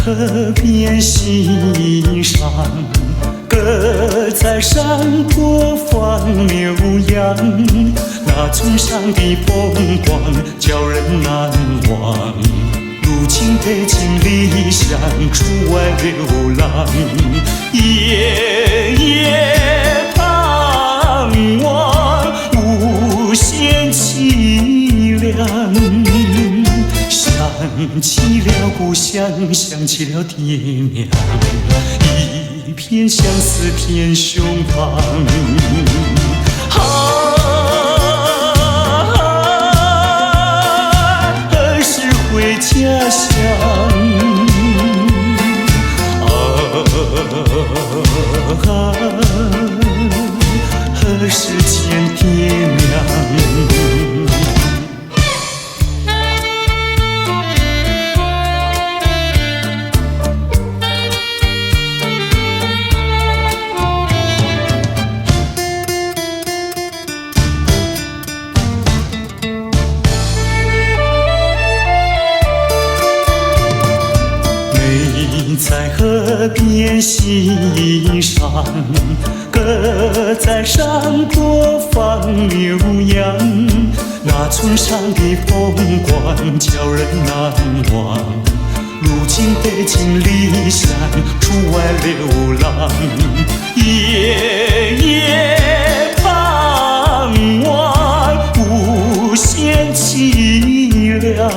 河边欣赏，鸽在山坡放牛羊，那村上的风光叫人难忘。如今北京理想，出外流浪，夜夜盼望，无限凄凉。想起了故乡，想起了爹娘，一片相思片胸膛。何时回家乡？何时见爹娘？在河边欣赏，鸽在山坡放牛羊，那村上的风光叫人难忘。如今北京理想，出外流浪，夜夜盼望，无限凄凉。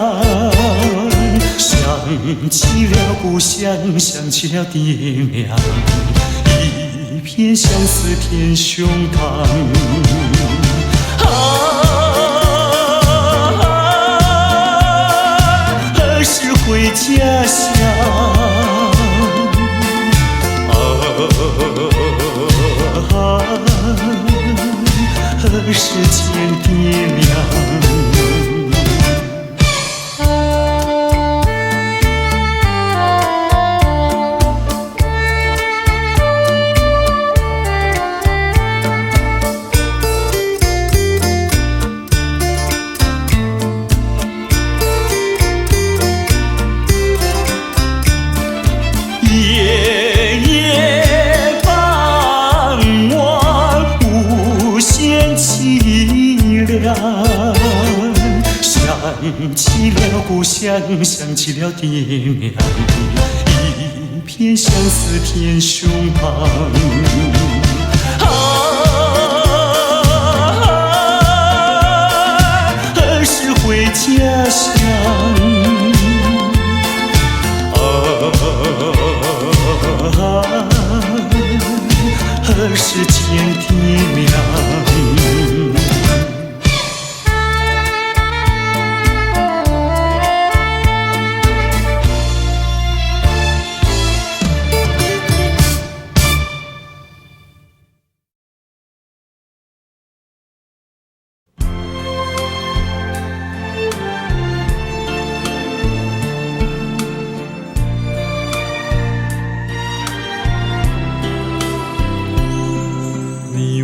想起了故乡，想起了爹娘，一片相思片胸膛。何时回家乡？何时见爹娘？夜夜盼望，无限凄凉。想起了故乡，想起了爹娘，一片相思片胸膛。何时回家乡？何时见爹娘？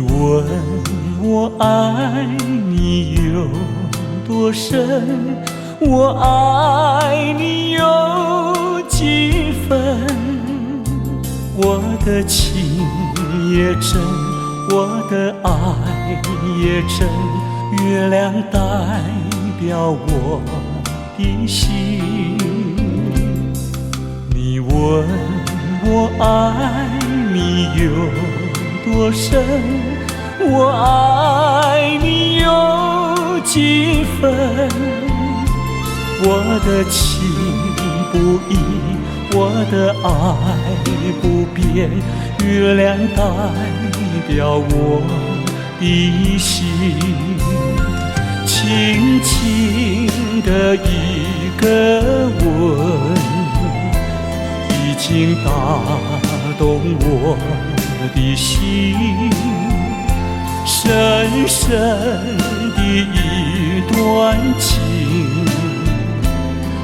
问我爱你有多深，我爱你有几分？我的情也真，我的爱也真，月亮代表我的心。你问我爱你有多深，我爱你有几分？我的情不移，我的爱不变，月亮代表我的心。轻轻的一个吻，已经打动我的心。深深的一段情，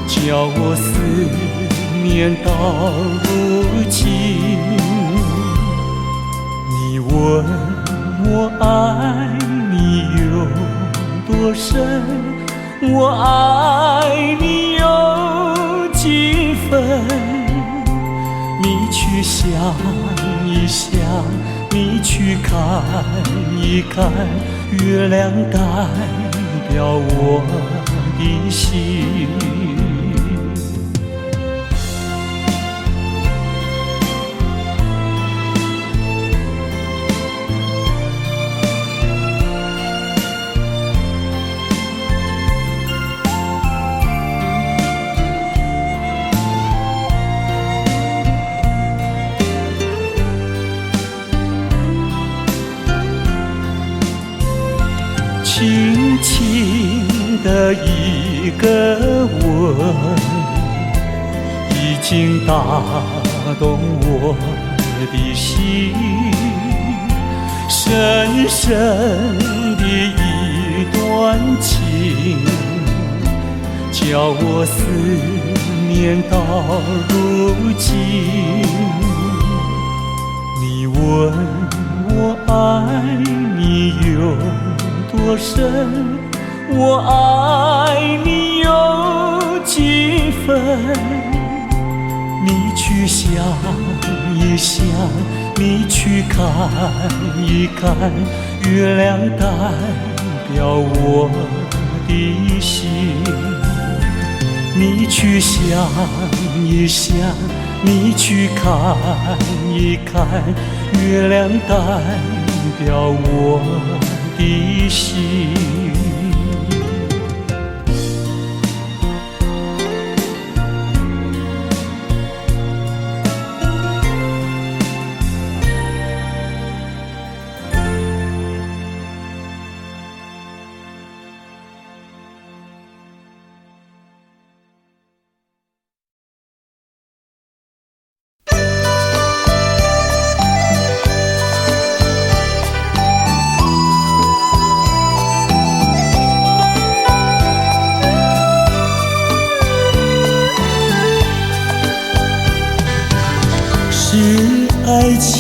叫我思念到如今。你问我爱你有多深，我爱你有几分？去想一想，你去看一看，月亮代表我的心。轻轻的一个吻，已经打动我的心，深深的一段情，叫我思念到如今。你问我爱你有多深，我爱你有几分？你去想一想，你去看一看，月亮代表我的心。你去想一想，你去看一看，月亮代表我的心。是爱情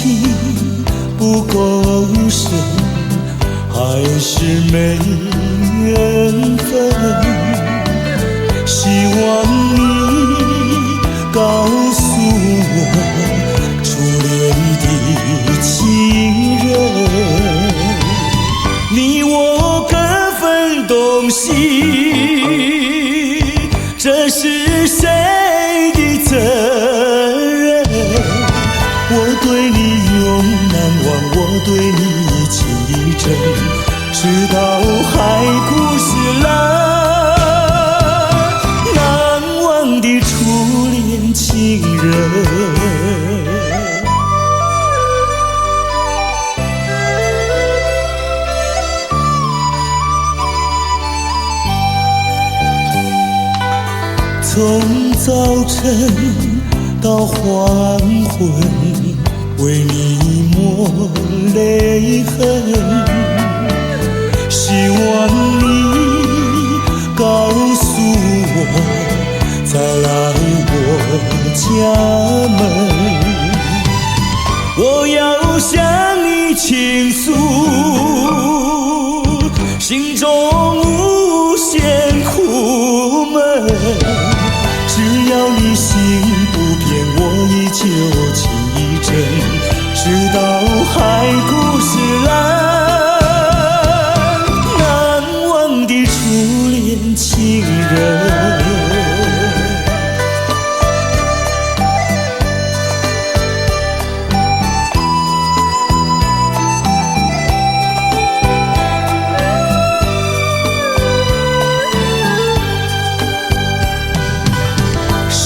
不够深，还是没缘分？希望你告诉我初恋的情人，你我各分东西，这是谁的责任？我对你永难忘，我对你情意真，直到海枯石烂，难忘的初恋情人。从早晨到黄昏，为你抹泪痕，希望你告诉我，再来我家门。我要向你倾诉心中无限苦闷，只要你心不变，我依旧情意真，直到海枯石烂，难忘的初恋情人。是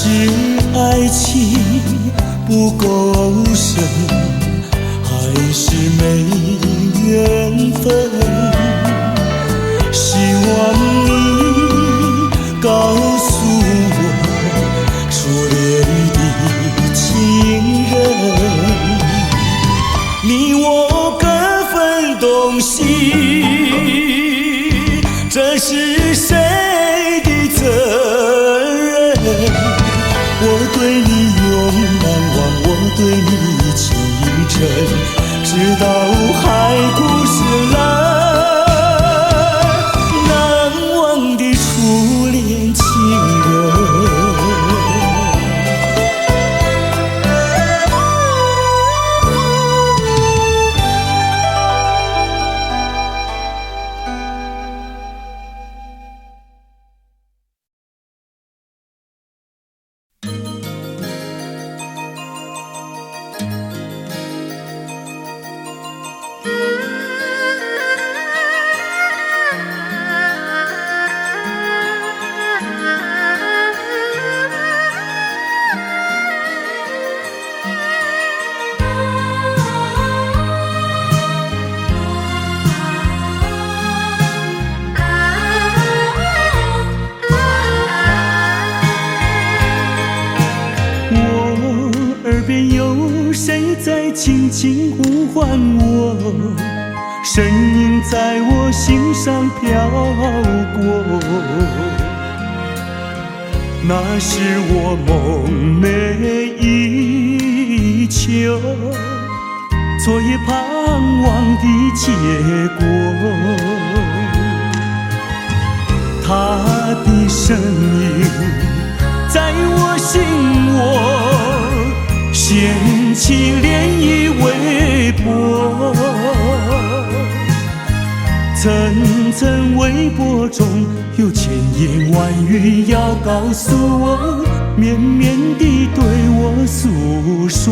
爱情不够深，还是没缘分？希望你告诉我初恋的情人，你我各分东西，这是谁的责任？我对你永难忘，我对你情意真，直到海枯石烂，难忘的初恋情人。轻轻呼唤我，声音在我心上飘过。那是我梦寐以求，昨夜盼望的结果。他的身影在我心窝，掀起涟漪微波。层层微波中有千言万语要告诉我，绵绵地对我诉说。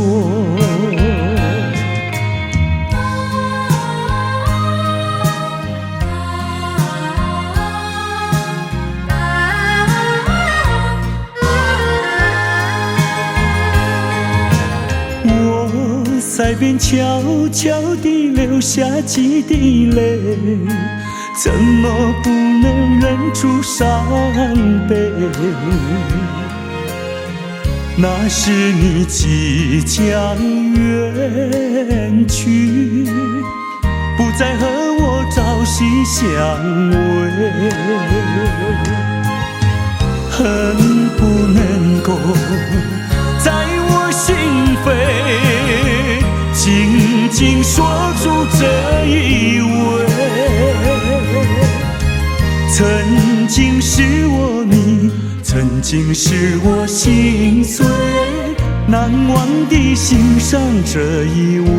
在边悄悄地流下几滴泪，怎么不能忍住伤悲？那是你即将远去，不再和我朝夕相偎，恨不能够在我心扉紧紧锁住这一吻，曾经是我你，曾经是我心碎，难忘地欣赏这一吻。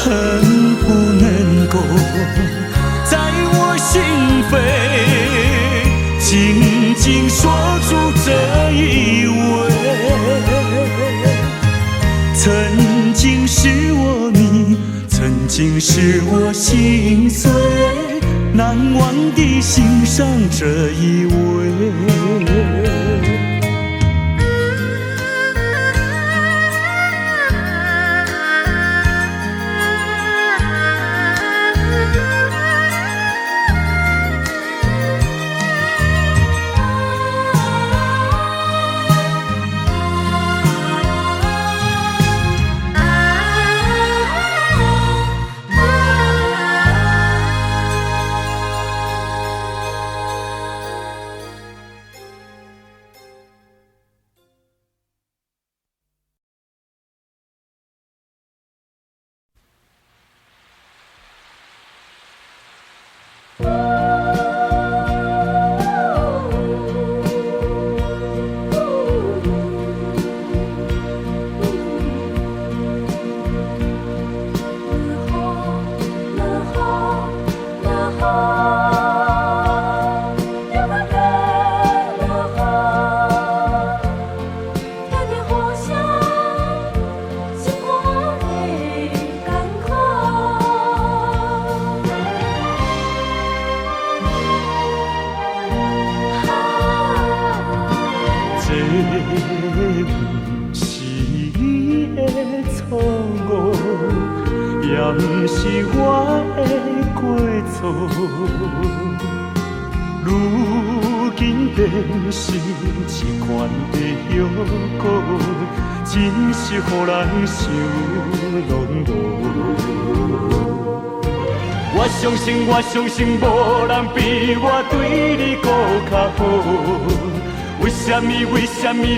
恨不能够在我心扉紧紧锁住这一吻，曾经是我你，曾经是我心碎，难忘地欣赏这一吻。也不是我的过错，如今变成一款的忧苦，真是予人想拢无。我相信，无人比我对你搁较好。为什么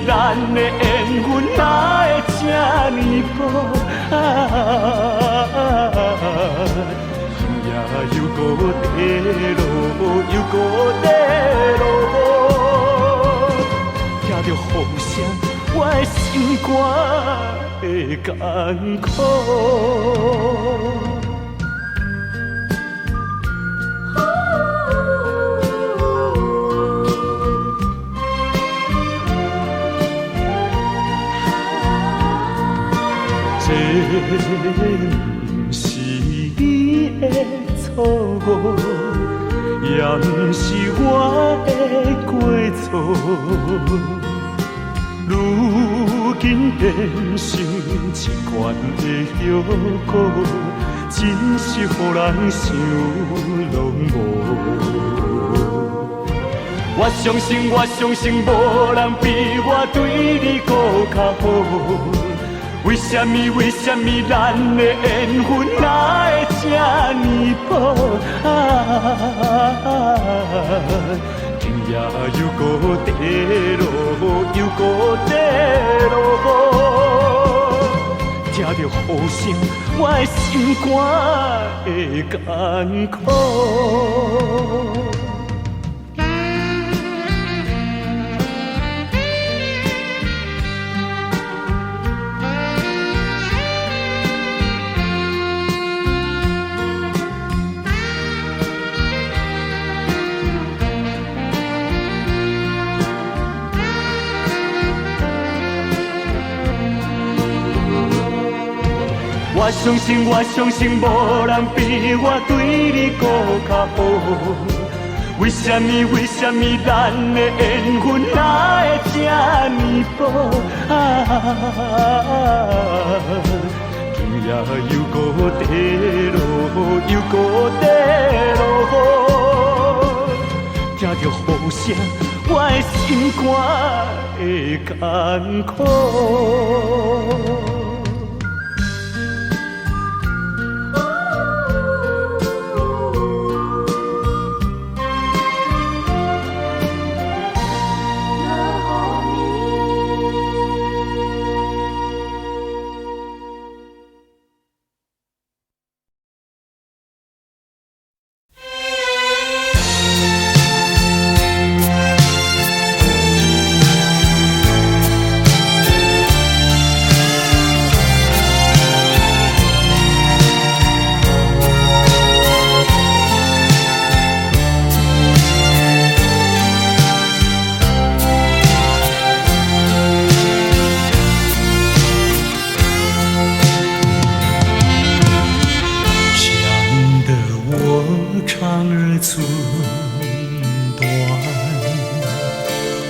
咱的缘分哪会这呢薄？也又搁地落，又搁地落，听着风声，我的心肝会艰苦。这不是你的误，也毋是我的过错。如今变成一罐的药膏，真是予人想拢无。我相信，无人比我对你搁较好。为什么咱的缘分哪会这呢薄？天涯又搁地路，又搁地路，听着雨声，我的心肝会艰苦。我相信，无人比我对你搁较好。为什么咱的缘分哪会这呢薄？天涯又搁地路，又搁地路，听着雨声，我的心肝会艰苦。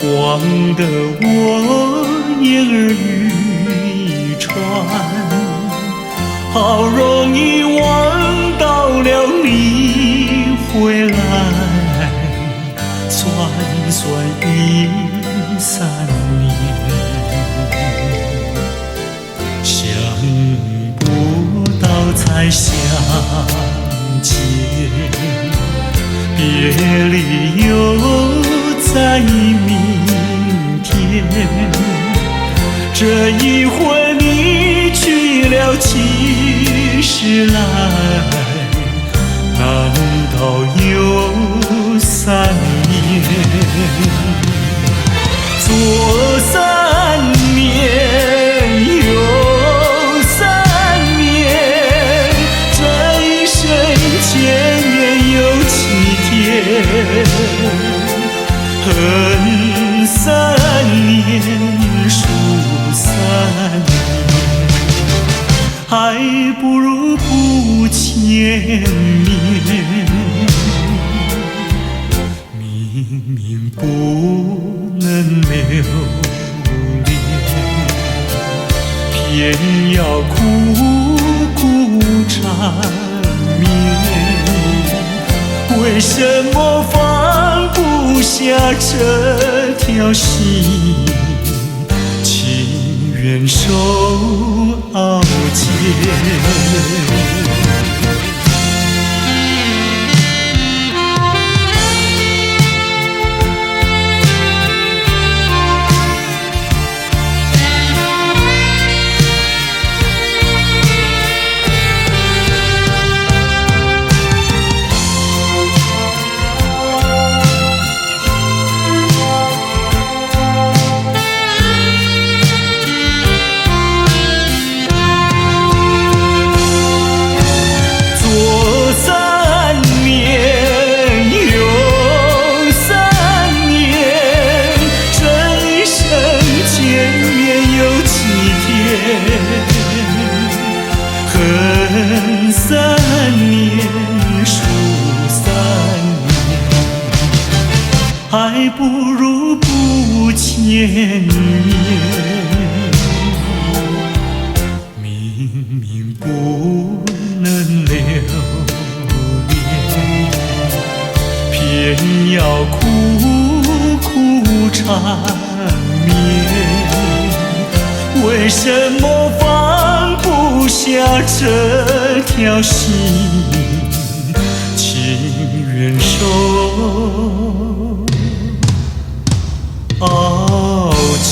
忘得我言儿渔船，好容易望到了你回来，算已3年，想不到才相见，别离又在明天，这一回你去了几时来？难道又3年？左3年，右3年，这一生见面有7天。恨3年，数3年，还不如不见面。明明不能留恋，偏要苦苦缠绵。为什么放不下这条心，情愿受熬煎？恨3年。绵绵，明明不能留恋，偏要苦苦缠绵。为什么放不下这条心？情愿受傲煎。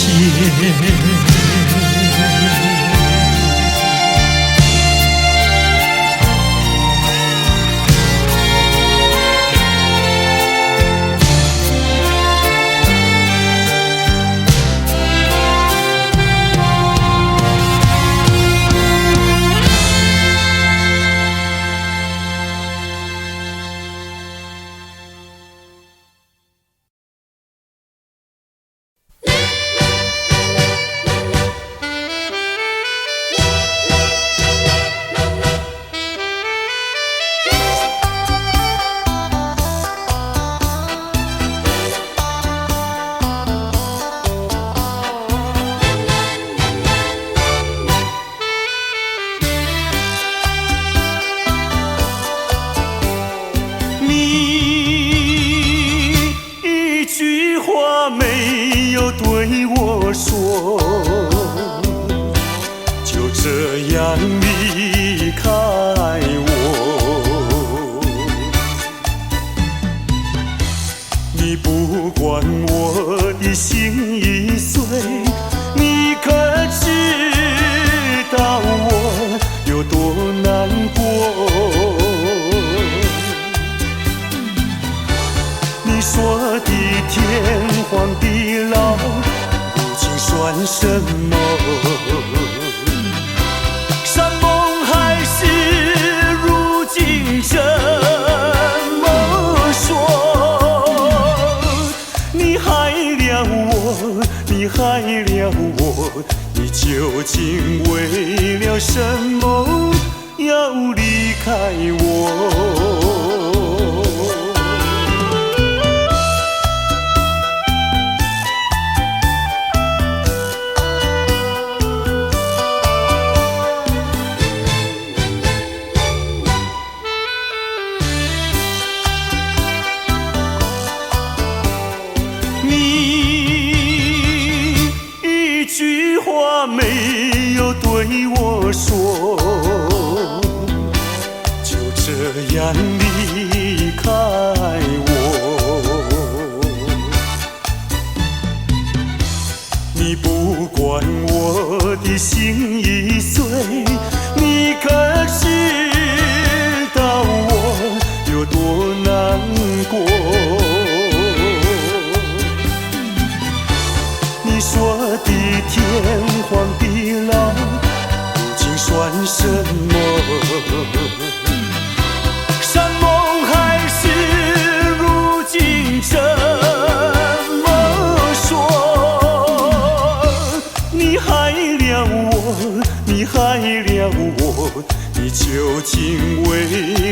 没有对我说，就这样离开我。你不管我的心已碎，你可知道我有多难过？你说的天荒地老，如今算什么？山盟海誓，如今怎么说？你害了我，你害了我，你究竟为了什么要离开我？没有对我说，就这样离开我。你不管我的心已碎，你可知道我有多难过？你说的天荒地老，如今算什么？山盟海誓，如今怎么说？你害了我，你害了我，你究竟为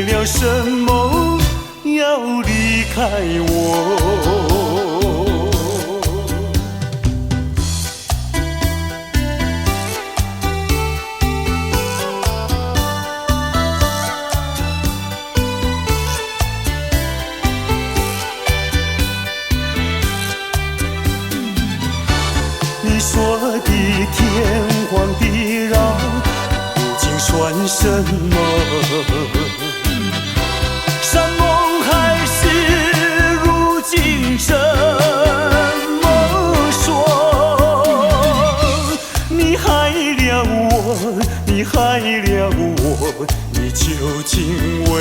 了什么要离开我？你说的天荒地老，如今算什么？山盟海誓，如今怎么说？你害了我，你害了我，你究竟为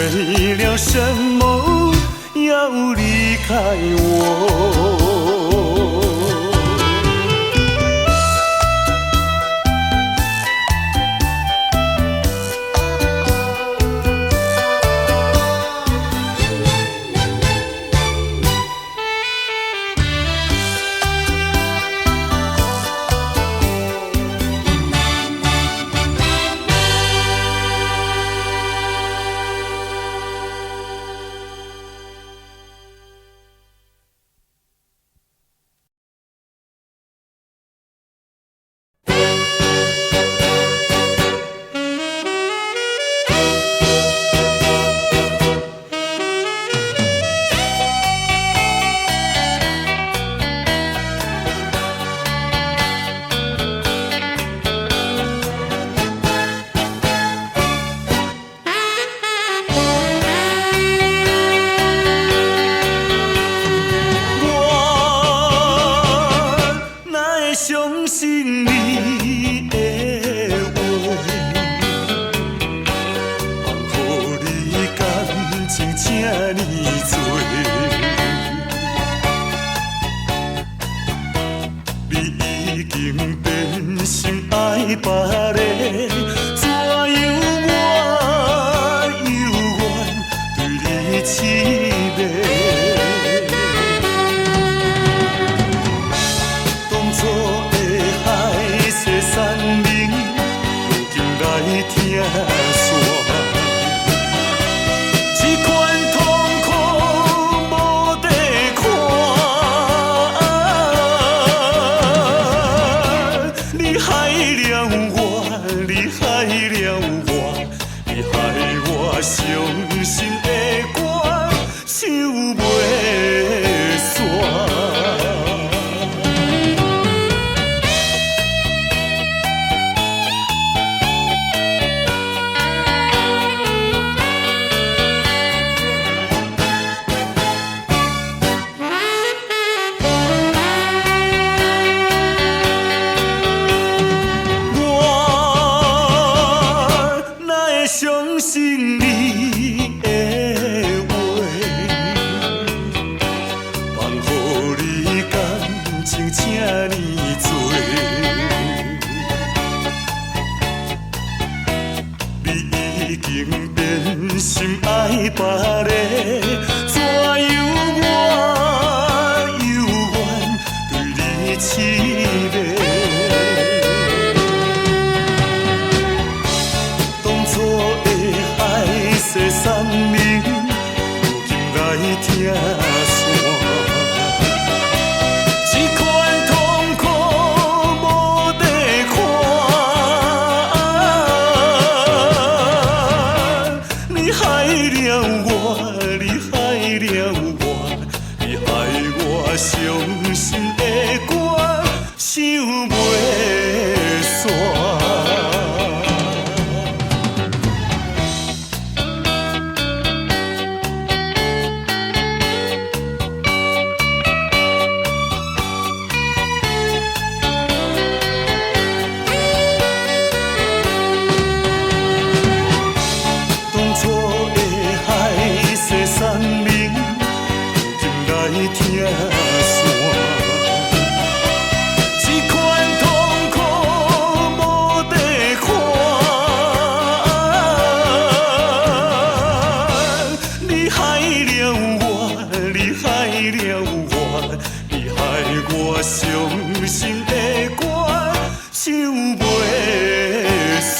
了什么要离开我？相信你的话，放乎你感情这呢多，你已经变心爱别个，怎样我犹原对你痴迷？当初的海誓山盟，如今来听煞。这款痛苦无地看，你害了我，你害了我，你害我伤心的歌唱袂煞。相信你的话，放乎你感情这呢多，你已经变心爱别个，怎样我犹原对你痴迷？誓山盟，如今来听煞。这款痛苦无地看，你害了我，你害了我，你害我伤心的歌唱袂煞。山盟，如今来听煞。这款痛苦无地看，你害了我，你害了我，你害我伤心的歌唱袂煞。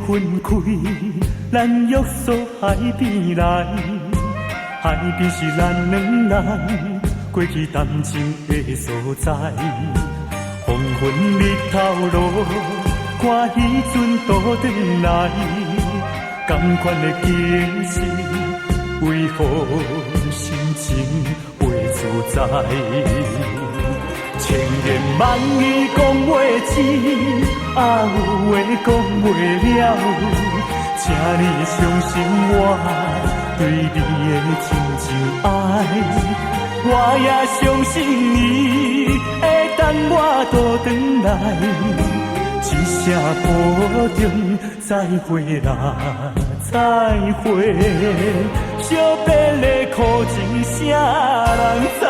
分开，咱约束海边来，海边是咱两人过去谈情的所在。黄昏日头落，看彼阵倒转来，同款的景色，为何心情袂自在？千言万语讲袂尽，啊有话讲袂了，请你相信我对你的真情爱。我也相信你会等我倒转来，一声保重，再会啦，再会。惜别的苦情，啥人知？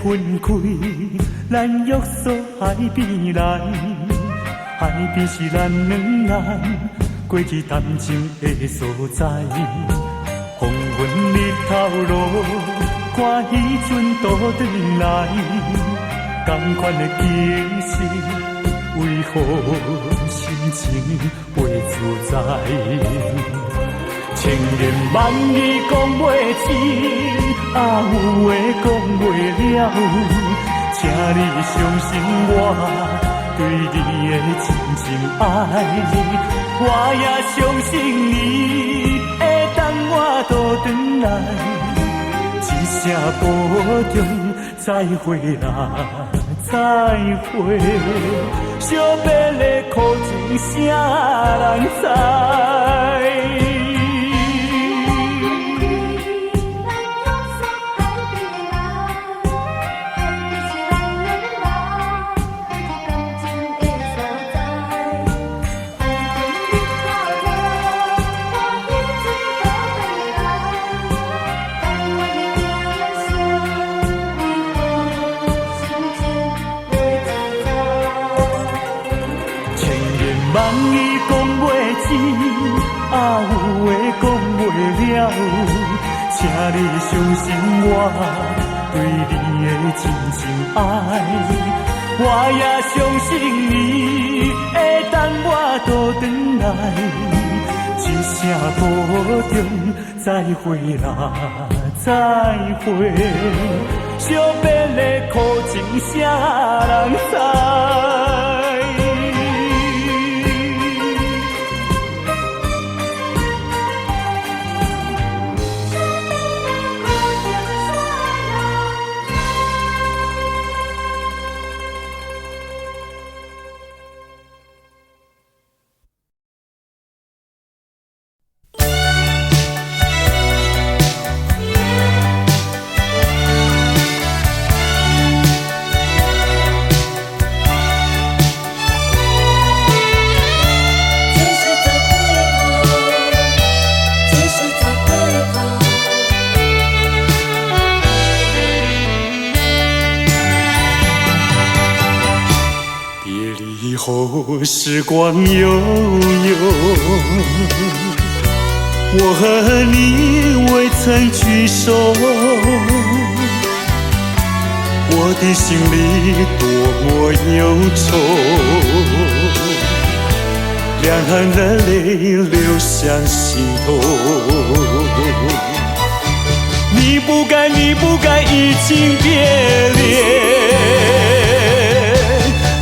分开，咱约束海边来，海边是咱两人过日谈情的所在。黄昏日头落，看彼阵倒转来，同款的景色，为何心情袂自在？千言万语讲袂尽，有话讲袂了，请你相信我对你的真情爱，我也相信你会等我倒转来，一声保重，再会啦，再会，惜别的苦情啥人知？万语讲袂尽，有话讲袂了，请你相信我对你的真情爱，我也相信你会等我倒转来，一声保重，再会啦，再会，惜别的苦情啥人知？时光悠悠，我和你未曾聚首，我的心里多么忧愁，两行的泪流向心头。你不该，你不该移情别恋，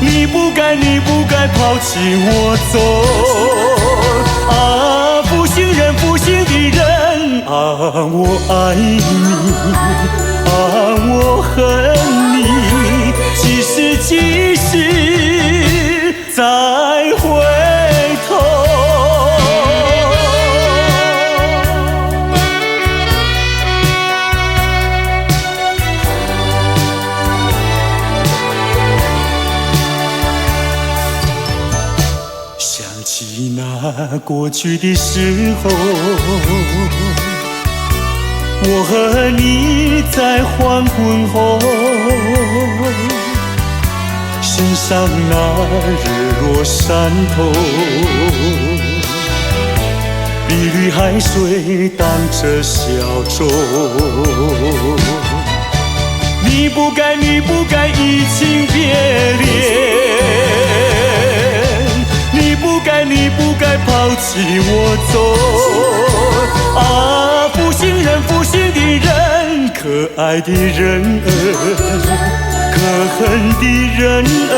你不该，你不该抛弃我走。啊，负心人，负心的人，啊，我爱你，啊，我恨你，几时，几时再回头？那过去的时候，我和你在黄昏后，欣赏那日落山头，碧绿海水荡着小舟。你不该，你不该移情别恋，你不该，你不该抛弃我走。啊，负心人，负心的人，可爱的人儿，可恨的人儿，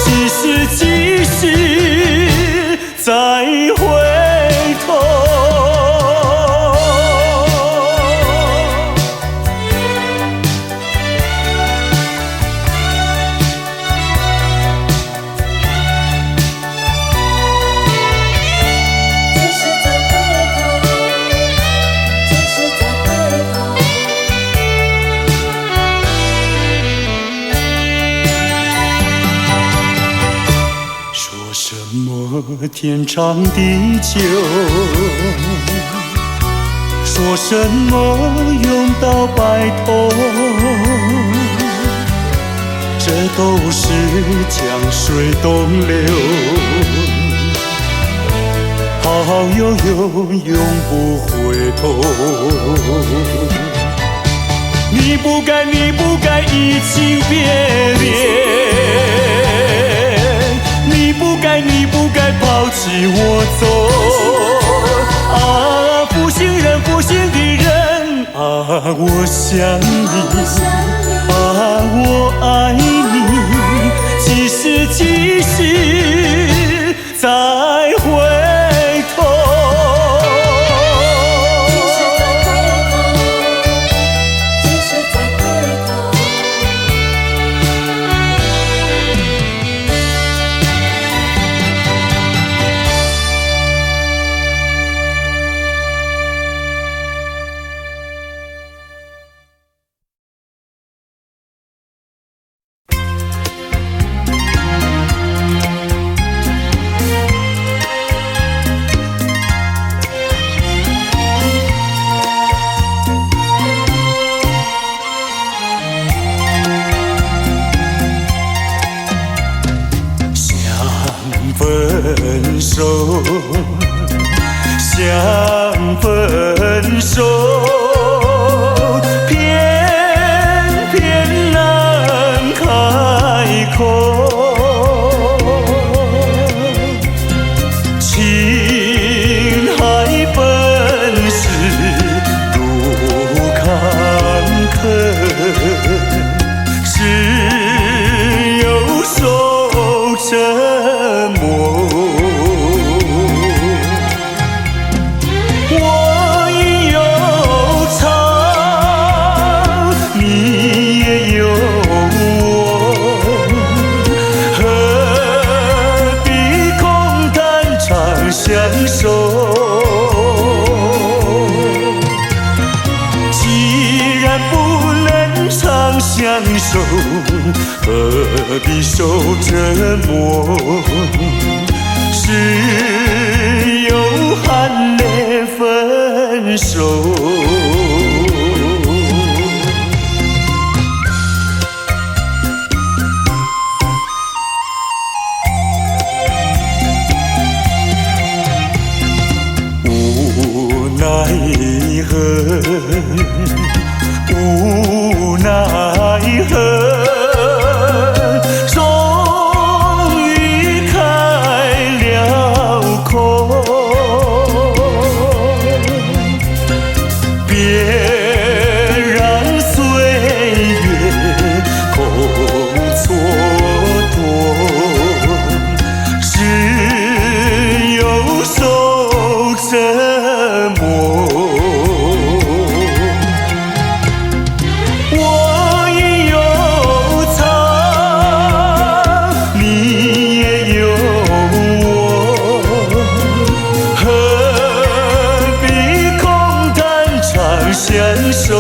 几时，几时再回头？天长地久，说什么永到白头？这都是江水东流，好悠悠，永不回头。你不该，你不该移情别恋，你不该，你不该抛弃我走。啊，负心人，负心的人，啊，我想你。我爱你，几时几时再回头？几时再回头？分手，想分手，偏偏难开口。情海本是路坎坷，只有守沉默。我已有长，你也有我，何必空谈长相守？既然不能长相守，何必受折磨？只有含泪分手。无奈何，无奈何。相守，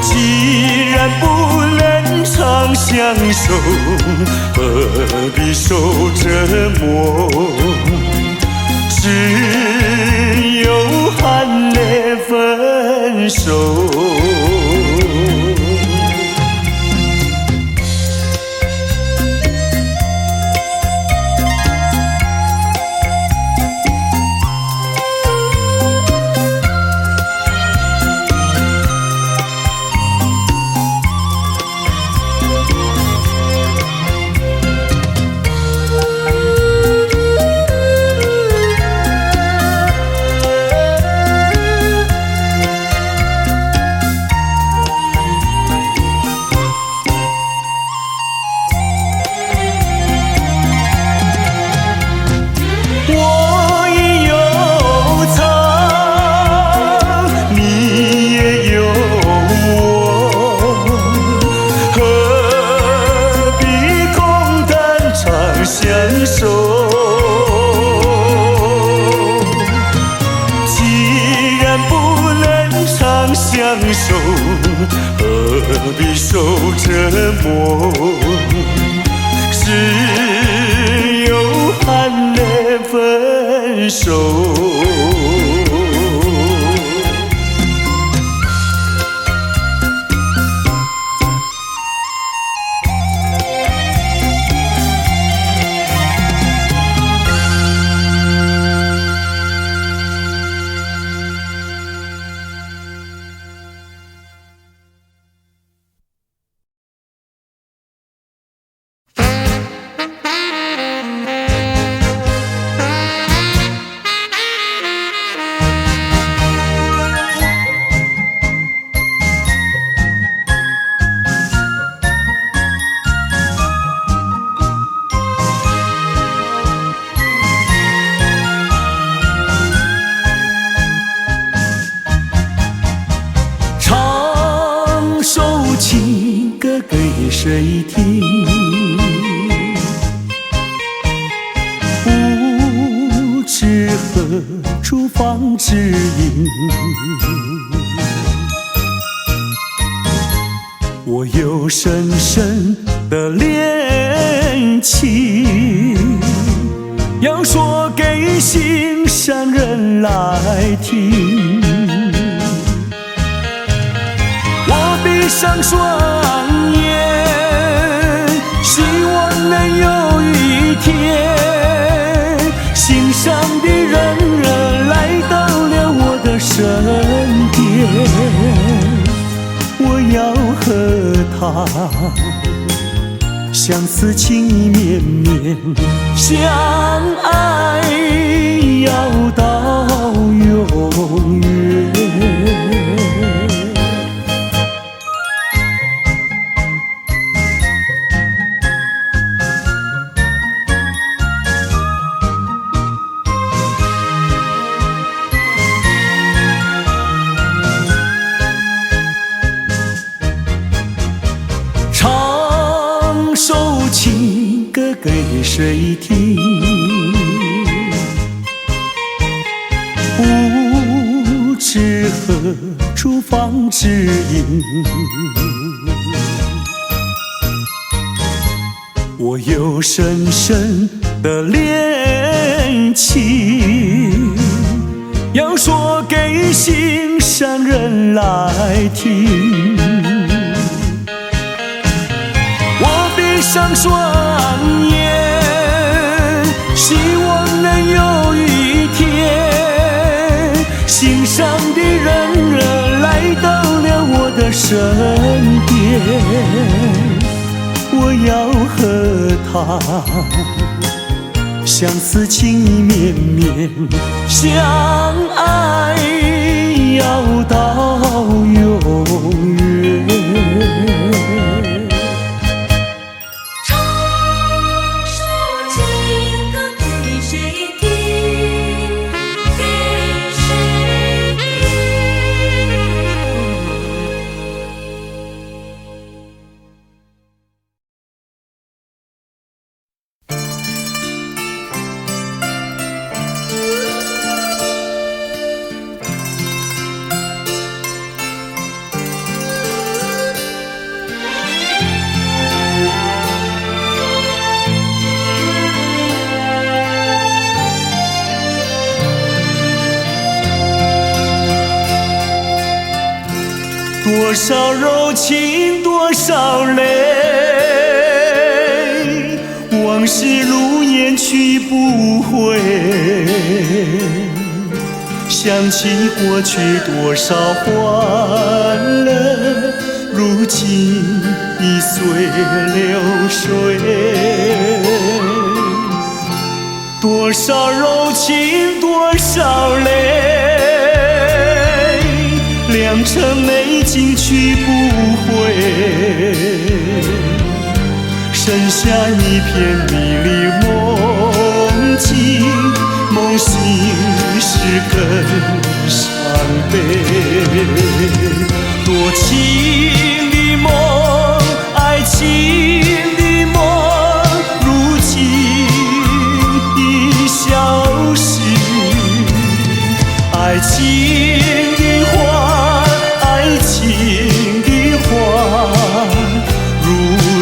既然不能长相守，何必受折磨？只有含泪分手。相守，既然不能长相守，何必受折磨？只有含泪分手。知何处方知音？我有深深的恋情，要说给心上人来听。我闭上双眼，希望能有一天，心上的人来到了我的身边。我要和他相思情意绵绵，相爱要到永远。唱首情歌给谁听？不知何处方知音？我有深深的恋情，要说给心上人来听。我闭上双眼，希望能有一天，心上的人来到了我的身边。我要和他相思情意绵绵，相爱要到永远。多少柔情多少泪，往事如烟去不回。想起过去多少欢乐，如今已随流水。多少柔情多少泪，良辰美景去不回，剩下一片迷离梦境，梦醒时更伤悲。多情的梦，爱情的梦，如今已消失。爱情的花，爱情的花，如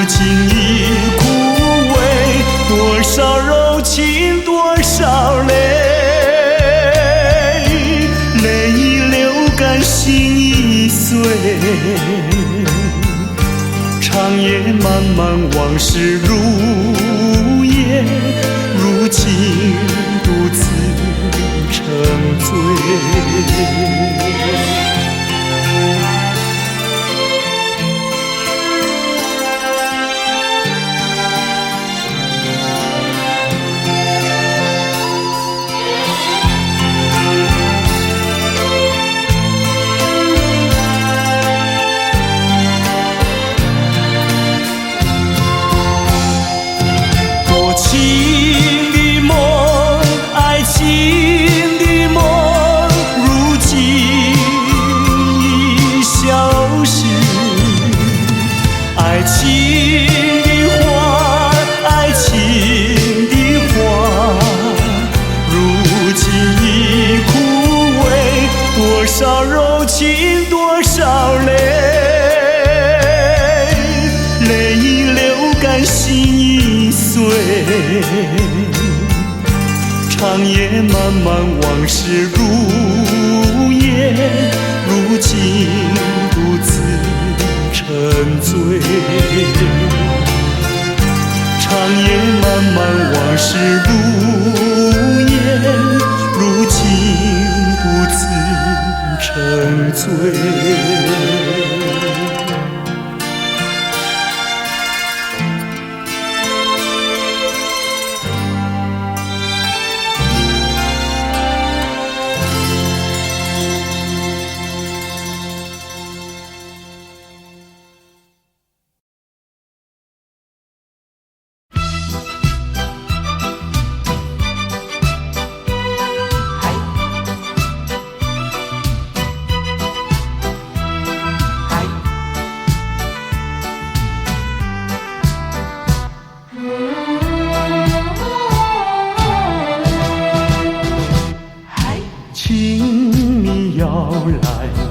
今已枯萎。多少柔情多少泪，泪已流干心已碎。长夜漫漫往事如烟，如今独自沉醉。多情的梦，爱情的梦，如今少柔情多少泪，泪已流干心已碎。长夜漫漫往事如烟，如今独自沉醉。长夜漫漫往事如烟，如今独自沉醉。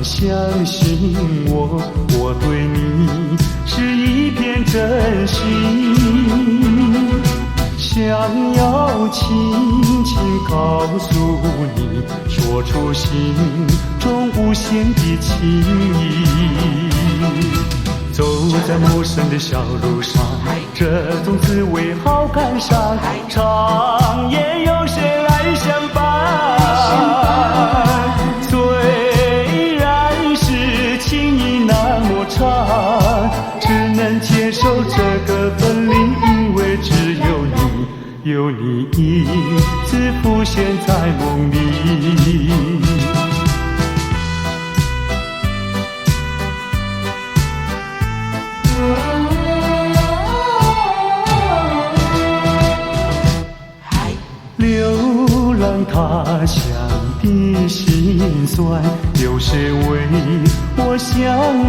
相信我，我对你是一片真心，想要轻轻告诉你，说出心中无限的情意。走在陌生的小路上，这种滋味好感伤，长夜有谁来相伴？只能接受这个分离，因为只有你，有你一直浮现在梦里。流浪他乡的辛酸，有谁为我想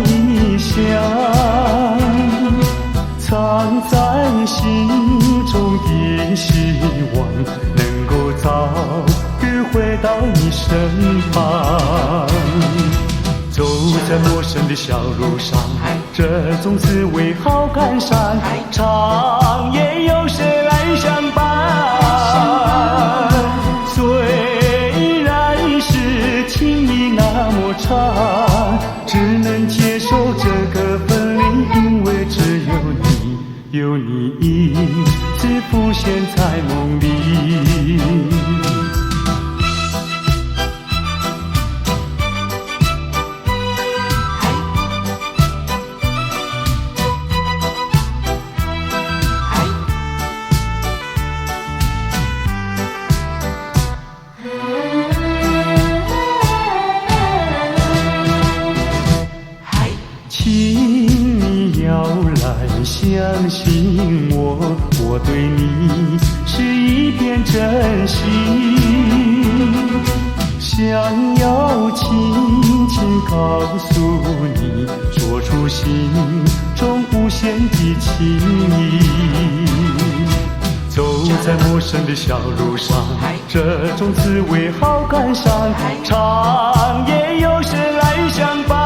一想？藏在心中的希望，能够早日回到你身旁。走在陌生的小路上，这种滋味好感伤，长夜有谁来相伴？虽然是情意那么长，只能接受这个分离，因为只有你，有你一直浮现在梦里。相信我，我对你是一片真心，想要轻轻告诉你，说出心中无限的情意。走在陌生的小路上，这种滋味好感伤，长夜有谁来相伴？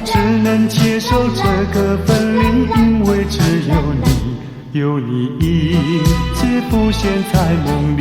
只能接受这个分离，因为只有你，有你一直浮现在梦里。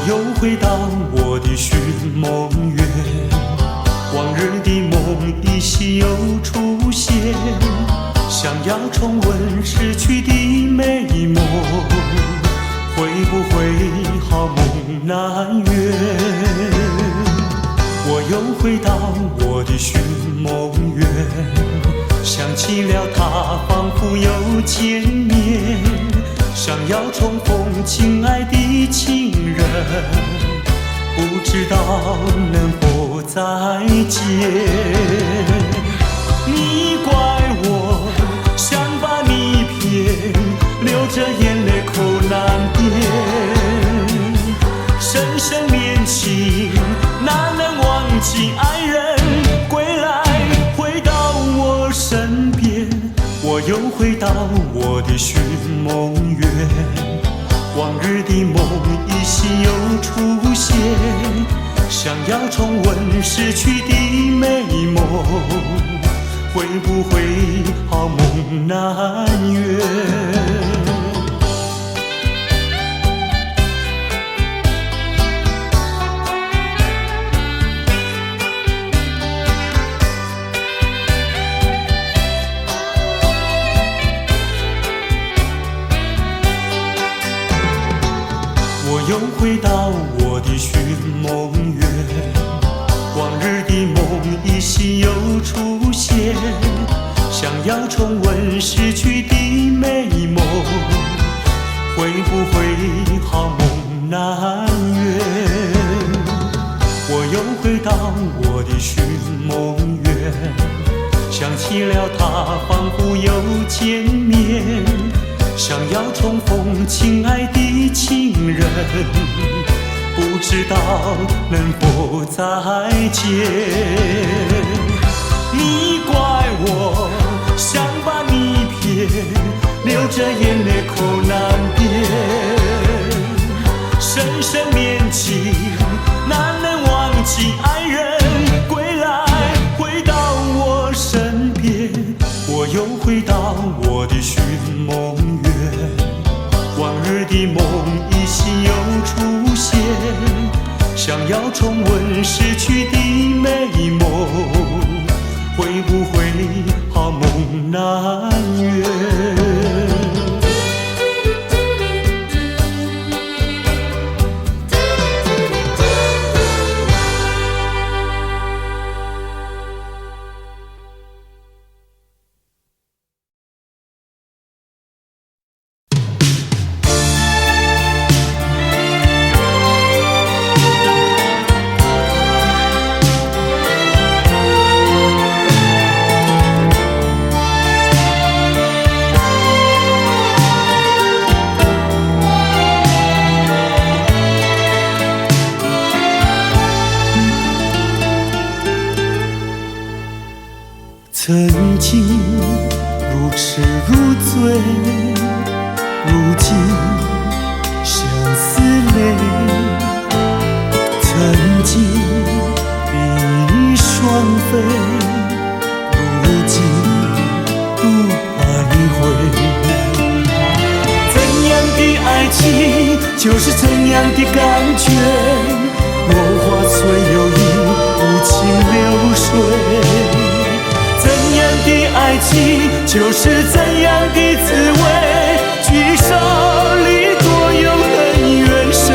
又回到我的寻梦园，往日的梦依稀又出现，想要重温逝去的美梦，会不会好梦难圆？我又回到我的寻梦园，想起了他，仿佛又见面，想要重逢亲爱的情人，不知道能否再见。你怪我想把你骗，流着眼泪口难辨，深深恋情哪能忘记爱人？归来回到我身边，我又回到我的寻梦园，往日的梦依稀又出现，想要重温逝去的美梦，会不会好梦难圆？我又回到我的寻梦园，往日的梦依稀又出现，想要重温逝去的美梦，会不会好梦难圆？我又回到我的寻梦园，想起了他，仿佛又见面，想要重逢亲爱的情人，不知道能否再见。你怪我想把你骗，流着眼泪口难辨，深深恋情哪能忘记爱人？归来回到我身边，我又回到我的寻梦园，往日的梦依稀又出现，想要重温逝去的美梦，会不会好梦难圆？曾经如痴如醉，如今相思泪。曾经比双飞，如今独徘徊。怎样的爱情，就是怎样的感觉。落花虽有意，无情流水。怎样的爱情，就是怎样的滋味。聚少离多，有恩怨谁？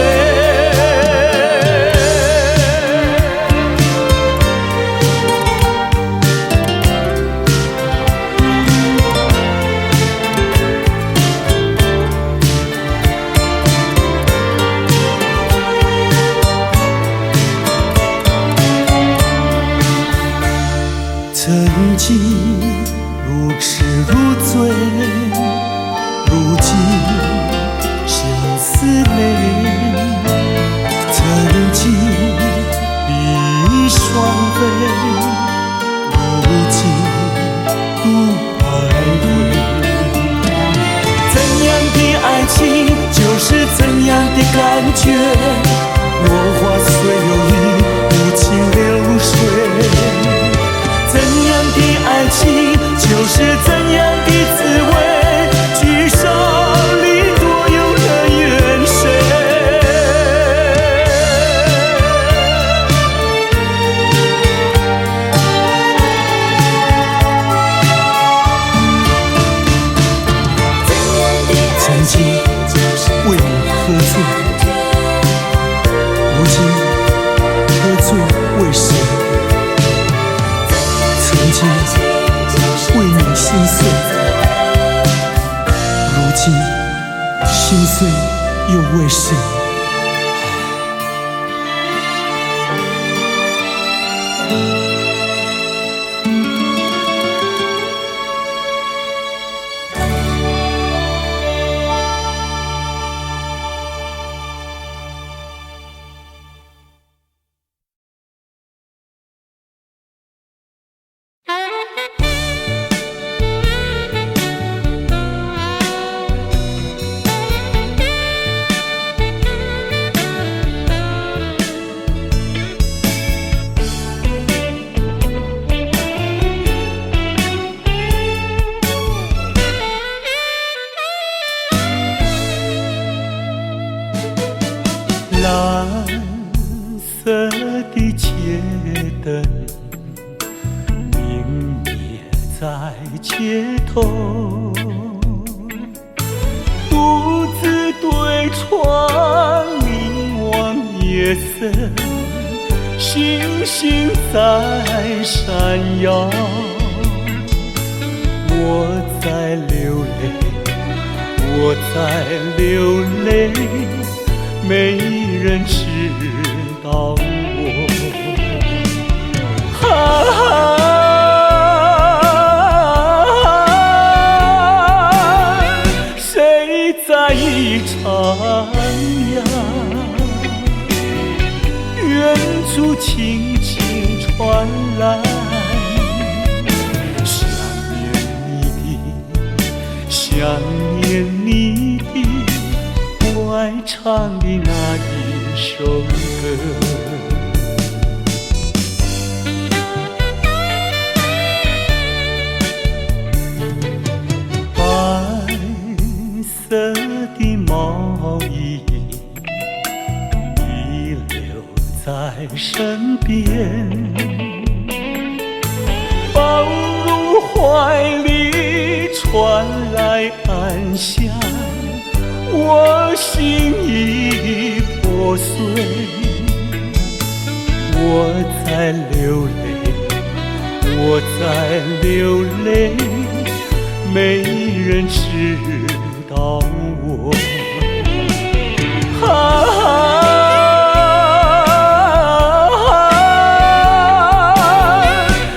曾经如痴如醉，如今相思泪。曾经比双飞，如今独徘徊。怎样的爱情，就是怎样的感觉。落花虽有意，无情流水。怎样的爱情，就是怎样的滋味。聚少离多，有恩怨谁？曾经为何岁又为谁？蓝色的街灯明灭在街头，独自对窗凝望夜色，星星在闪耀。我在流泪，我在流泪，没人知道我。谁在一徜徉？远处轻轻传来，想念你的我爱唱的那一首歌。白色的毛衣遗留在身边，抱入怀里传来安详，我心已破碎，我在流泪，我在流泪，没人知道我。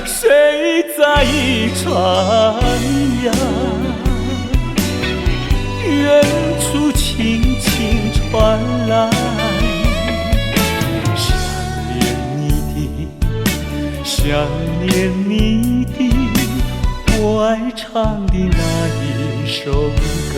谁在一徜徉？远处轻轻传来，想念你的我爱唱的那一首歌。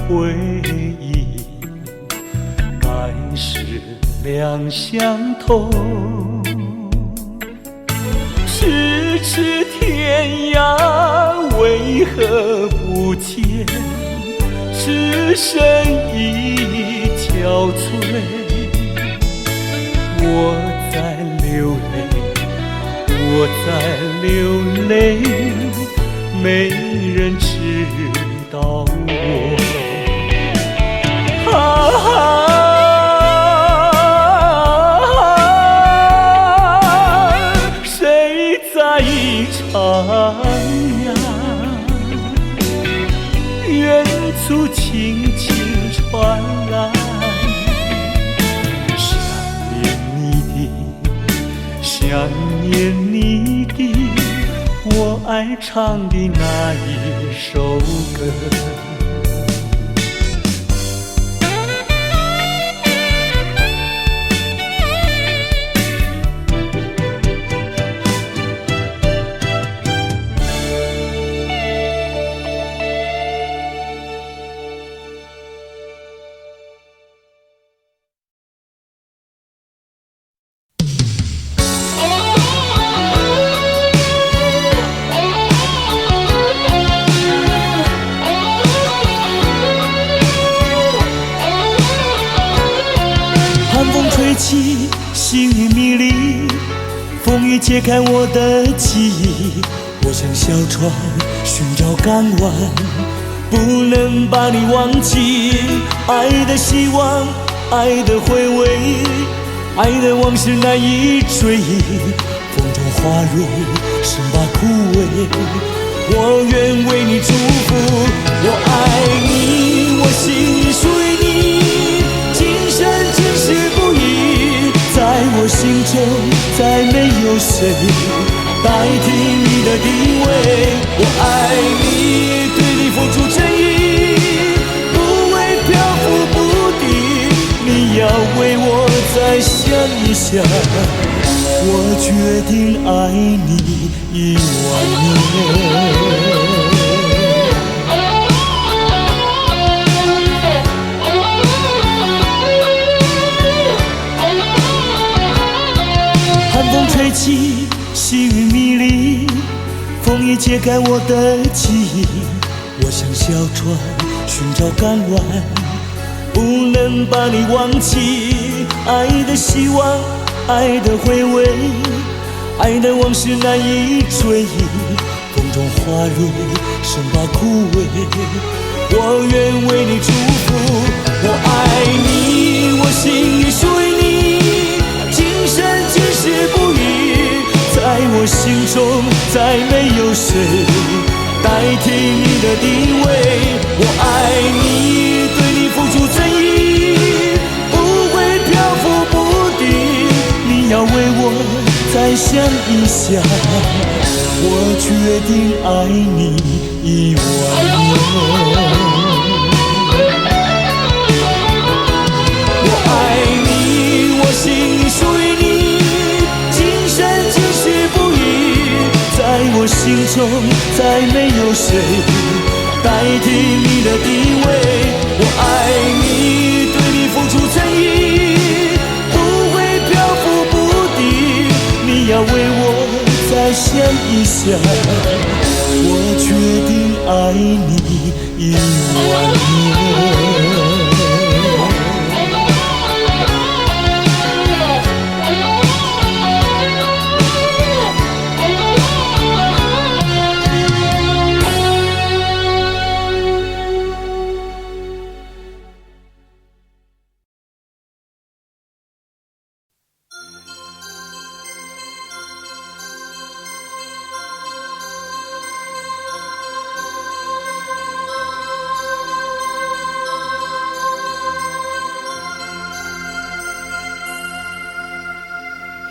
回忆该是两相同，咫尺天涯为何不见，只身已憔悴。我在流泪，我在流泪，没人知道我。谁在一徜徉？远处轻轻传来，想念你的我爱唱的那一首歌。起，星雨迷离，风雨揭开我的记忆。我像小船寻找港湾，不能把你忘记。爱的希望，爱的回味，爱的往事难以追忆。风中花蕊，生把枯萎。我愿为你祝福，我爱你，我心属于你，今生今世不移。在我心中，再没有谁代替你的地位。我爱你，对你付出真意，不会漂浮不定。你要为我再想一想，我决定爱你10000年。寒风吹起，细雨迷离，风已揭开我的记忆。我像小船寻找港湾，不能把你忘记。爱的希望，爱的回味，爱的往事难以追忆。风中花蕊，生把枯萎。我愿为你祝福，我爱你，我心已属于你，今生今世不移。在我心中，再没有谁代替你的地位。我爱你，对你付出真意，不会漂浮不定。你要为我再想一想，我决定爱你10000年。我爱你，我心已属于你，今生今世不移。在我心中，再没有谁代替你的地位。我爱你，对你付出真意，不会漂浮不定。你要为我再想一想，我决定爱你10000年。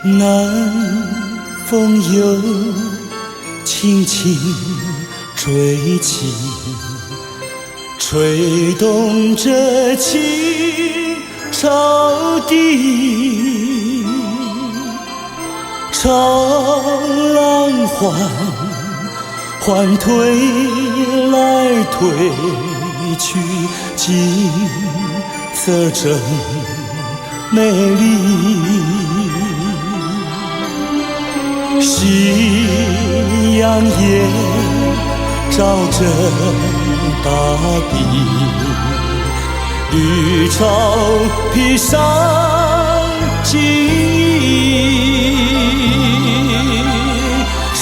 南风又轻轻吹起，吹动着青草地。潮浪缓推来推去，景色真美丽。夕阳也照着大地，绿草披上金衣。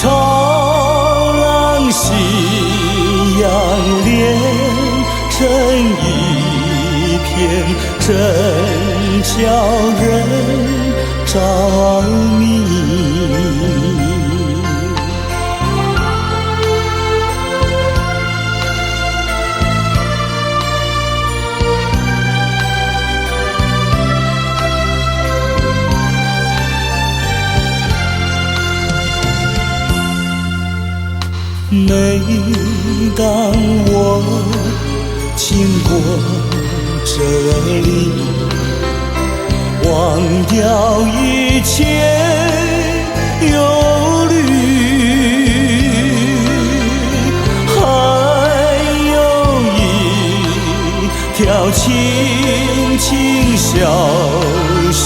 潮浪夕阳连成一片，真叫人着迷。每当我经过这里，忘掉一切忧虑，还有一条轻轻小溪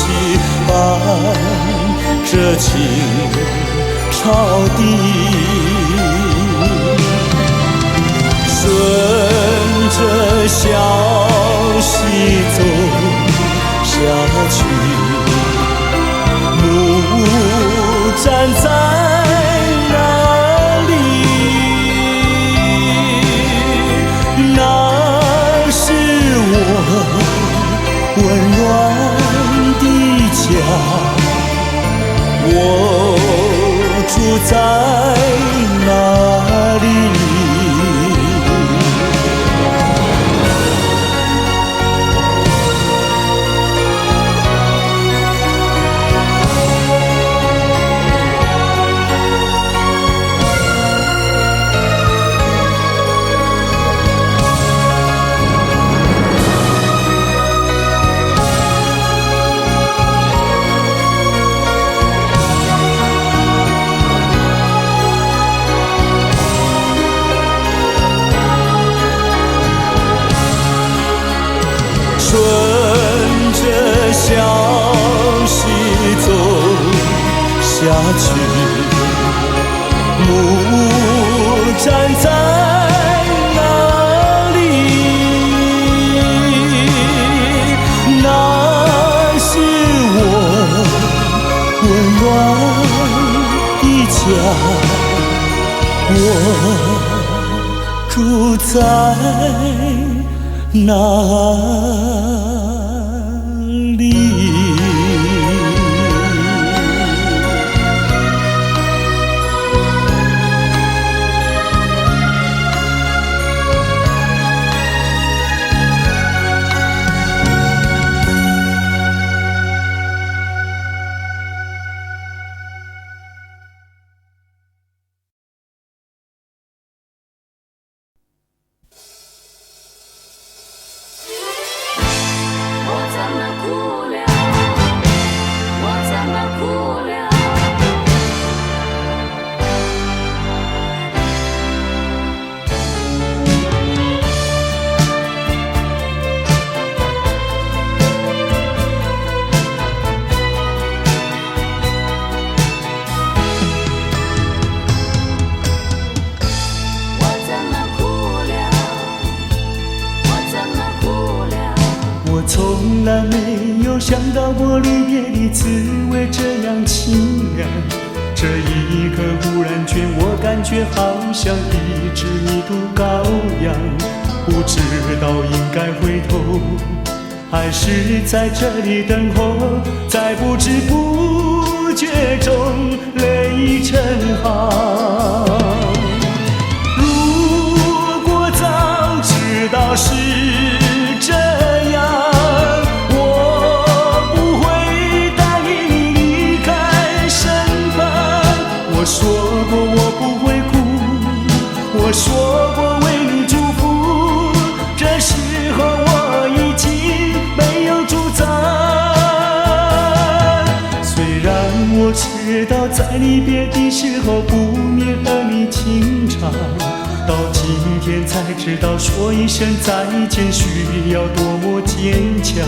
伴着青草地。顺着小溪走下去，木站在那里，那温暖的家，我住在哪里？顺着小溪走下去，木站在哪里？那是我温暖的家，我住在哪里？我从来没有想到过离别的滋味这样清凉，这一刻忽然间我感觉好像一只迷途羔羊，不知道应该回头还是在这里等候，在不知不觉中泪成行。如果早知道是这样，我不会答应你离开身旁。我说过我不会哭，我说过为你祝福，这时候我已经没有主张。虽然我知道在离别的时候不免儿女情长，到今天才知道说一声再见需要多么坚强。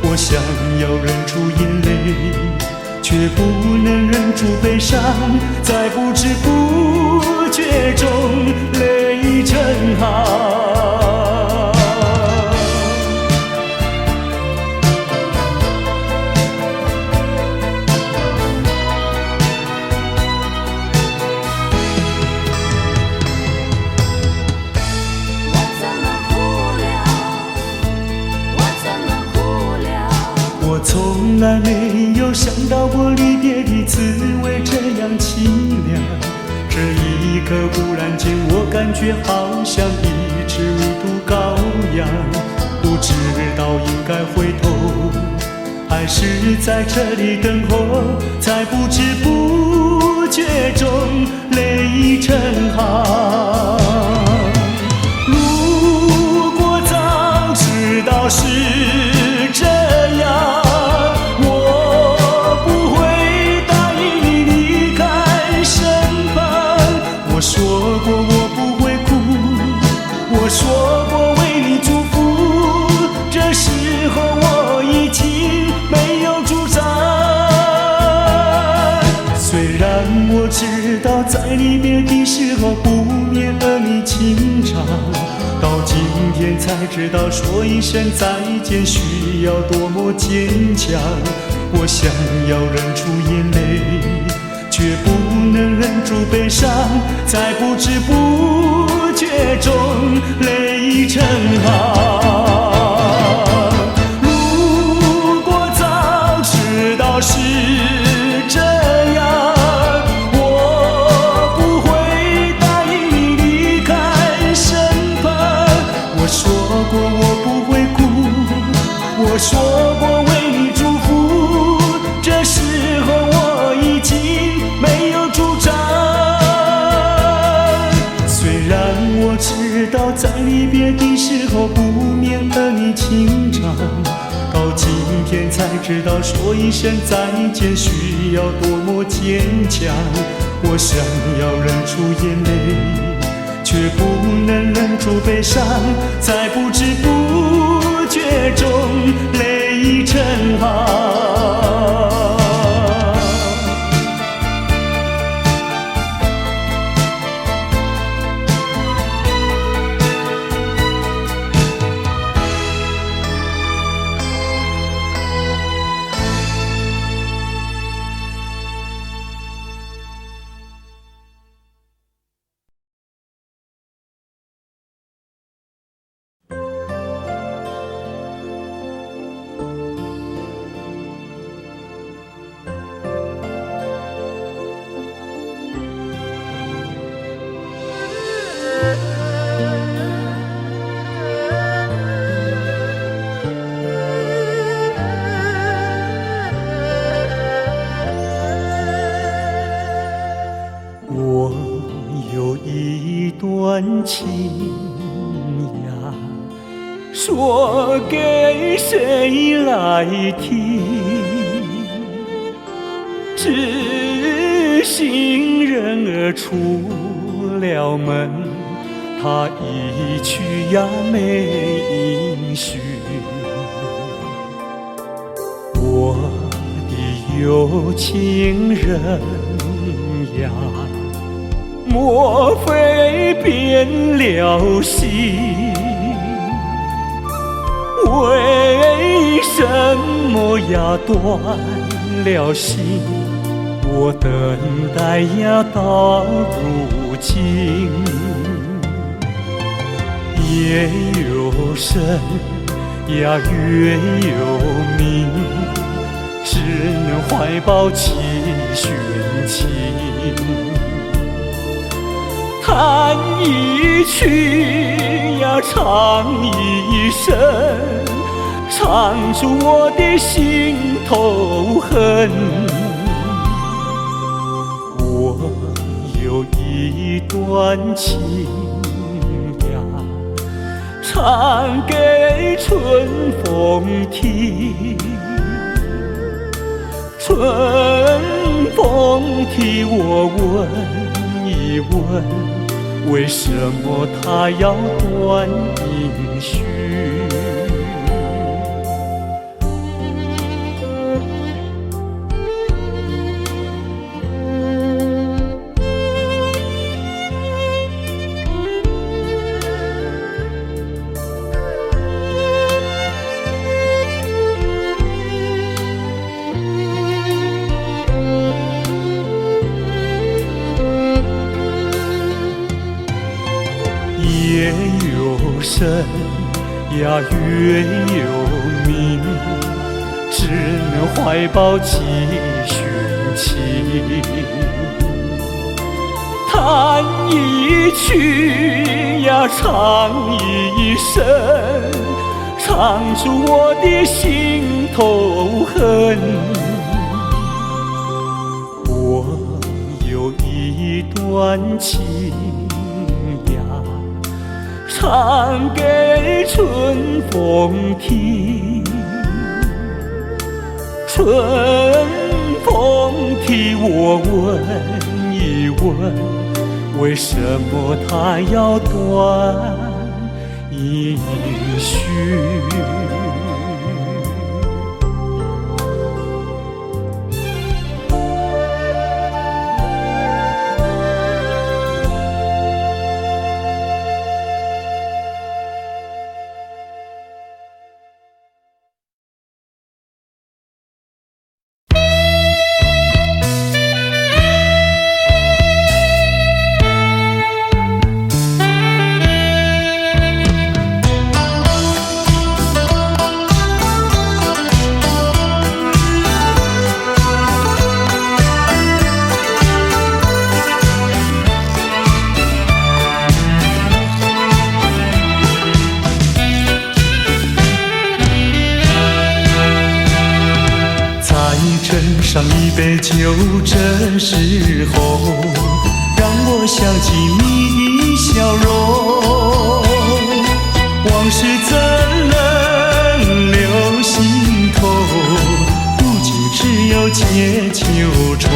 我想要忍住眼泪，却不能忍住悲伤，在不知不觉中泪成行。我从来没有想到过离别的滋味这样凄凉，这一刻忽然间我感觉好像一只迷途羔羊，不知道应该回头还是在这里等候，在不知不觉中泪成行。如果早知道是这样，我说过我不会哭，我说过为你祝福，这时候我已经没有主张。虽然我知道在离别的时候不免儿女情长，到今天才知道说一声再见需要多么坚强。我想要忍住眼泪，却不能忍住悲伤，在不知不觉中泪成行。如我说过为你祝福，这时候我已经没有主张。虽然我知道在离别的时候不免和你紧张，到今天才知道说一声再见需要多么坚强。我想要忍住眼泪，却不能忍住悲伤，在不知不觉中泪成行。情呀，说给谁来听？知心人儿出了门，他一去呀没音讯。我的有情人呀，莫非变了心？为什么呀断了心？我等待呀到如今，夜有深呀月有明，只能怀抱期寻情。弹一曲呀唱一声，唱出我的心头恨。我有一段情呀，唱给春风听。春风替我问一问，为什么他要断音讯？夜有深呀月有明，只能怀抱期寻情。弹一曲呀唱一声，唱出我的心头恨。我有一段情唱给春风听，春风替我问一问，为什么他要断音讯？斟上一杯酒，这时候让我想起你的笑容。往事怎能留心头，如今只有借酒愁。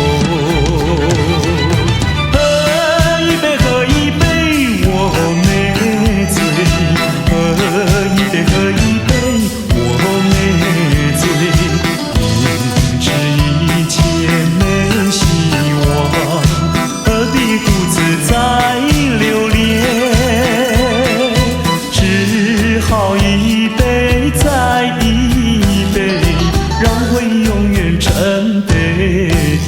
喝一杯，喝一杯，我没醉。喝一杯，喝一杯，我没醉。明知一切没希望，何必独自再留恋？只好一杯再一杯，让回忆永远沉杯底。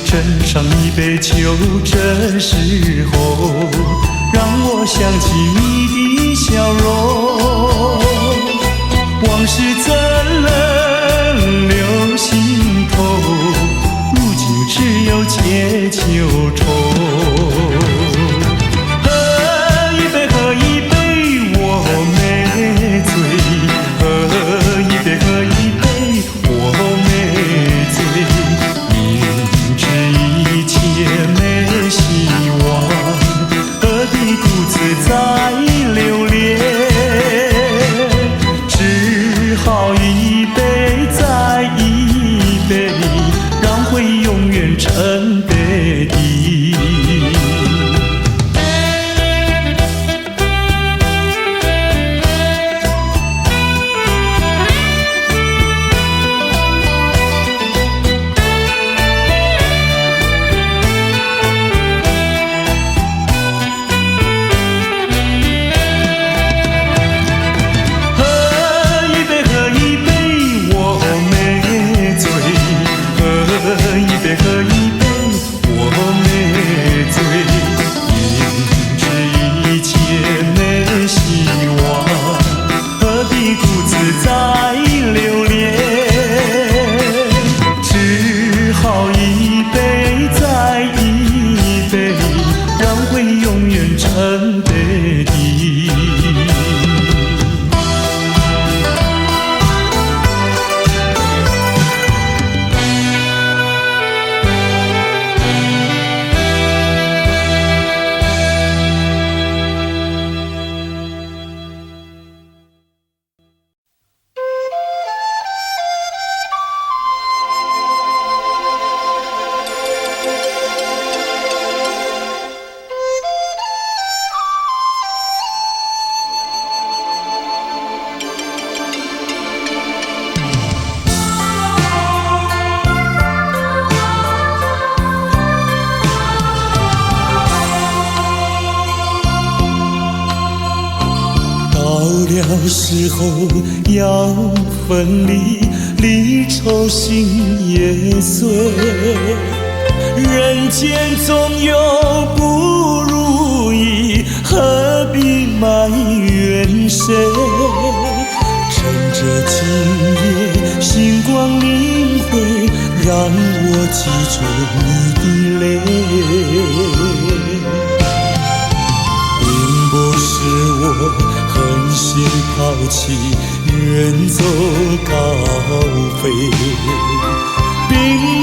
斟上一杯酒，这时候让我想起你的笑容。往事怎能留心头，如今只有借酒愁。喝一杯，喝一杯，我没醉。喝一杯，喝一杯，我没醉。一切没希望，何必独自再留恋？只好一杯再一杯，让回忆永远沉杯底。时候要分离，离愁心也碎。人间总有不如意，何必埋怨谁？趁着今夜星光明辉，让我记住你的泪。并不是我狠心抛弃，远走高飞，并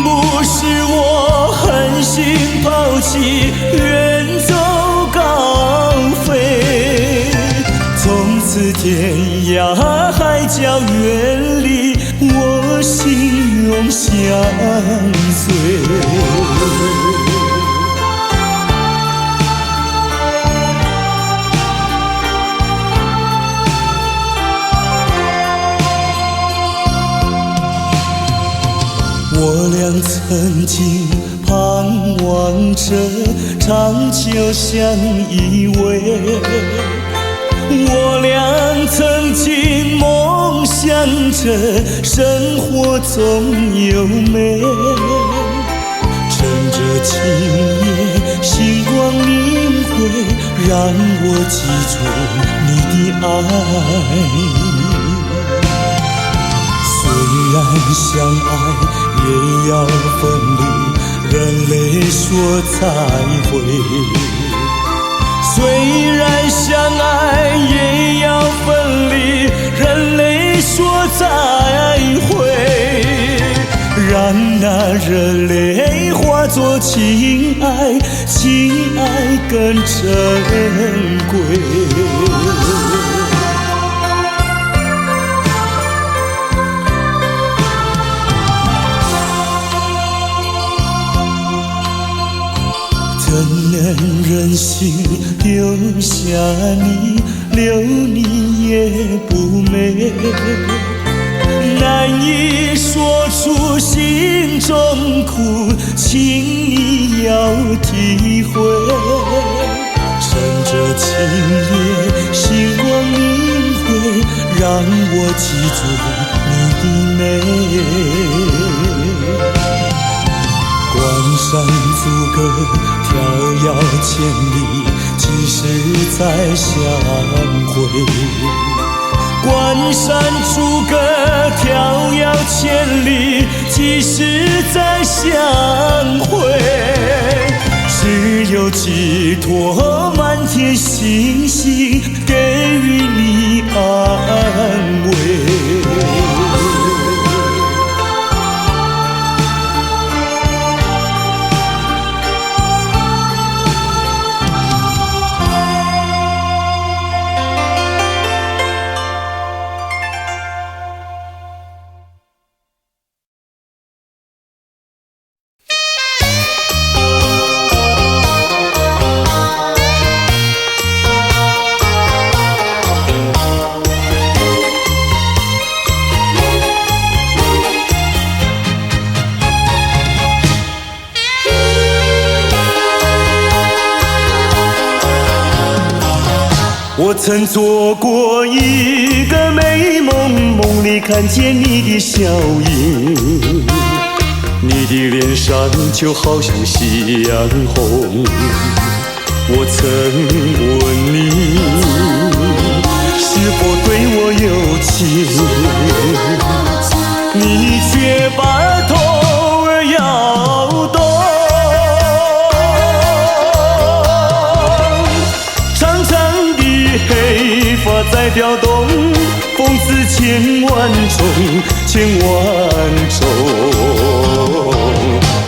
不是我狠心抛弃，远走高飞。从此天涯海角远离，我心永相随。我俩曾经盼望着长久相依偎，我俩曾经梦想着生活总有美。趁着今夜星光明辉，让我记住你的爱。虽然相爱也要分离，任泪水说再会。虽然相爱也要分离，任泪说再会，让那热泪化作情爱，情爱更珍贵。怎能忍心丢下你，留你也不美，难以说出心中苦，请你要体会。趁着今夜星光明辉，让我记住你的美。关山阻隔，迢遥千里，几时再相会？关山阻隔，迢遥千里，几时再相会？只有寄托满天星星，给予你安慰。我曾做过一个美梦，梦里看见你的笑影，你的脸上就好像夕阳红。我曾问你，是否对我有情，你却把头儿摇动。黑发在飘动，风似千万种，千万种。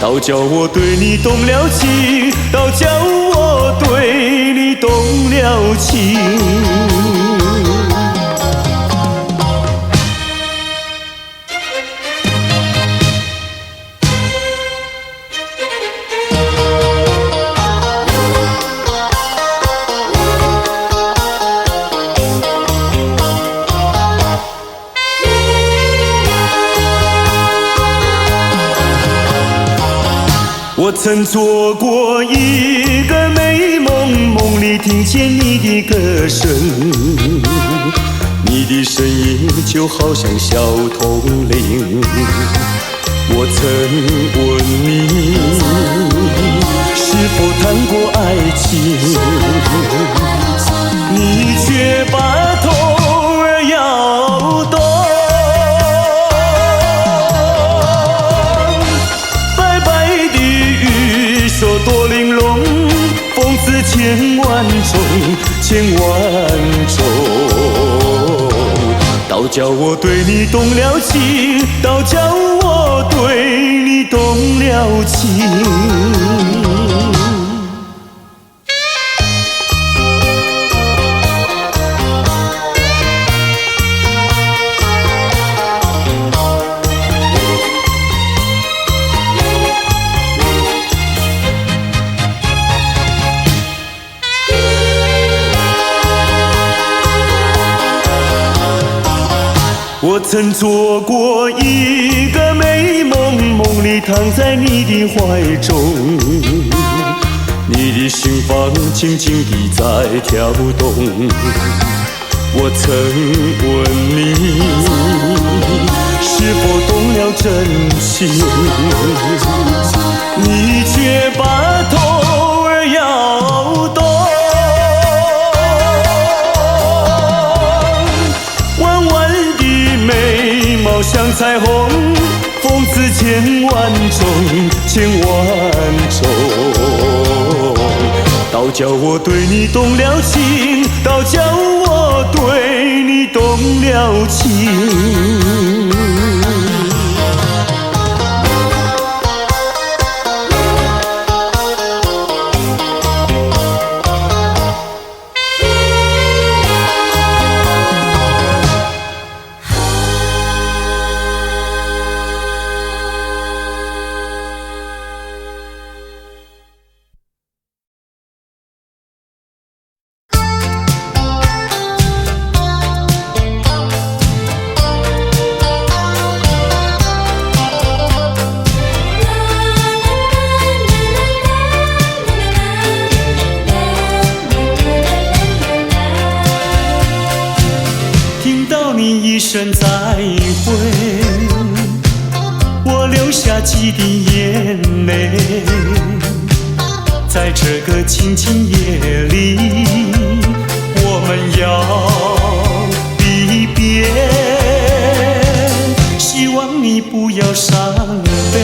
倒叫我对你动了情，倒叫我对你动了情。我曾做过一个美梦，梦里听见你的歌声，你的声音就好像小铜铃。我曾问你，是否谈过爱情，你却把头儿摇动。说多玲珑，风似千万种，千万种。倒叫我对你动了情，倒叫我对你动了情。我曾做过一个美梦，梦里躺在你的怀中，你的心房轻轻地在跳动。我曾问你，是否动了真情，你却把头儿摇动。像彩虹，风似千万种，千万种，倒叫我对你动了情，倒叫我对你动了情。一声再会，我流下几滴眼泪，在这个清清夜里，我们要离别。希望你不要伤悲，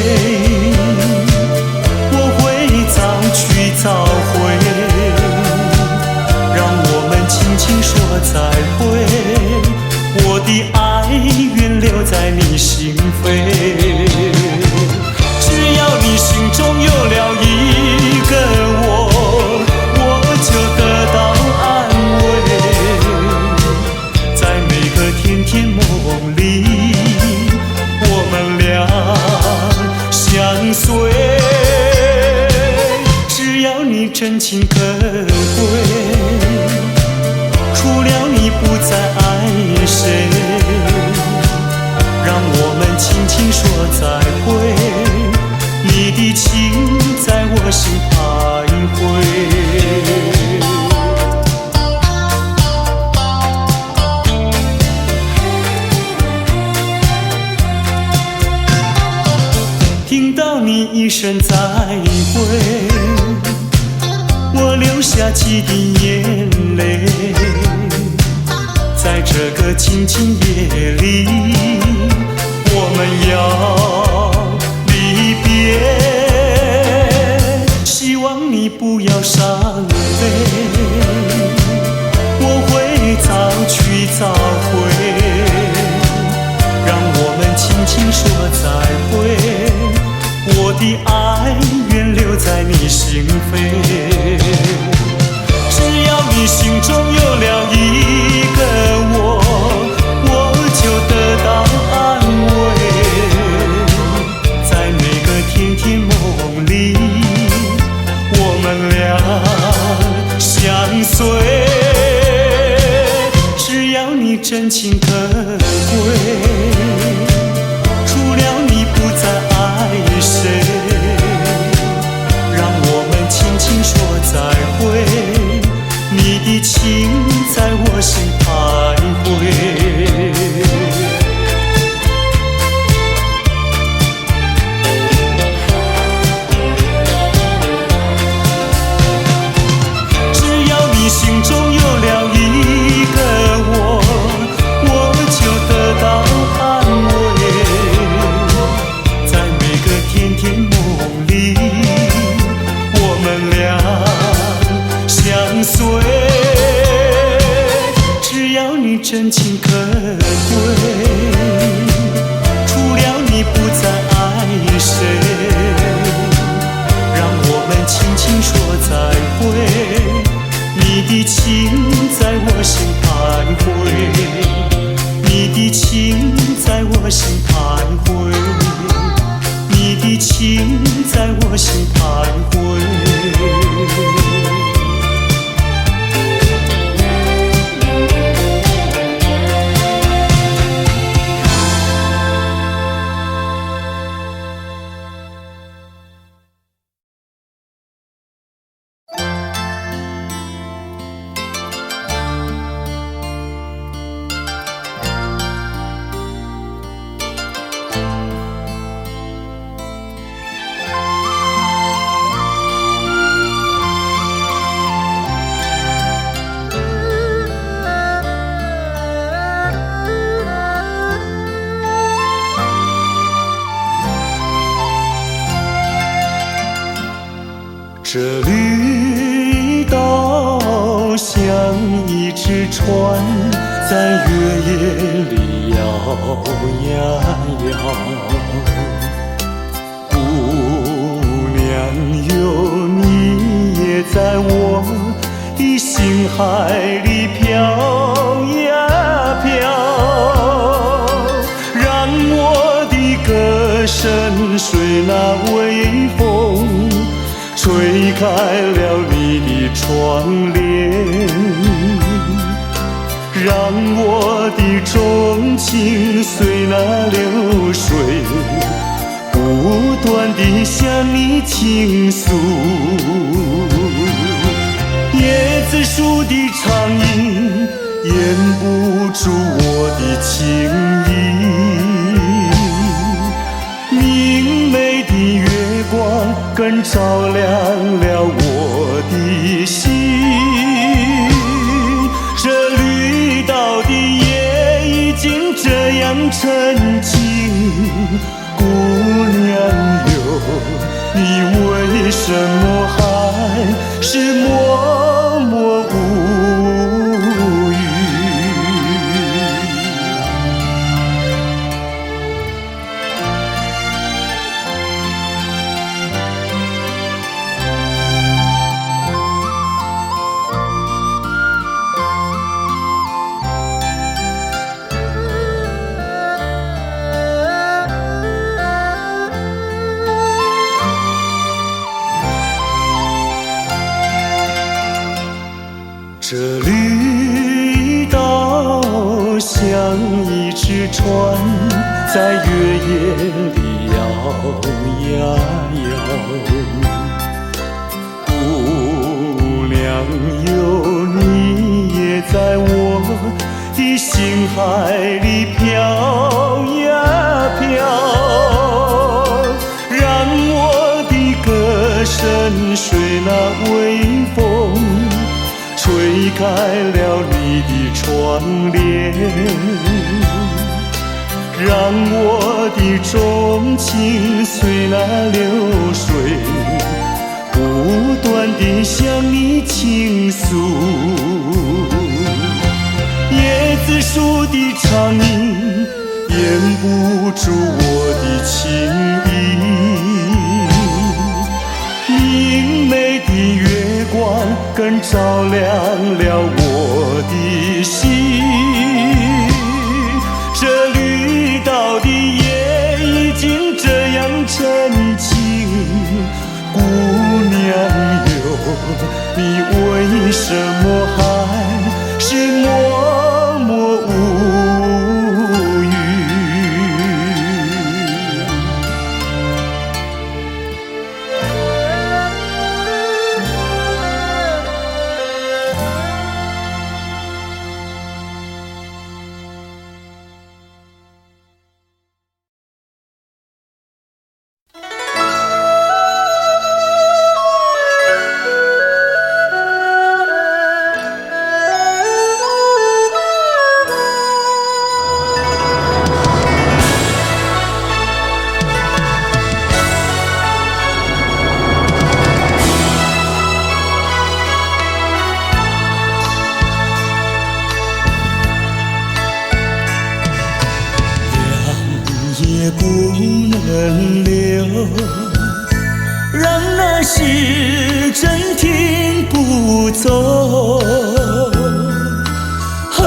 我会早去早回，让我们轻轻说再会。我的爱愿留在你心扉，只要你心中有了一个我就得到安慰。在每个甜甜梦里，我们俩相随。只要你真情可贵，除了你不再爱谁，让我们轻轻说再会，你的情在我心徘徊。听到你一声再会，我流下几滴眼泪，在这个清清夜里，我们要离别。希望你不要伤悲，我会早去早回，让我们轻轻说再会，我的爱愿留在你心扉。只要你心中有了一个我就得到安慰。在每个甜甜梦里，我们俩相随。只要你真情可贵，除了你不再爱谁，让我们轻轻说再会，你的情在我心徘徊。只要你心中有了一个我就得到安慰。在每个甜甜梦里，我们俩相随。只要你真情可贵，除了你不再爱谁，让我们轻轻说再会，你的情在我心徘徊，你的情在我心徘徊，你的情在我心徘徊。这绿岛像一只船，在月夜里摇呀摇。姑娘哟，你也在我的心海里飘呀飘，让我的歌声随那微风吹开了你的窗帘，让我的钟情随那流水不断地向你倾诉。椰子树的长影掩不住我的情意，明媚的月光更照亮了我的心。这绿岛的夜已经这样沉静，姑娘哟，你为什么还是默默无语？这绿岛像一只船，在月夜里摇呀摇。姑娘哟，你也在我的心海里飘呀飘，让我的歌声随那微风吹开了你的窗帘，让我的钟情随那流水不断地向你倾诉。椰子树的长影掩不住我的情意，明媚的月光更照亮了我的心。这绿岛的夜已经这样沉静，姑娘哟，你为什么还是默默无语？也不能留，让那时针停不走。恨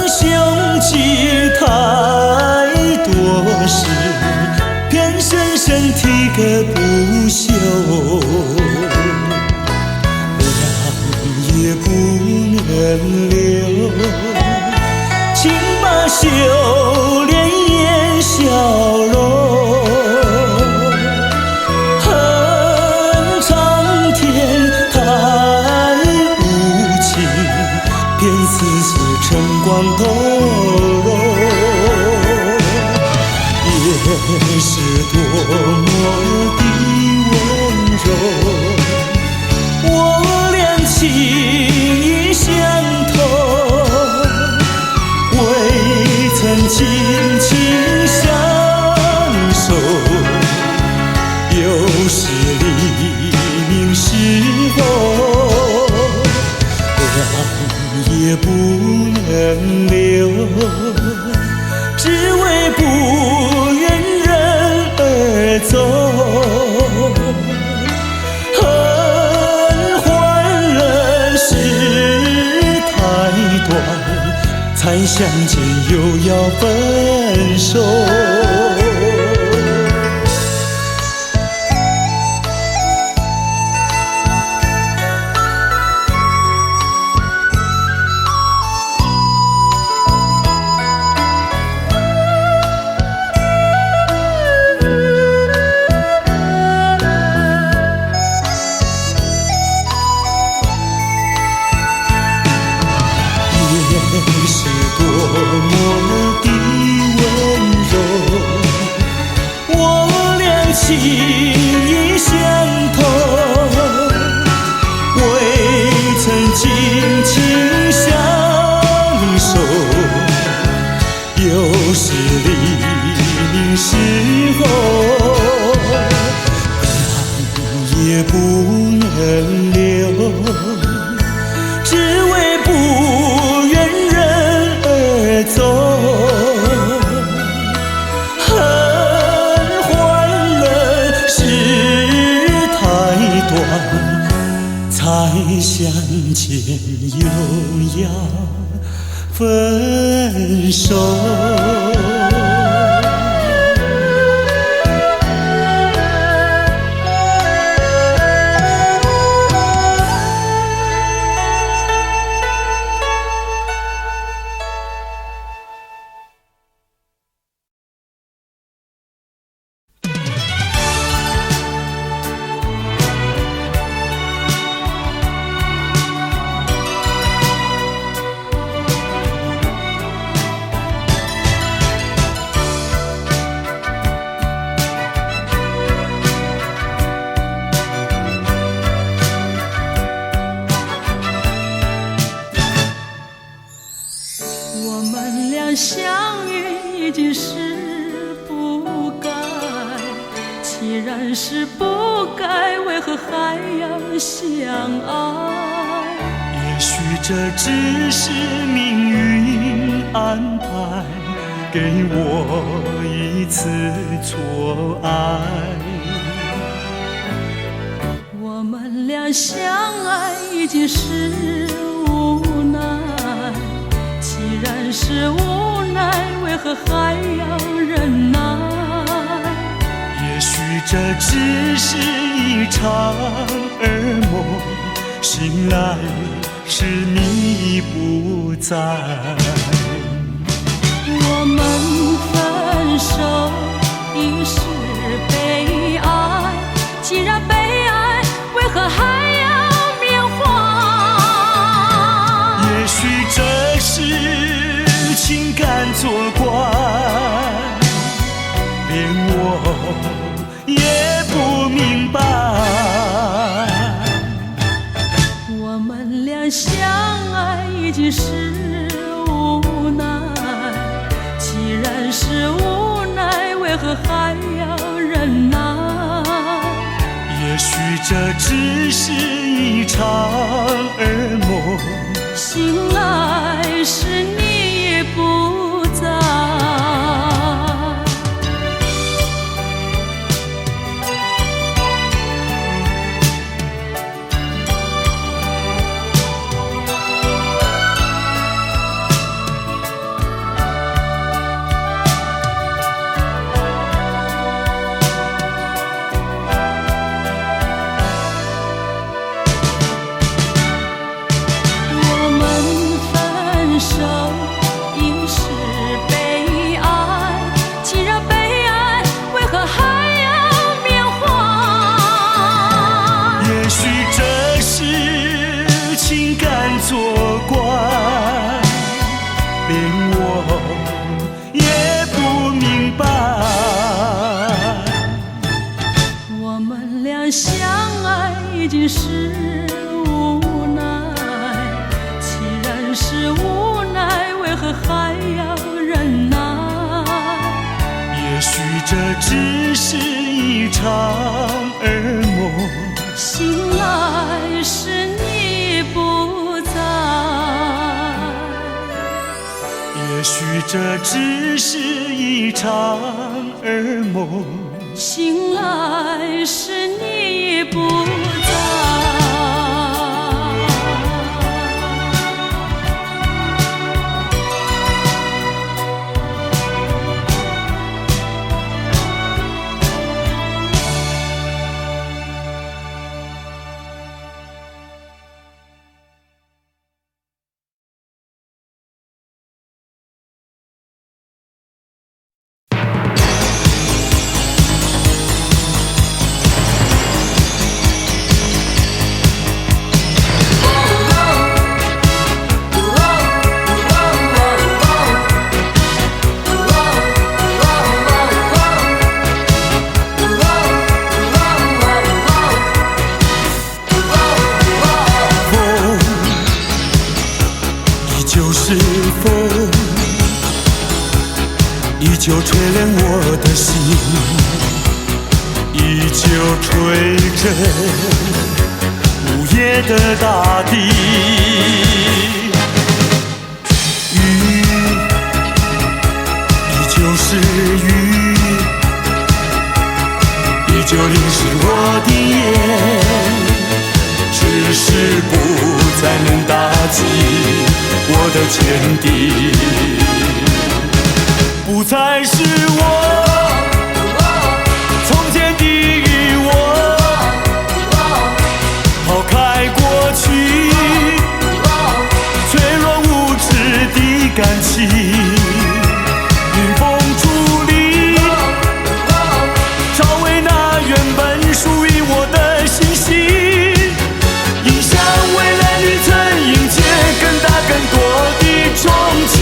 凶吉太多事，偏深深提个不休。也不能留，请把修炼眼笑容。恨苍天太无情，便丝丝晨光透露。也是多么的温柔，我俩情意相投，未曾紧紧相守，又是离命是否忘也不能留，只为不愿人而走。恨换了时太短，才相见又要分手。是多么的温柔，我俩情意相投，未曾紧紧相守，又是黎明时候，让也不能留，只为不走，恨换了时太短，才相见又要分手。相遇已经是不该，既然是不该，为何还要相爱？也许这只是命运安排，给我一次错爱。我们俩相爱已经是无奈，既然是无奈，为何还要忍耐？也许这只是一场噩梦，醒来时你不在。我们分手已是悲哀，既然悲哀，为何还要缅怀？也许这是情感作怪，连我也不明白。我们俩相爱已经是无奈，既然是无奈，为何还要忍耐？也许这只是一场噩梦，醒来时你也不在。作怪，连我也不明白。我们俩相爱已经是无奈，既然是无奈，为何还要忍耐？也许这只是一场噩梦，醒这只是一场儿梦，醒来时你已不在。是风，依旧吹亮我的心，依旧吹着午夜的大地。雨依旧是雨，依旧淋湿我的眼，只是不再能打击我的坚定，不再是我从前的我，抛开过去脆弱无知的感情，迎风伫立，找回那原本属于我的信心，迎向未来旅程，迎接更大更多的憧憬。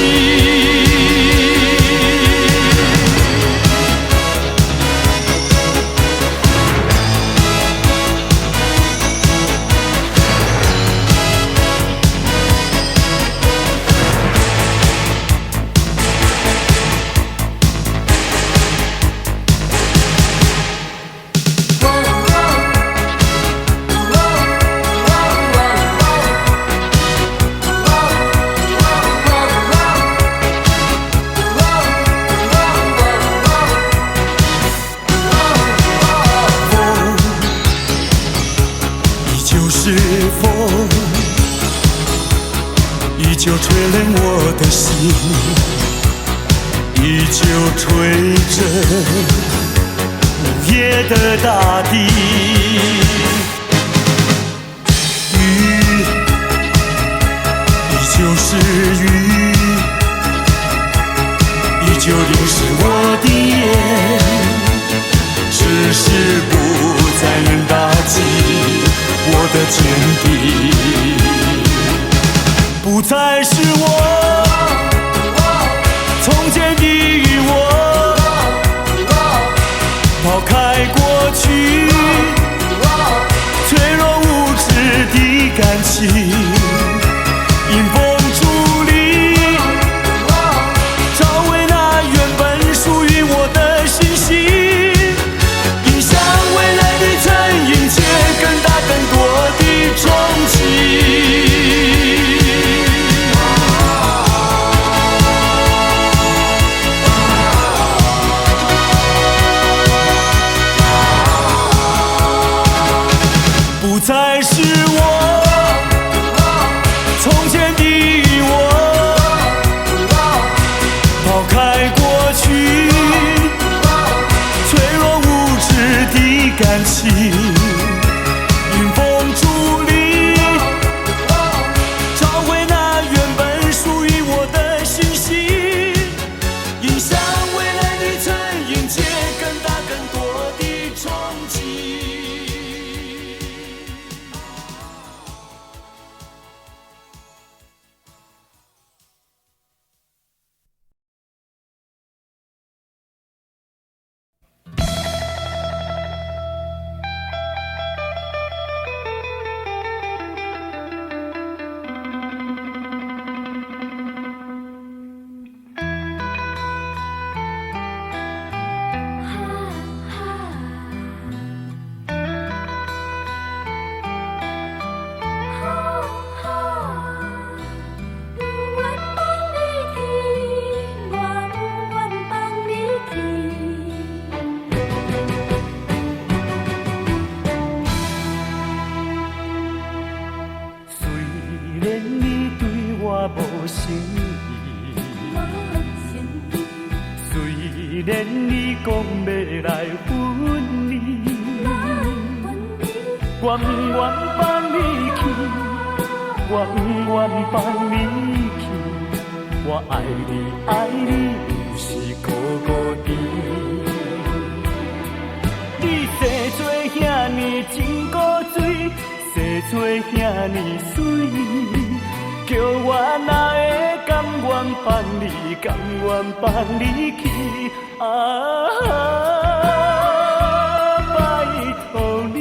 风依旧吹亮我的心，依旧吹着午夜的大地。雨依旧是雨，依旧淋湿我的眼，只是不再能打击我的坚定，不再是我从前的我，抛开过去脆弱无知的感情，迎风伫立，找回那原本属于我的信心，迎向未来旅程，迎接更大更多的憧憬。不再是我从前的我，抛开过去脆弱无知的感情，迎风伫立，找回那原本属于我的信心，迎向未来旅程，迎接更大更多的憧憬。然你讲要来分离，我不愿放你去，我不愿放你去，我爱你爱你，就是孤孤单。你生做遐尼真古锥，生做遐尼水，叫我哪会甘愿放你，甘愿放你去？拜托你，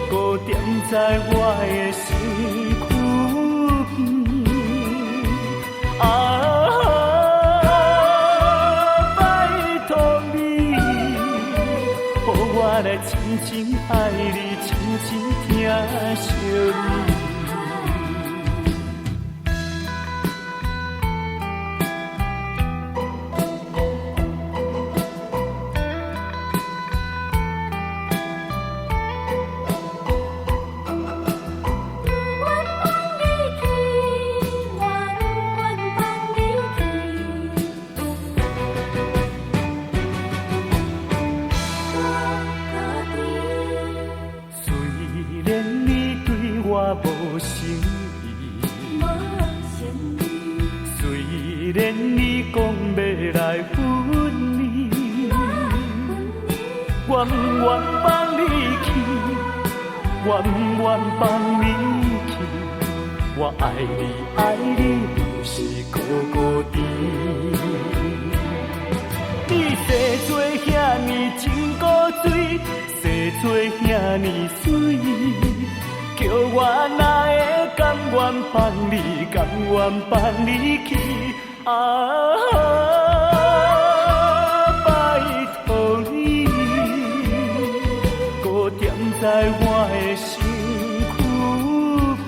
搁踮在我的身躯边。拜托你，予我来真真爱你，真真疼惜你。无诚意，虽然你讲要来分离，我不愿放你去，我不愿放你去，我爱你爱你，就是孤孤单。你生做遐尼真古锥，生做遐尼水，叫我哪会甘愿放你，甘愿放你去？拜托你，搁踮在我的身躯边。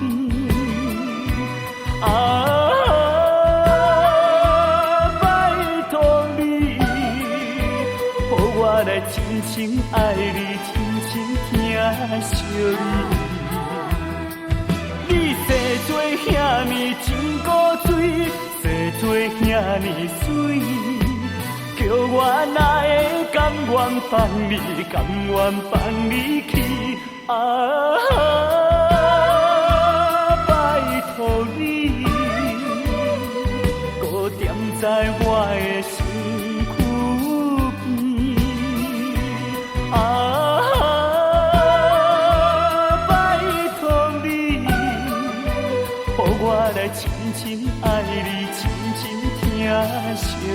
拜托你，予我来真情爱你，真情疼惜你。你生做遐尼真古锥，生做遐尼水，叫我哪会甘愿放你，甘愿放你去？拜托你，搁踮在我的身躯边。我来真真爱你，真真疼惜你。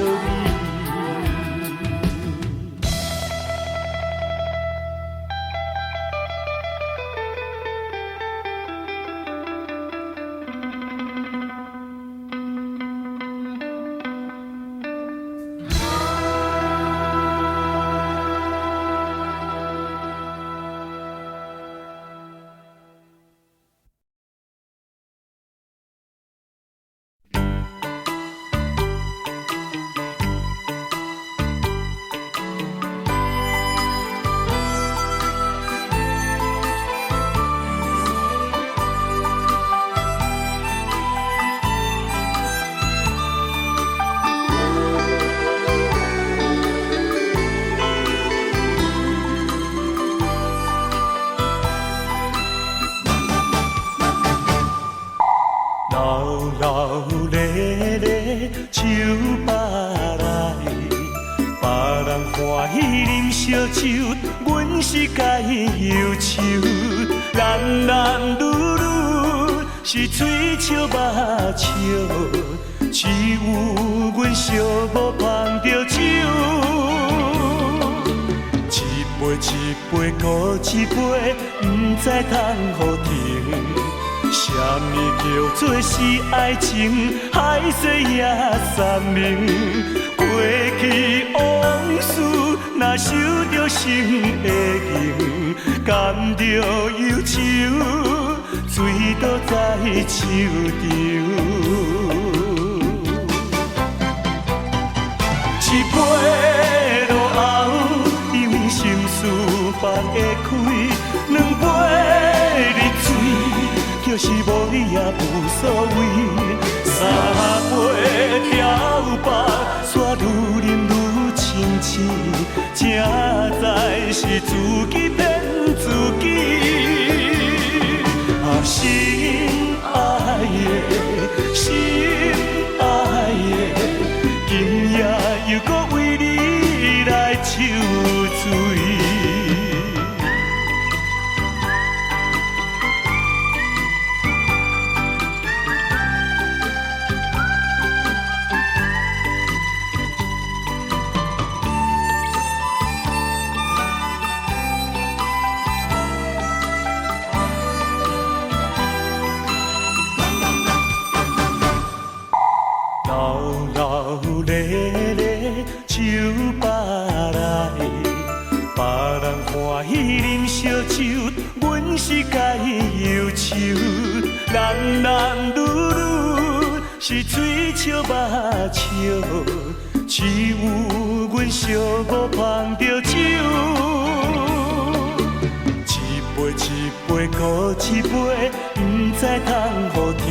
酒吧来，别人欢喜啉烧酒，阮是该忧愁。男男女女是嘴笑目笑，只有阮寂寞捧着酒。一杯一杯搁一杯，不知通互停。什么叫做是爱情？海誓也三明。过去往事，若受着心的刑，甘着忧愁，醉倒在手中。一杯落后，因心事放会开；两杯入醉。就是无你也无所谓，三杯调白，煞愈饮愈清醒，正在是自己骗自己。心爱的，心爱的，今夜又搁为你来抽醉。手把来，别人欢喜啉烧酒，阮是该忧愁。男男女女是水笑目笑，只有阮寂寞捧着酒，一杯一杯搁一杯，不知通互停。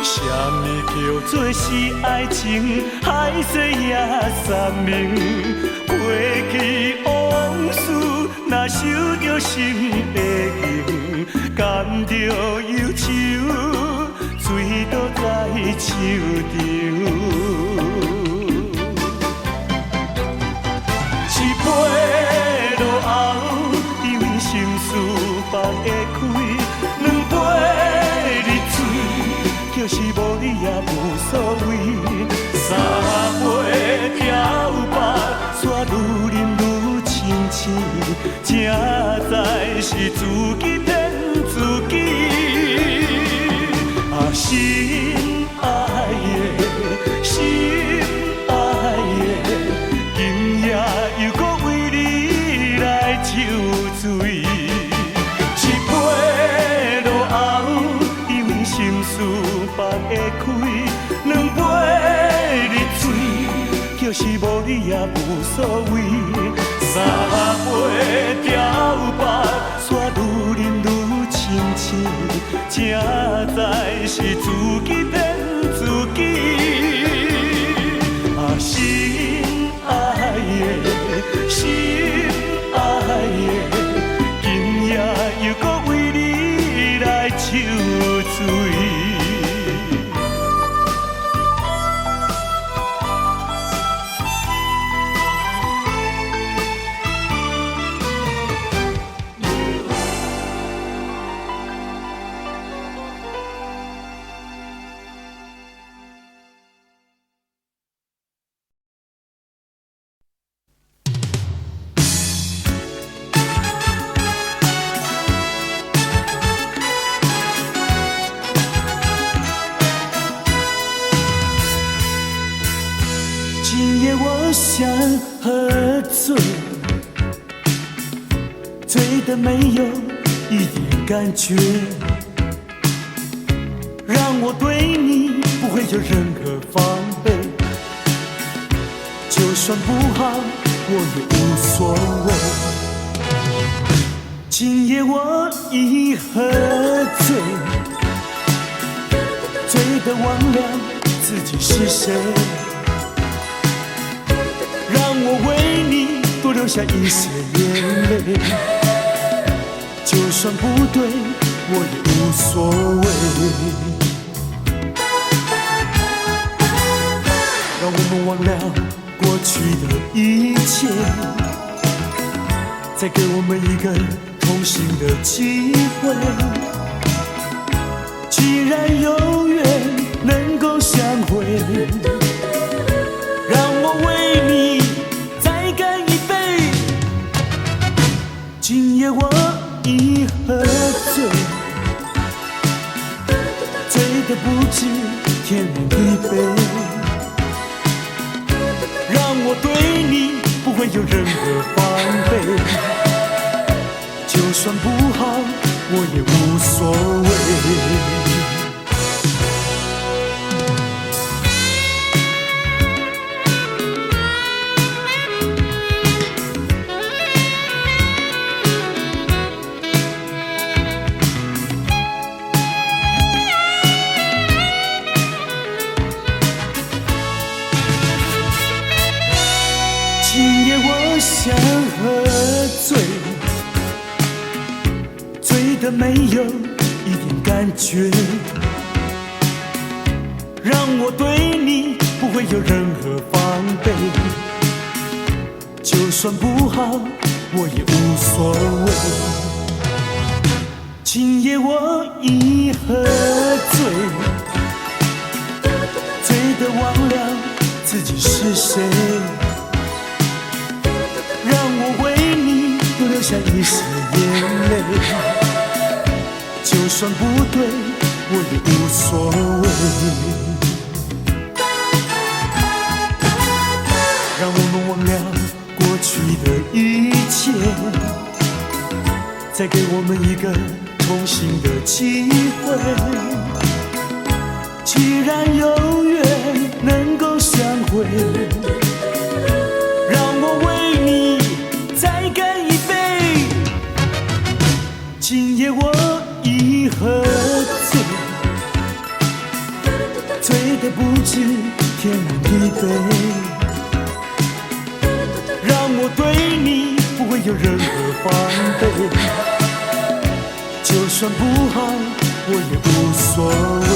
什么叫做是爱情？海誓也三明，过去往事若受着心的刑，甘着忧愁，醉倒在手中。一杯落后，因为心事放会开，两杯日水，就是无你也无所谓。三杯调白，煞愈饮愈清醒，正在是自己骗自己。心爱的，心爱的，今夜又搁为你来抽醉。一杯落后，因为心事放会开，两杯日水，就是无你也无所谓。三杯调白，煞愈饮愈清醒，正在是自己骗自己。心爱的，心爱的，今夜又搁为你来抽醉。今夜我想喝醉，醉得没有一点感觉，让我对你不会有任何防备，就算不好我也无所谓。今夜我已喝醉，醉得忘了自己是谁，让我为你多流下一些眼泪，就算不对我也无所谓。让我们忘了过去的一切，再给我们一个同行的机会。既然有缘能够相会，让我为你再干一杯。今夜我已喝醉，醉得不知天南地北，让我对你不会有任何防备，就算不好我也无所谓。没有一点感觉，让我对你不会有任何防备。就算不好，我也无所谓。今夜我已喝醉，醉得忘了自己是谁，让我为你多流下一丝眼泪。就算不对，我也无所谓。让我们忘了过去的一切，再给我们一个重新的机会。既然有缘能够相会，让我为你再干一杯。今夜我已喝醉，醉得不知天南地北，让我对你不会有任何防备。就算不好，我也无所谓。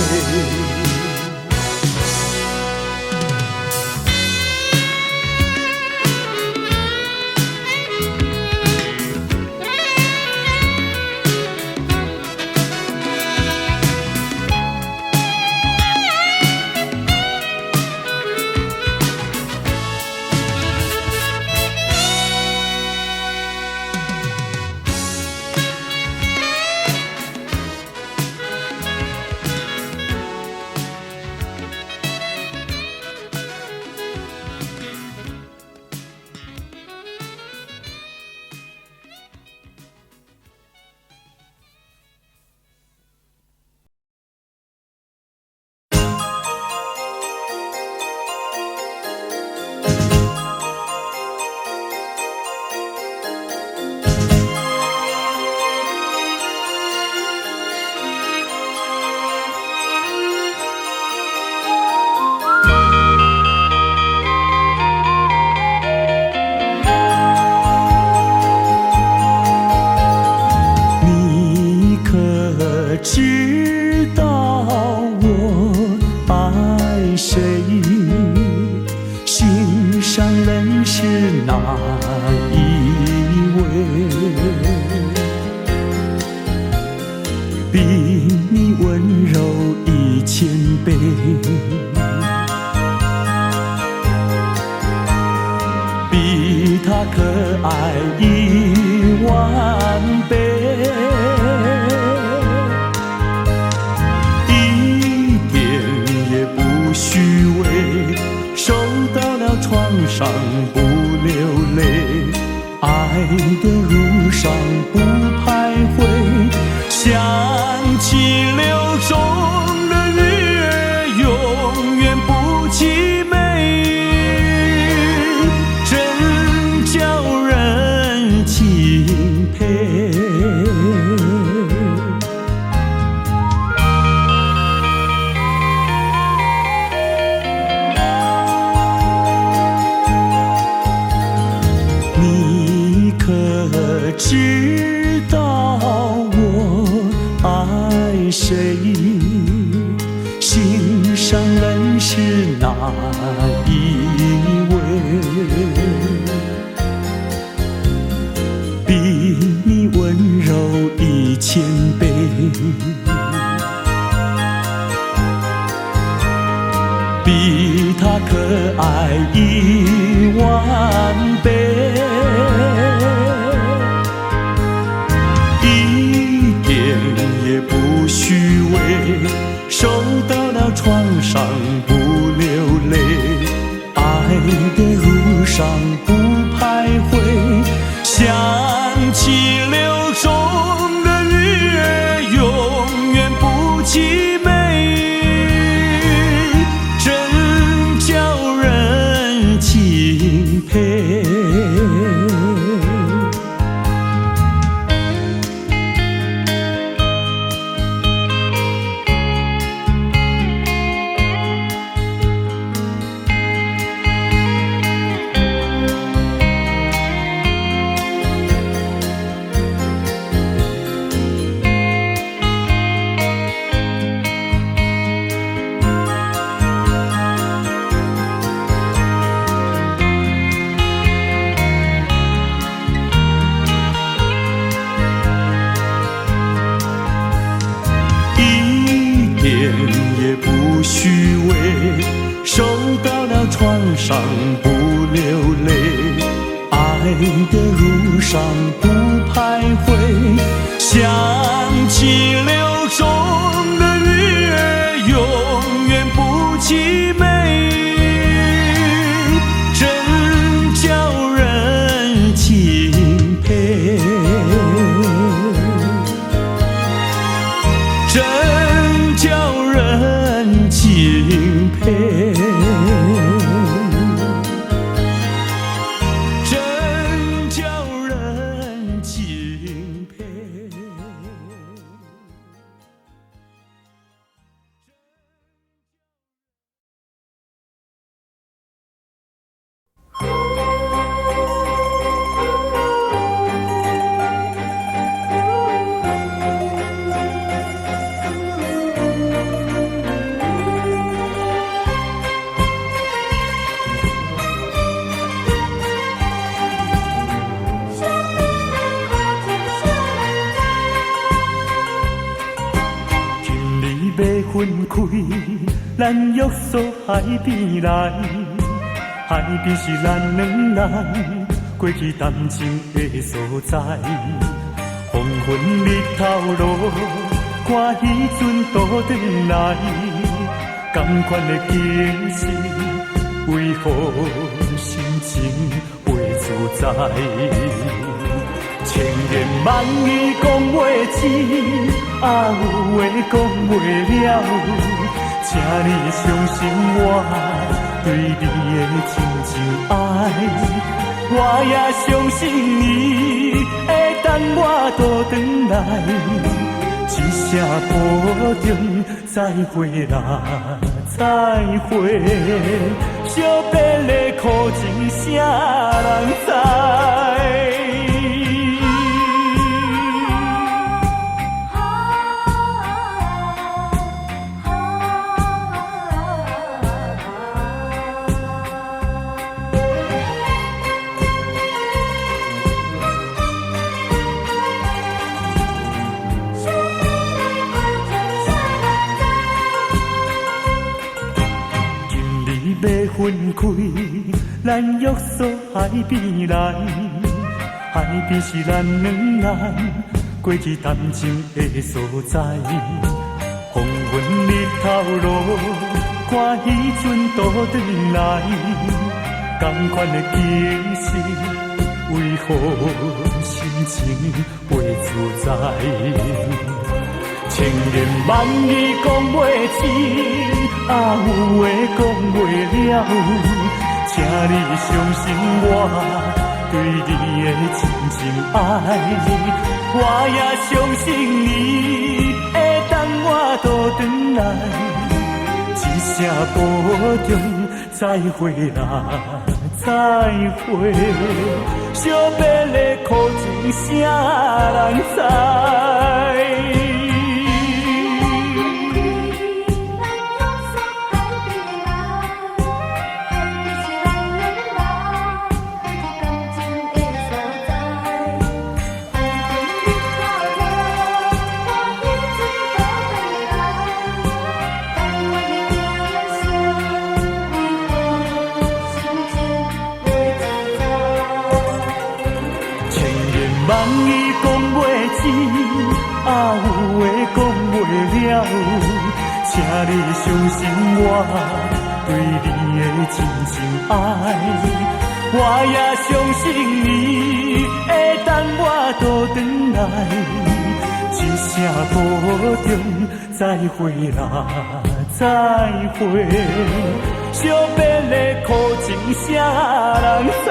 知道我爱谁，心上人是哪一位？比你温柔1000倍，比他可爱10000倍。虚伪，受到了创伤不流泪，爱的路上不徘徊，想起流中的月永远不凄美，真叫人钦佩。知道我爱谁，心上人是哪一位？比你温柔1000倍，比他可爱10000倍。也不虚伪，受到了创伤不流泪，爱的路上不徘徊，想起流中的月永远不凄美，真叫人钦佩。上不徘徊，想起流中的月，永远不凄美，真叫人敬佩，真叫人敬佩。分开，咱约束海边来，海边是咱两人过去谈情的所在。黄昏日头落，看彼阵倒转来，同款的景色，为何心情袂自在？千言万语讲袂尽，啊有话讲袂了，请你相信我对你的真情爱，我也相信你会等我倒转来，一声保重，再会啦，再会，惜别的苦情啥人知？要分开，咱约束海边来，海边是咱两人过去谈情的所在。黄昏日头落，看彼阵倒转来，同款的景色，为何心情袂自在？千言万语讲袂尽，啊有话讲袂了，请你相信我对你的真情爱，我也相信你会等我倒转来，一声保重，再会啦，再会，惜别的苦情啥人知？万语讲袂尽，啊有话讲袂了，请你相信我对你的真情爱，我也相信你会等我倒转来，一声保重，再会啦，再会，惜别的苦情啥人知？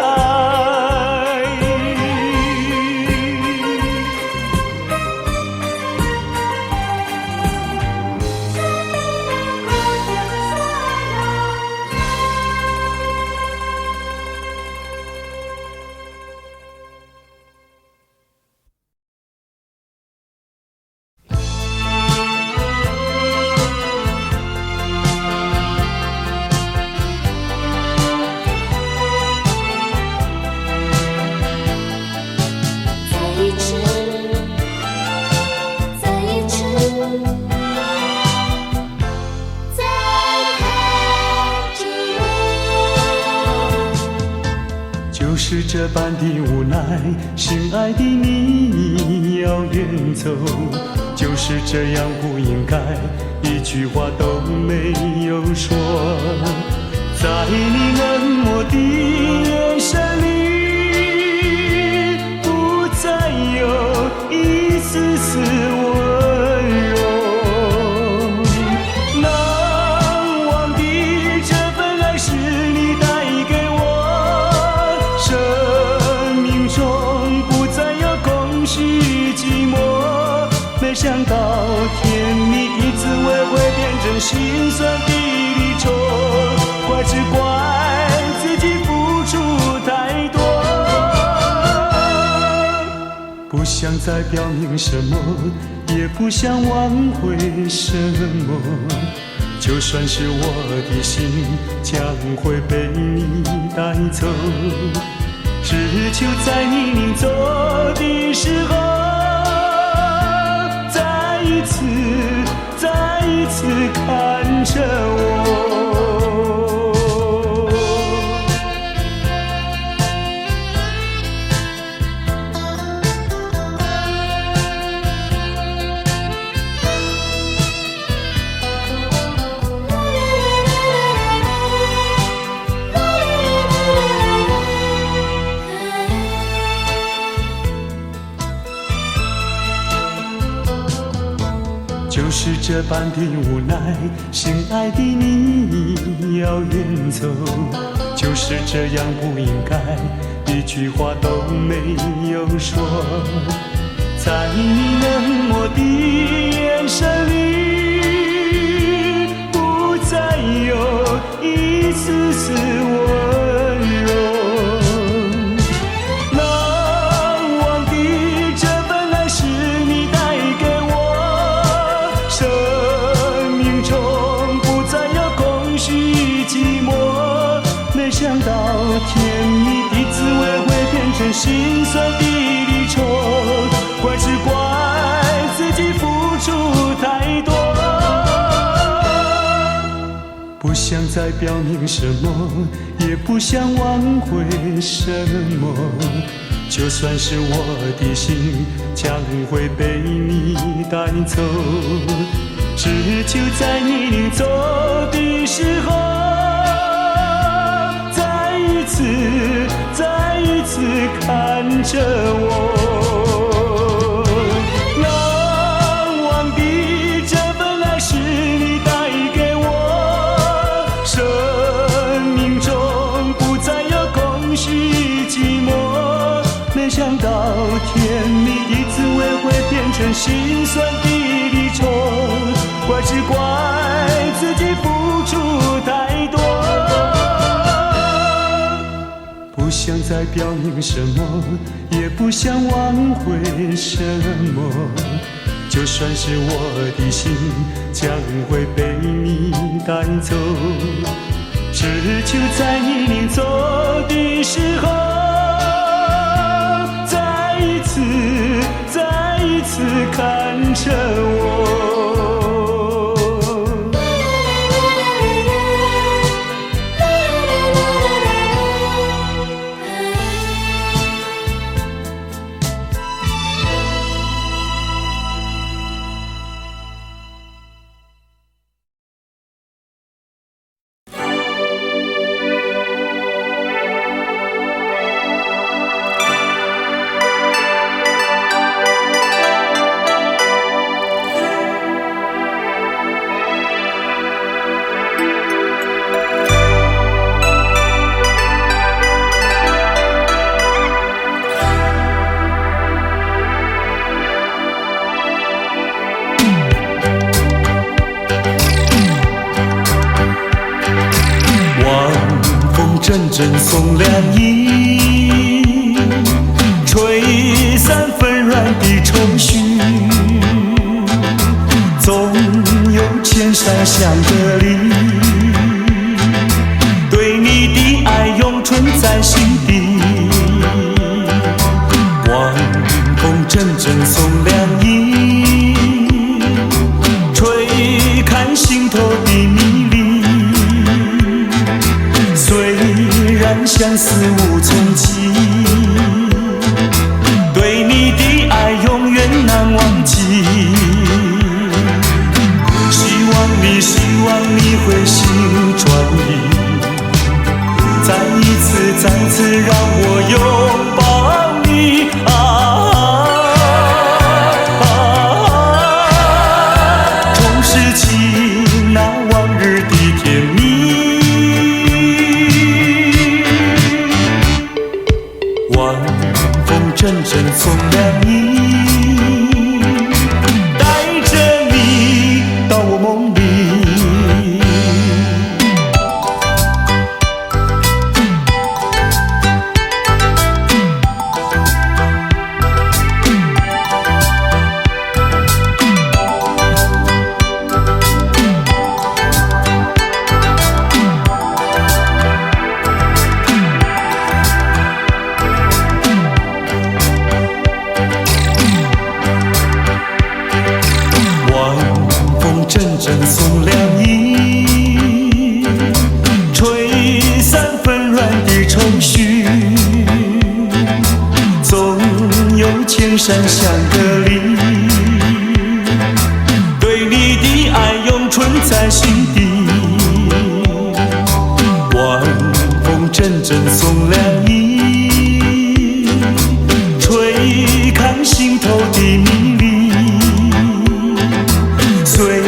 这般的无奈，心爱的你要远走，就是这样不应该，一句话都没有说。在你冷漠的眼神里，不再有一丝丝温柔。难忘的这份爱是你带给我，生命中不再有空虚寂寞。没想到甜蜜的滋味会变成心酸的离愁，怪只怪自己付出太多，不想再表明什么，也不想挽回什么，就算是我的心将会被你带走，只求在你临走的时候，再一次看着我。就是这般的无奈，心爱的你要远走，就是这样不应该，一句话都没有说。在你冷漠的眼神里，不再有一丝丝温柔。难忘的这份爱是你带给我，生命中不再有空虚寂寞。没想到甜蜜的滋味会变成心酸的离愁，怪只怪自己付出太多，不想再表明什么，也不想挽回什么，就算是我的心将会被你带走，只求在你临走的时候，再一次看着我。难忘的这份爱是你带给我，生命中不再有空虚寂寞。没想到甜蜜的滋味会变成心酸的离愁，怪只怪自己付出太多，不想再表明什么，也不想挽回什么，就算是我的心将会被你带走，只求在你临走的时候，再一次看着我。阵阵送凉意，吹散纷乱的愁绪，总有千山相隔离，对你的爱永存在心底。晚风阵阵送凉意，吹开心头的迷离。虽然相思无从期，送凉意，吹散纷乱的愁绪。总有千山相隔离，对你的爱永存在心底。晚风阵阵送凉意，吹开心头的迷离。虽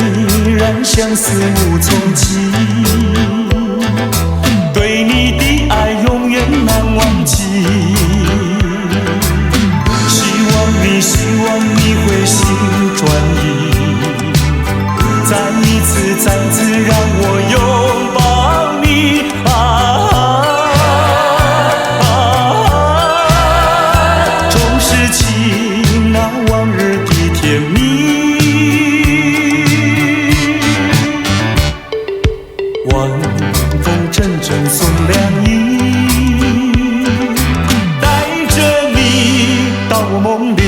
然相思无从起，对你的爱永远难忘记。希望你会心转意，再次让我拥抱你。重拾起那往日的甜蜜。晚风阵阵送凉意，带着你到我梦里。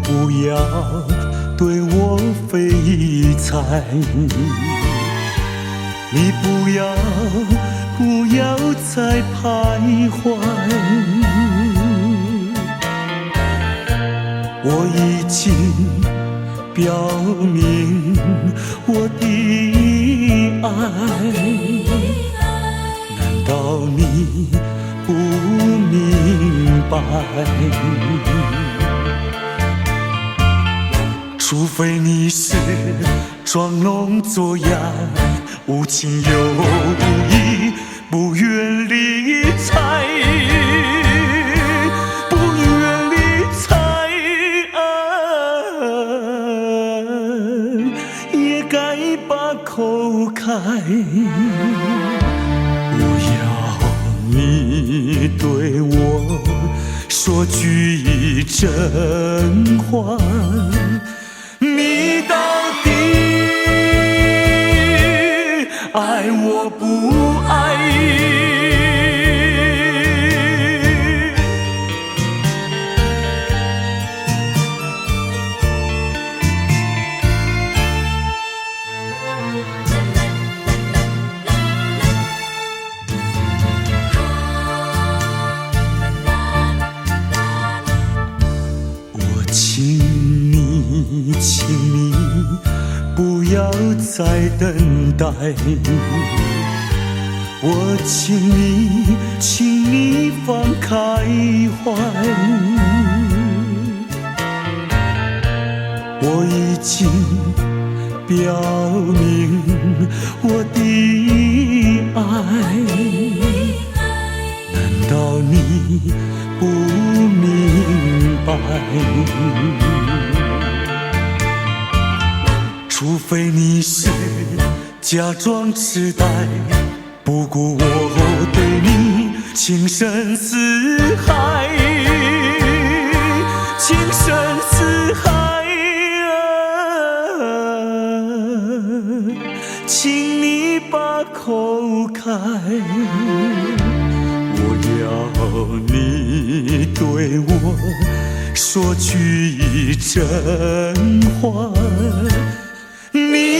不要对我非猜，你不要再徘徊。我已经表明我的爱，难道你不明白？除非你是装聋作哑，无情有义，不愿理睬，不愿理睬，也该把口开。我要你对我说句真话。你到底爱我不爱？我请你不要再等待，我请你放开怀。我已经表明我的爱，难道你不明白？除非你是假装痴呆，不顾我对你情深似海，情深似海请你把口开。我要你对我说句真话。你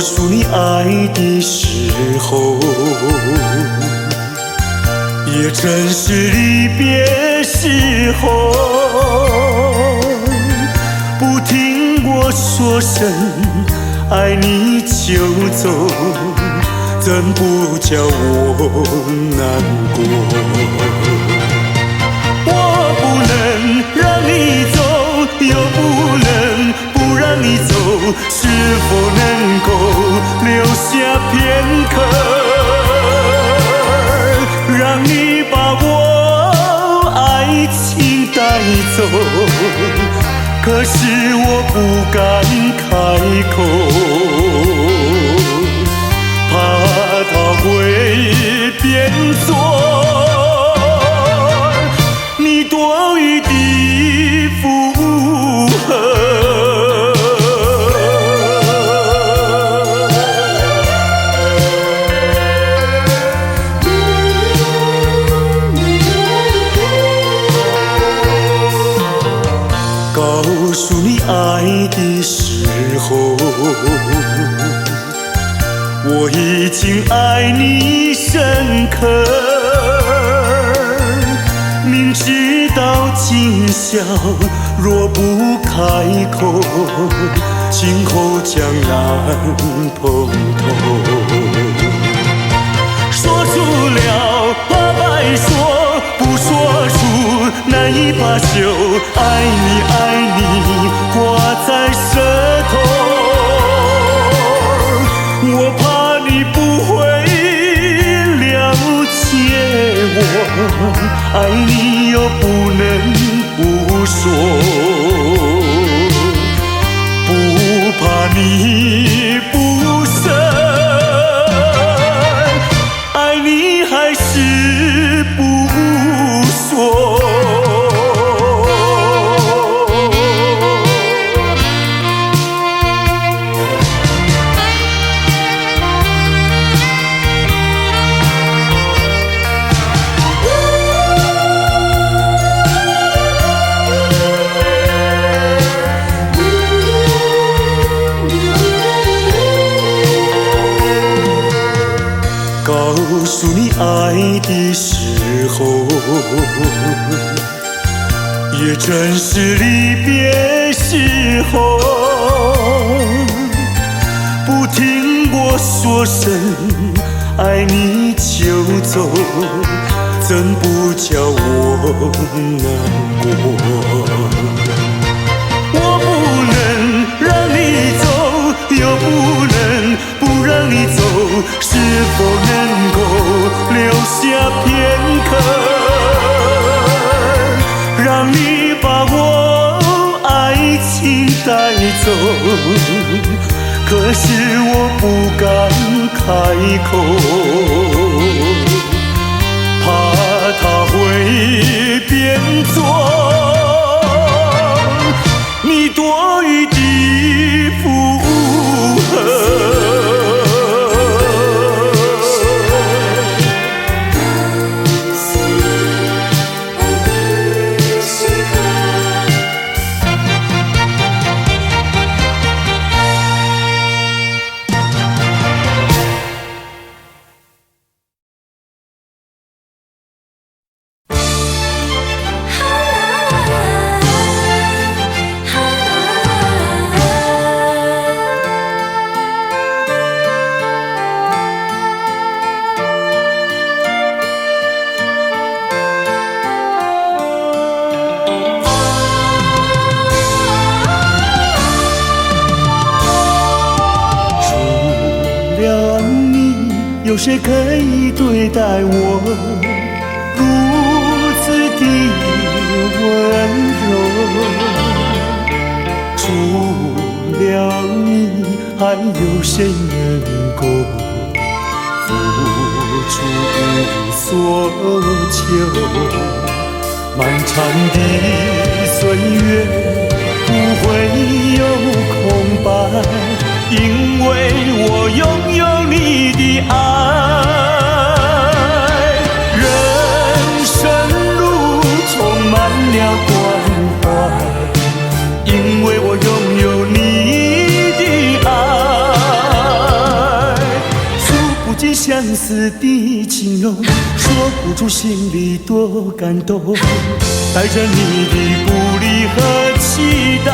诉你爱的时候，也正是离别时候。不听我说声爱你就走，怎不叫我难过？我不能让你走，又不能不让你走，是否能够留下片刻，让你把我爱情带走？可是我不敢开口，怕它会变作你多余的负荷。告诉你爱的时候，我已经爱你深刻，明知道今宵若不开口，今后将难碰头。说出了怕白说，不说出难以罢休。爱你爱你挂在舌头，我怕你不会了解我，爱你又不能不说，不怕你不舍，爱你还是不说。告诉你爱的时候，也正是离别时候。不听我说声爱你就走，怎不叫我难过？我不能让你走，又不能不让你走，是否能够留下片刻，让你把我爱情带走？可是我不敢开口，怕它会变作你多余的负荷。有谁可以对待我如此的温柔？除了你，还有谁能够付出无所求？漫长的岁月不会有空白，因为我拥有你的爱。人生路充满了关怀，因为我拥有你的爱。思的情浓，说不出心里多感动。带着你的鼓励和期待，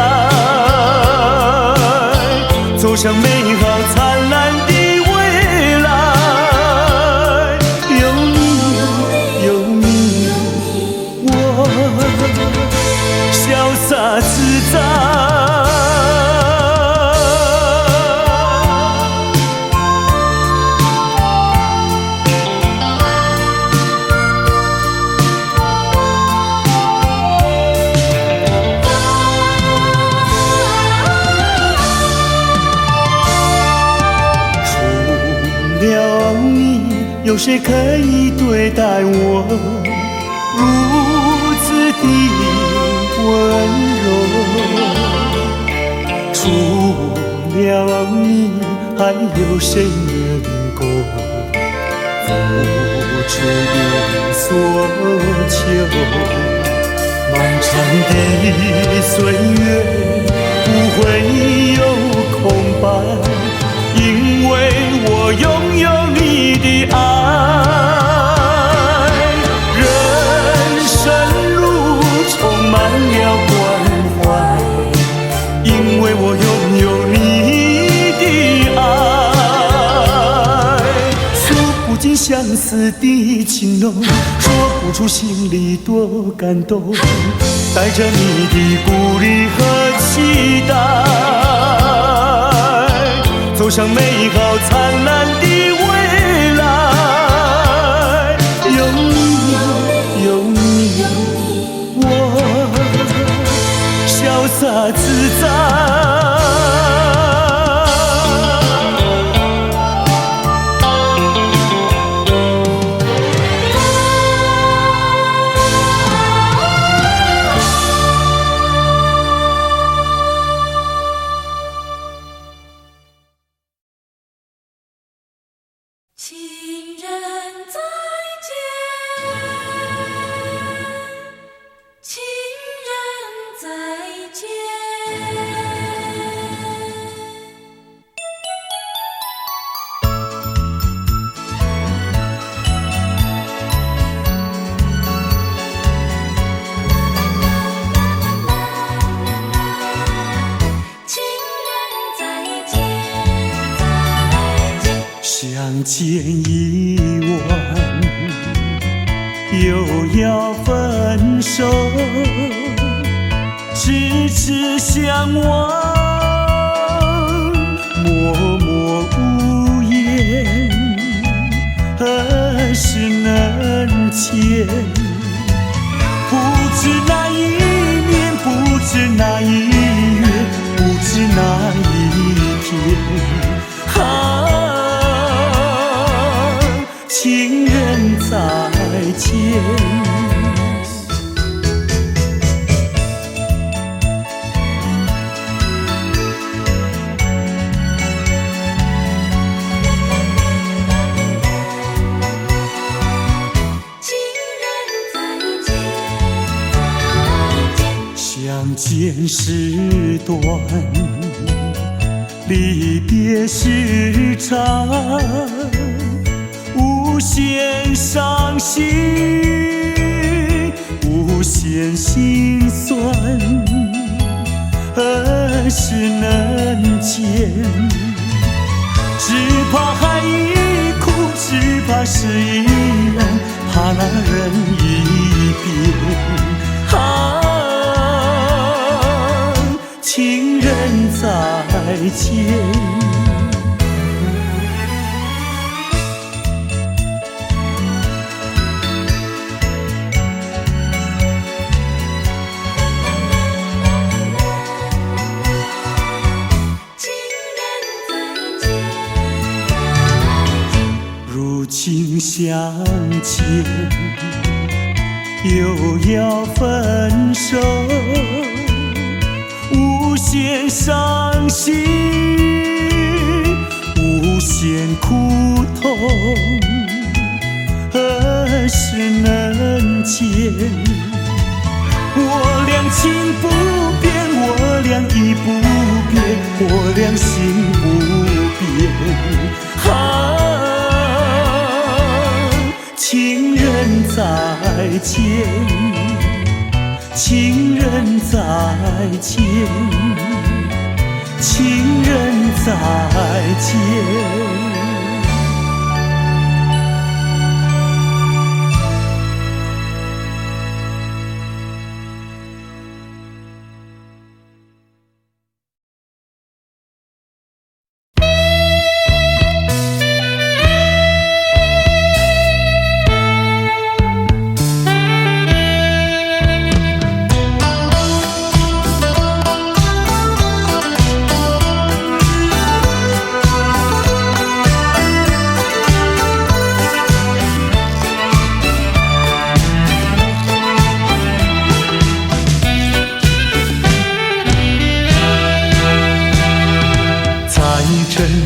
走向美好灿烂的未来。有你，有你，我潇洒自在。除了你，有谁可以对待我如此的温柔？除了你，还有谁能够付出我所求？漫长的岁月不会有空白，因为我拥有你的爱。人生路充满了关怀，因为我拥有你的爱。诉不尽相思的情浓，说不出心里多感动。带着你的鼓励和期待，走向美好灿烂的未来。有你，有你，我潇洒自在。情人再见，情人再见。情人再见，再见。相见已晚，又要分手，痴痴相望，默默无言，何时能见？不知哪一年，不知哪一月，不知哪一天。情人再见。情人再见，再见。相见时短，离别时长，无限伤心，无限心酸，何时能见？只怕海已枯，只怕事已然，怕那人已变。情人再见。如今相见，又要分手，无限伤心，无限苦痛，何时能见？我俩情不变，我俩意不变，我俩心不变。见，情人再见，情人再见。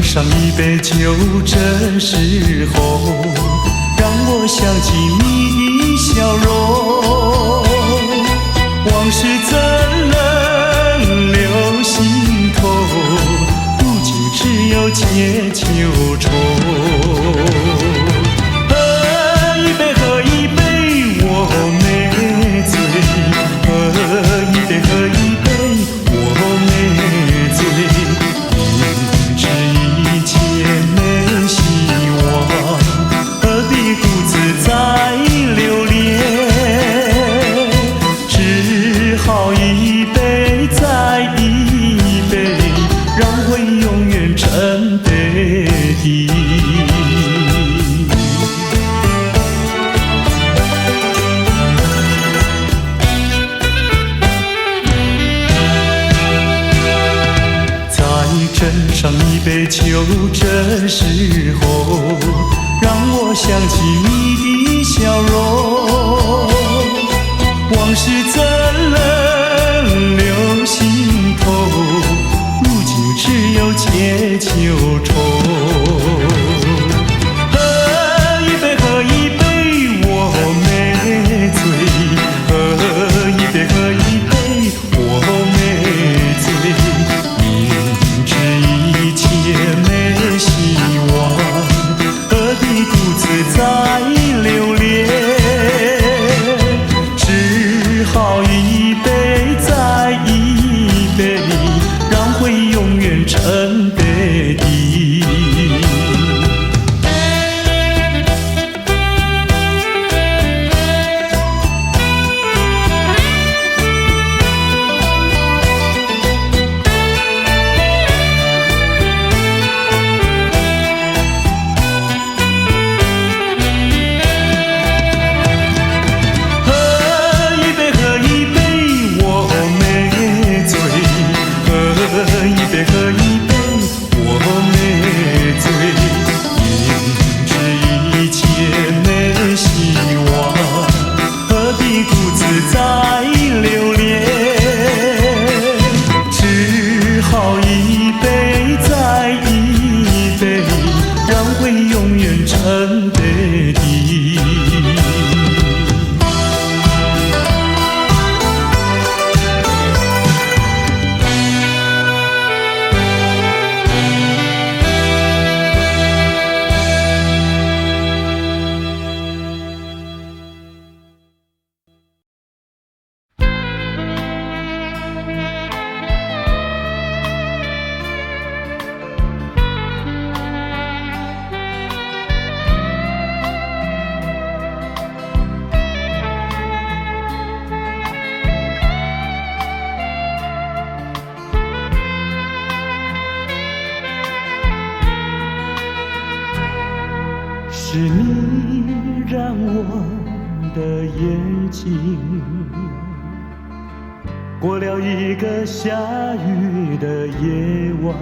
上一杯酒，这时候让我想起你的笑容。往事怎能留心头？如今只有解忧愁。喝一杯，喝一杯，我没醉。喝一杯，喝一杯，我没醉。上一杯酒，这时候让我想起你的笑容。往事怎能留心头？如今只有解忧愁。喝一杯，喝一杯，我没醉。喝一杯，喝一杯，我没醉。也没希望，何必独自再留恋？只好一杯再一杯，让回忆永远沉杯底。是你让我的眼睛过了一个下雨的夜晚，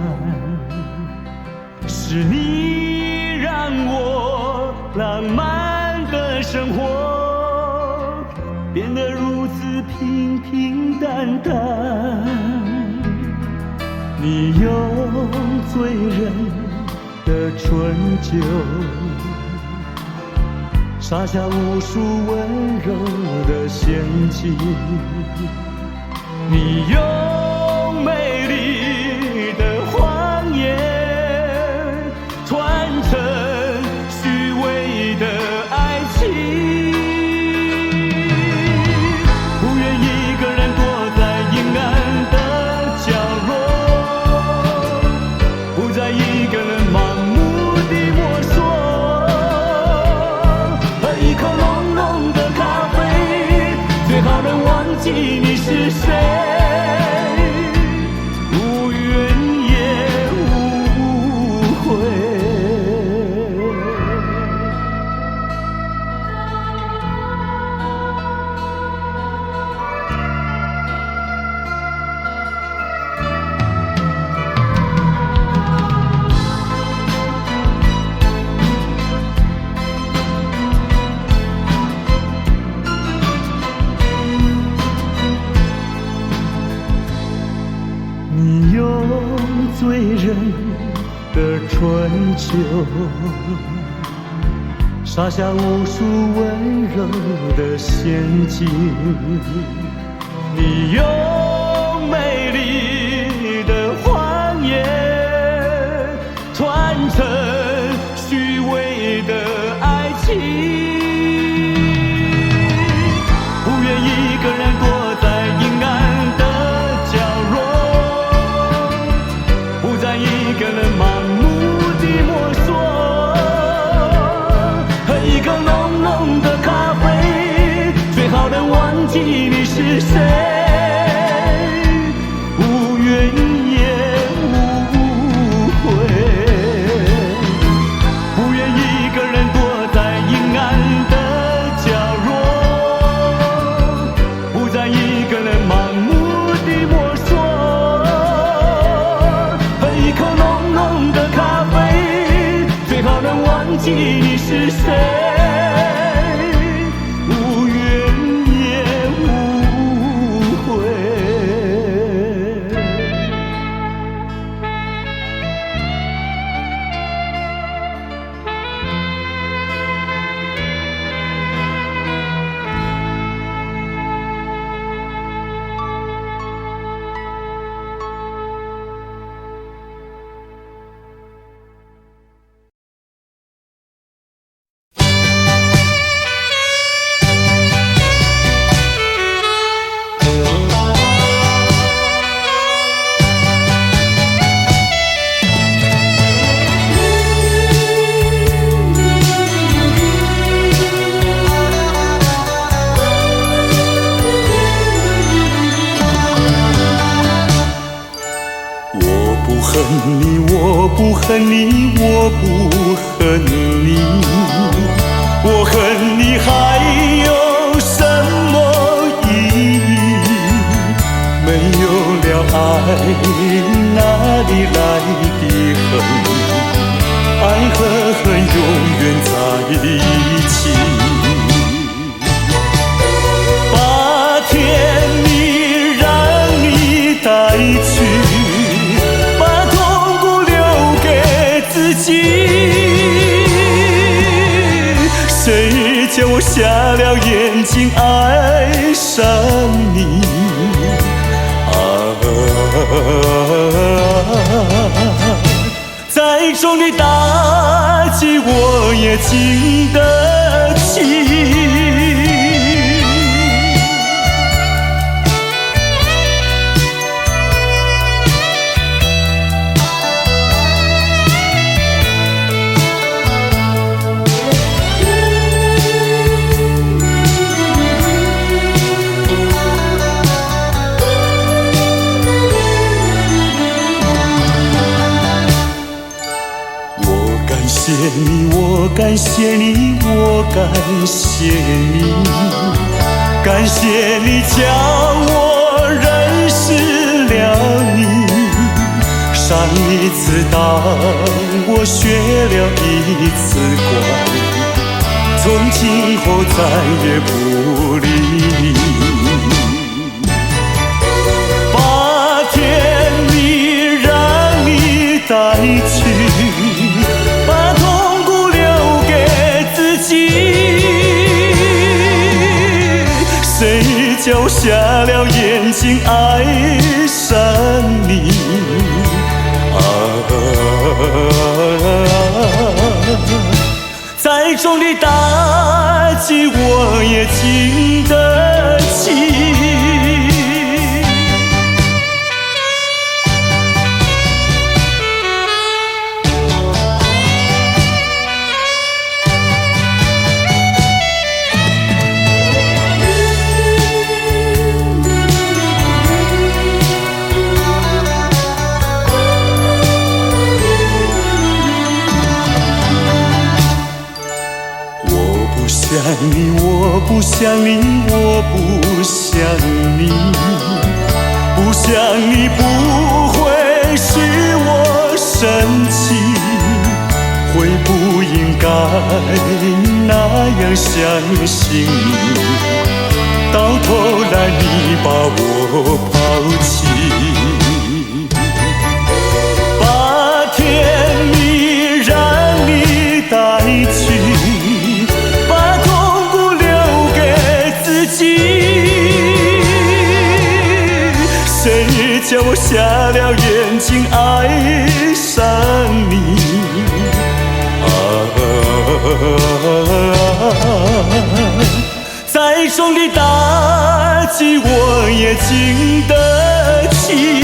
是你让我浪漫的生活变得如此平平淡淡。你用醉人的春酒洒下无数温柔的陷阱，你用美丽的谎言传承虚伪的爱情。你用醉人的春秋，撒下无数温柔的陷阱。你用美丽的谎言传承虚伪的爱情，不愿一个人躲在阴暗的角落，不再一个人盲目地摸索，喝一口浓浓的咖啡，最好能忘记你是谁。记你是谁，无怨也无悔。我不恨你，我不恨你，我恨你还有什么意义？没有了爱，哪里来的恨？爱和恨永远在一起。把甜蜜让你带去，谁叫我瞎了眼睛爱上你再重的打击我也经得起。我感谢你，我感谢你，感谢你叫我认识了你。上一次当我学了一次乖，从今后再也不理你。把甜蜜让你带去，谁叫瞎了眼睛爱上你再重的打击我也经得起。我不想你，我不想你，不想你不会使我生气，会不应该那样相信你，到头来你把我抛弃。叫我瞎了眼睛爱上你。再重的打击我也经得起。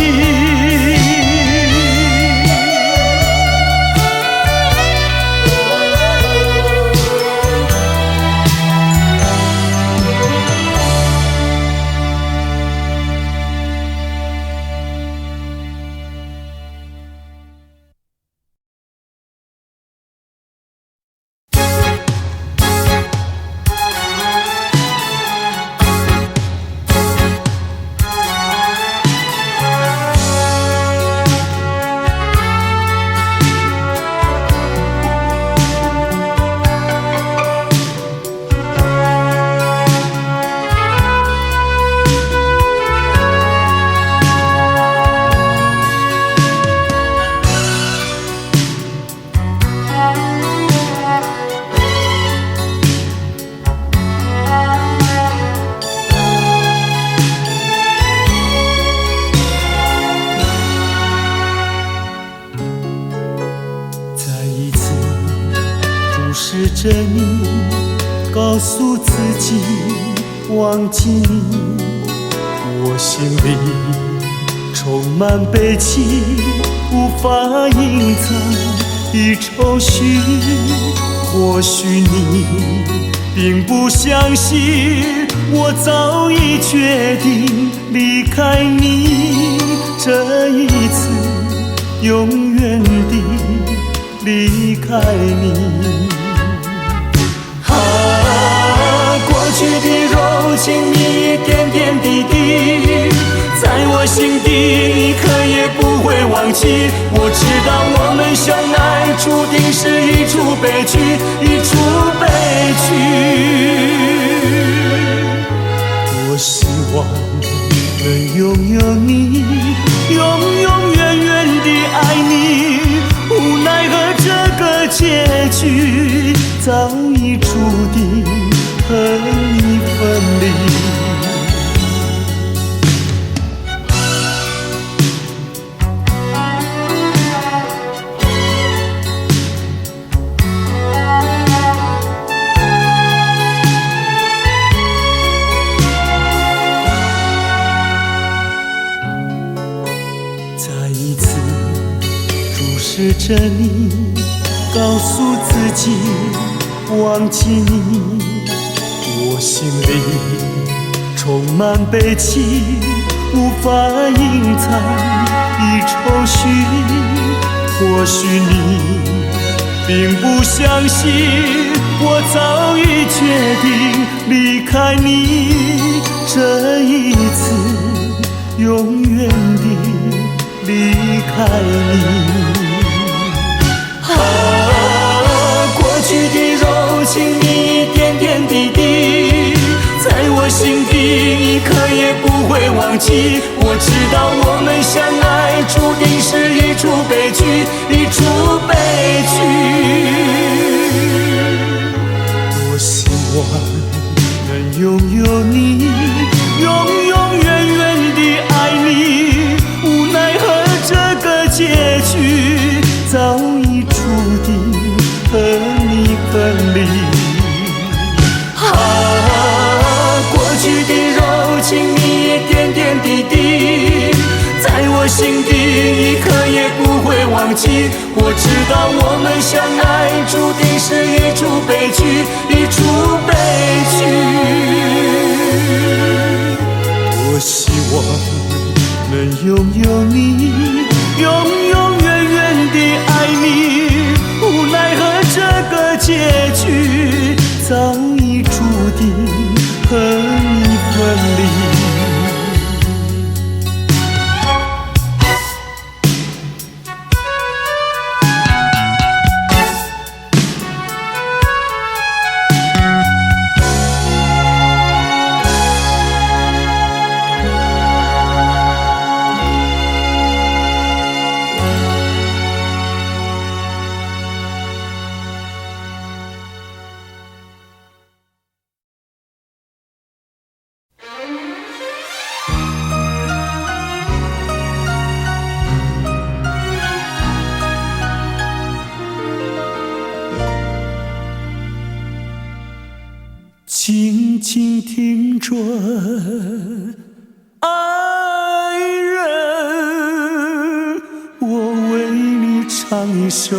试着你，告诉自己忘记你，我心里充满悲戚，无法隐藏的愁绪。或许你并不相信，我早已决定离开你，这一次永远地离开你。过去的柔情，你一点点滴滴，在我心底，你可也不会忘记。我知道我们相爱，注定是一出悲剧，一出悲剧。我希望能拥有你，永永远远地爱你，无奈何这个结局早已注定和你分离。再一次注视着你，告诉自己忘记你，我心里充满悲戚，无法隐藏的愁绪。或许你并不相信，我早已决定离开你，这一次永远地离开你。过去的柔情，你一点点滴滴，在我心底，你可也不会忘记。我知道我们相爱，注定是一出悲剧，一出悲剧。我希望能拥有你，永永远远地爱你，无奈何这个结局早已注定和你分离。过去的柔情，你一点点滴滴，在我心底，你可也不会忘记。我知道我们相爱，注定是一出悲剧，一出悲剧。我希望能拥有你，永永远远地爱你，无奈何这个结局早已注定和你分离。静静听准，爱人，我为你唱一首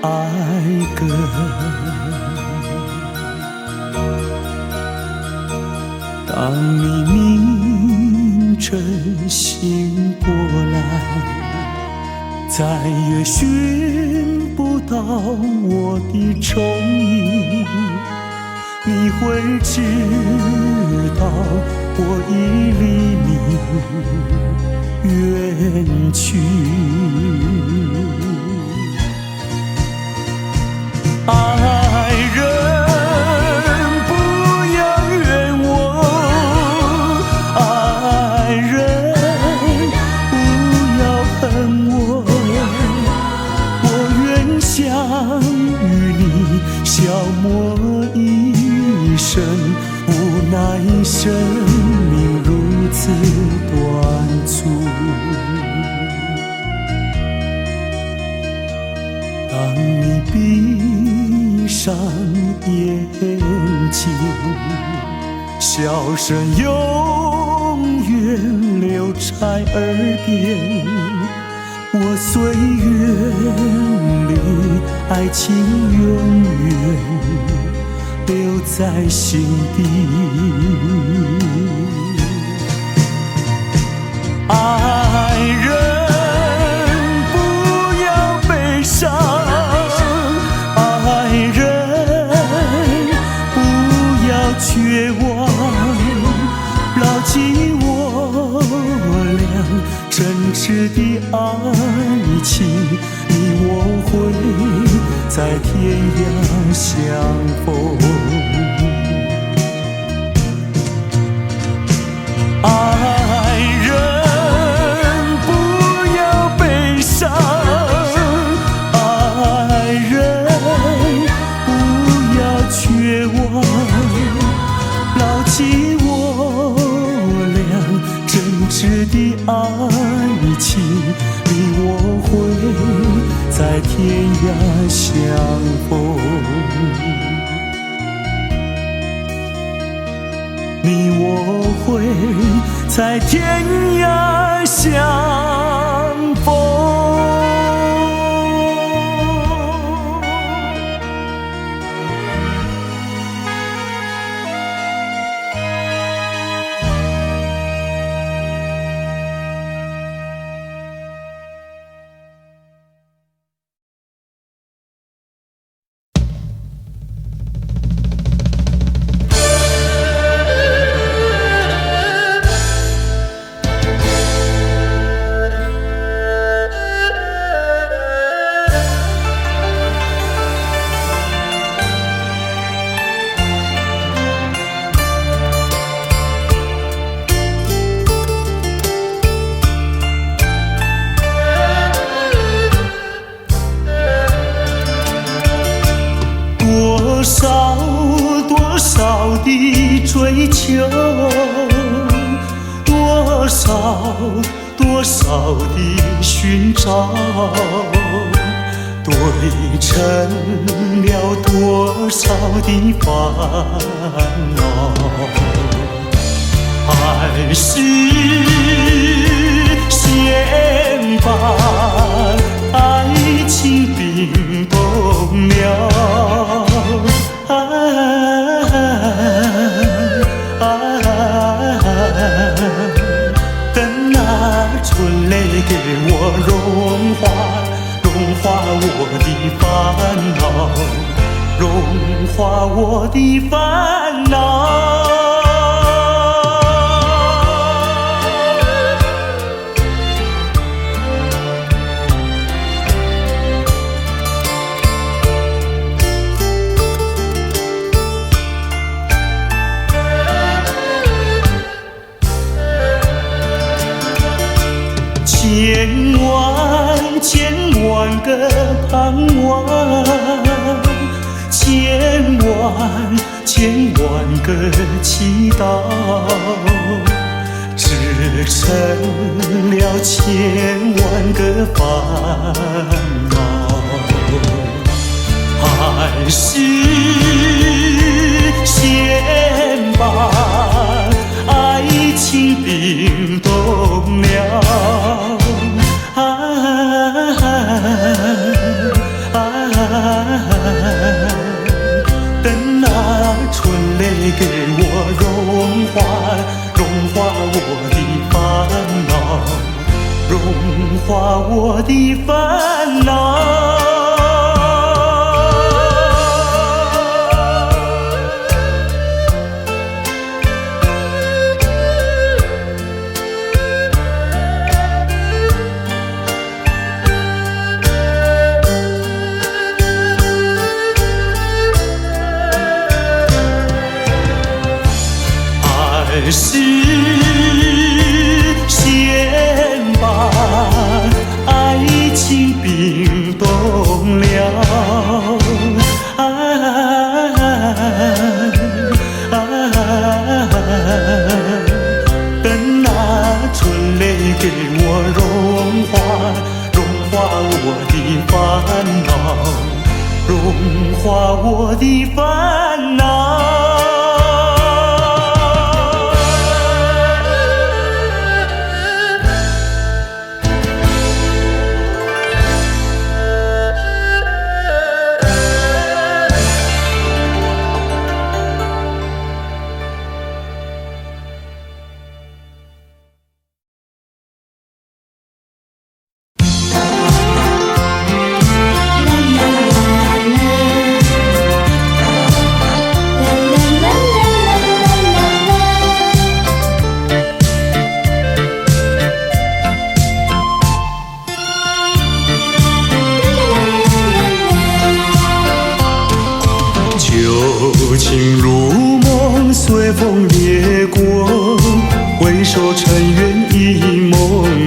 爱歌。当你明晨醒过来，再也寻不到我的踪影，你会知道我已离你远去。爱人，不要怨我，爱人，不要恨我，我愿相与你消磨一生，无奈生命如此短促。当你闭上眼睛，笑声永远留在耳边，我岁月里爱情永远留在心底。爱人，不要悲伤，爱人，不要绝望，牢记我俩真挚的爱情，你我会在天涯相逢。爱人，不要悲伤，爱人，不要绝望，牢记我俩真挚的爱情，你我会在天涯相逢，你我会在天涯相逢。多少的追求，多少的寻找，对称了多少的烦恼，还是先把爱情冰冻了。等那春泪给我融化我的烦恼，融化我的烦恼。千万个盼望，千万个祈祷，织成了千万个烦恼，还是先化我的烦恼。爱是先把爱情冰冻了，等那春雷给我融化我的烦恼，融化我的烦恼。旧情如梦，随风掠过，回首尘缘已朦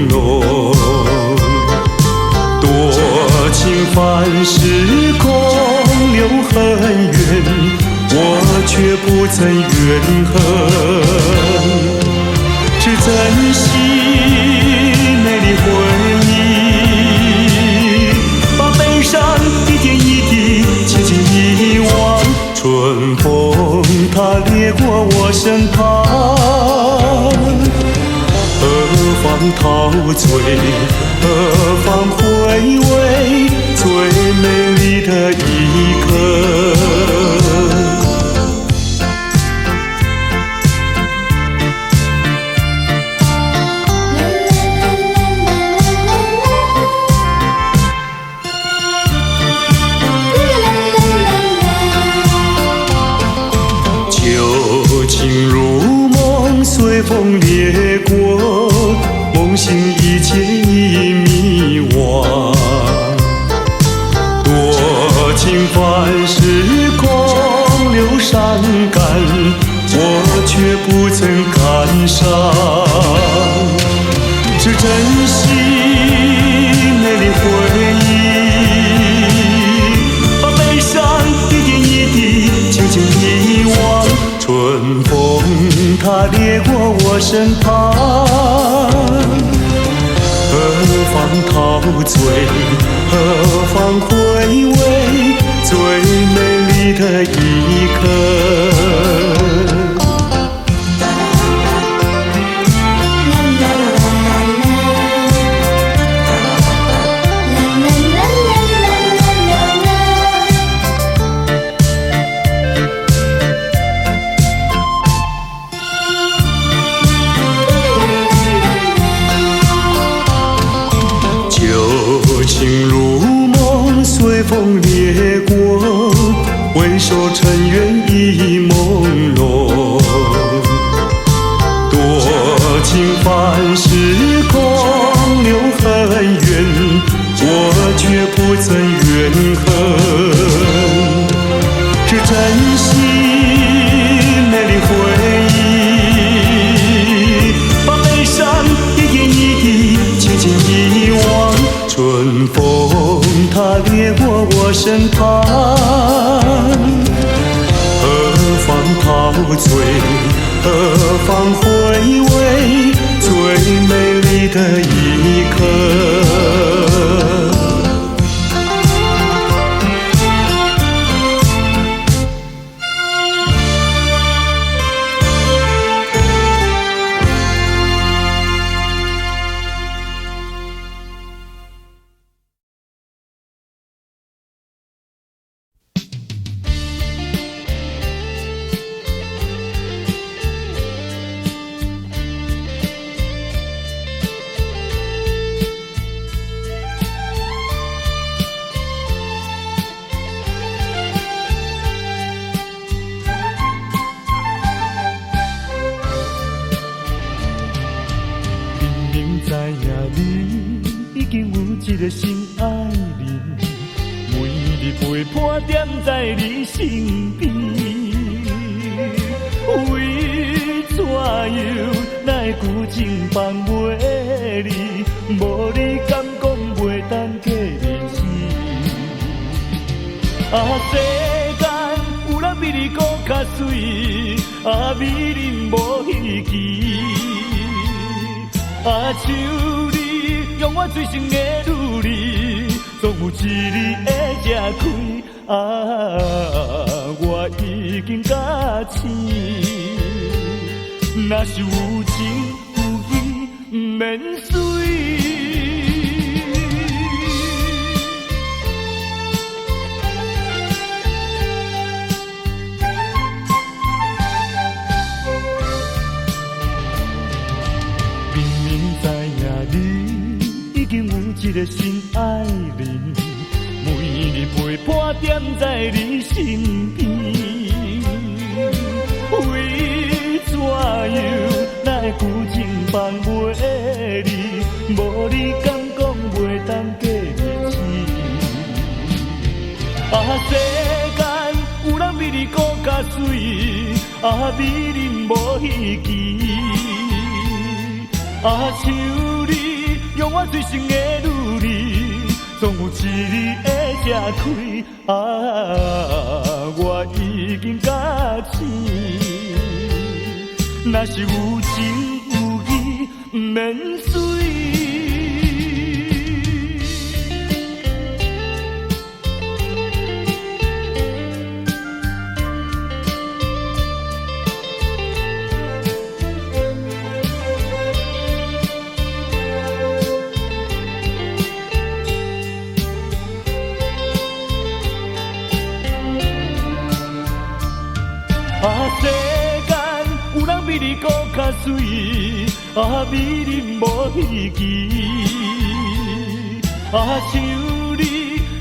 胧。多情凡事空留恨怨，我却不曾怨恨。是珍惜美丽回忆，把悲伤一点一滴轻轻遗忘。春风它掠过我身旁，何方陶醉，何方回味最美丽的一刻。旧情如梦，随风掠过，梦醒一切已迷惘。多情凡事空留伤感，我却不曾感伤。是珍惜美丽回忆，把悲伤一点一滴轻轻遗忘。春风它掠过我身旁，何方陶醉，何方回味最美丽的一刻。旧情如梦，随风掠过，回首尘缘已朦胧。多情凡事空留恨怨，我却不曾怨恨。是珍惜美丽回忆，把悲伤一点一滴轻轻遗忘。春风它掠过我身旁，何方陶醉，何方回味最美丽的一刻。个心爱人，每日陪伴踮在你身边。为怎样奈旧情放袂离？无你敢讲袂当过日子？世间有人比你搁较水，美人无稀奇。像你用我最深的努力，总有一日会吃开。我已经甲醒，若是有情有义，不免随。明明知影你已经有一个心爱人，每日陪伴踮在你身边。为怎样奈旧情放袂离？无你敢讲袂当过日子？世间有人比你搁较水，美人无稀奇。像你用我最深的努力，总有一日会吃开。我已经甲醒，若是有情有义，不免随。世间有人比你搁较水，美人无稀奇。像你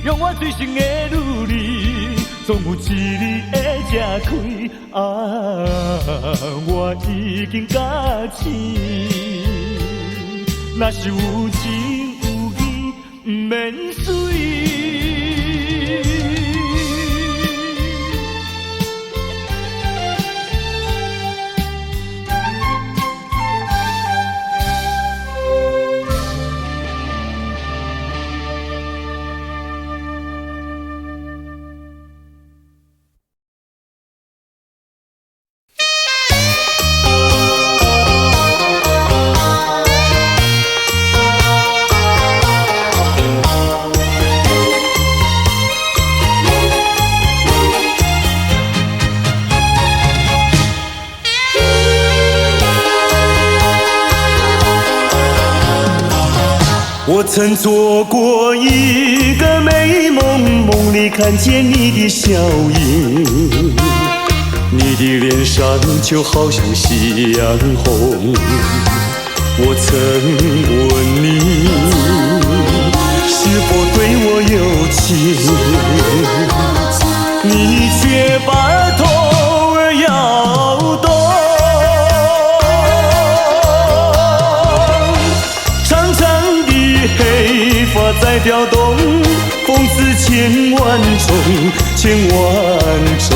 用我最深的努力，总有一日会吃开。我已经甲醒，若是有情有义，不免随。我曾做过一个美梦，梦里看见你的笑影，你的脸上就好像夕阳红。我曾问你是否对我有情，你却把头儿摇动。黑发在飘动，风似千万种，千万种。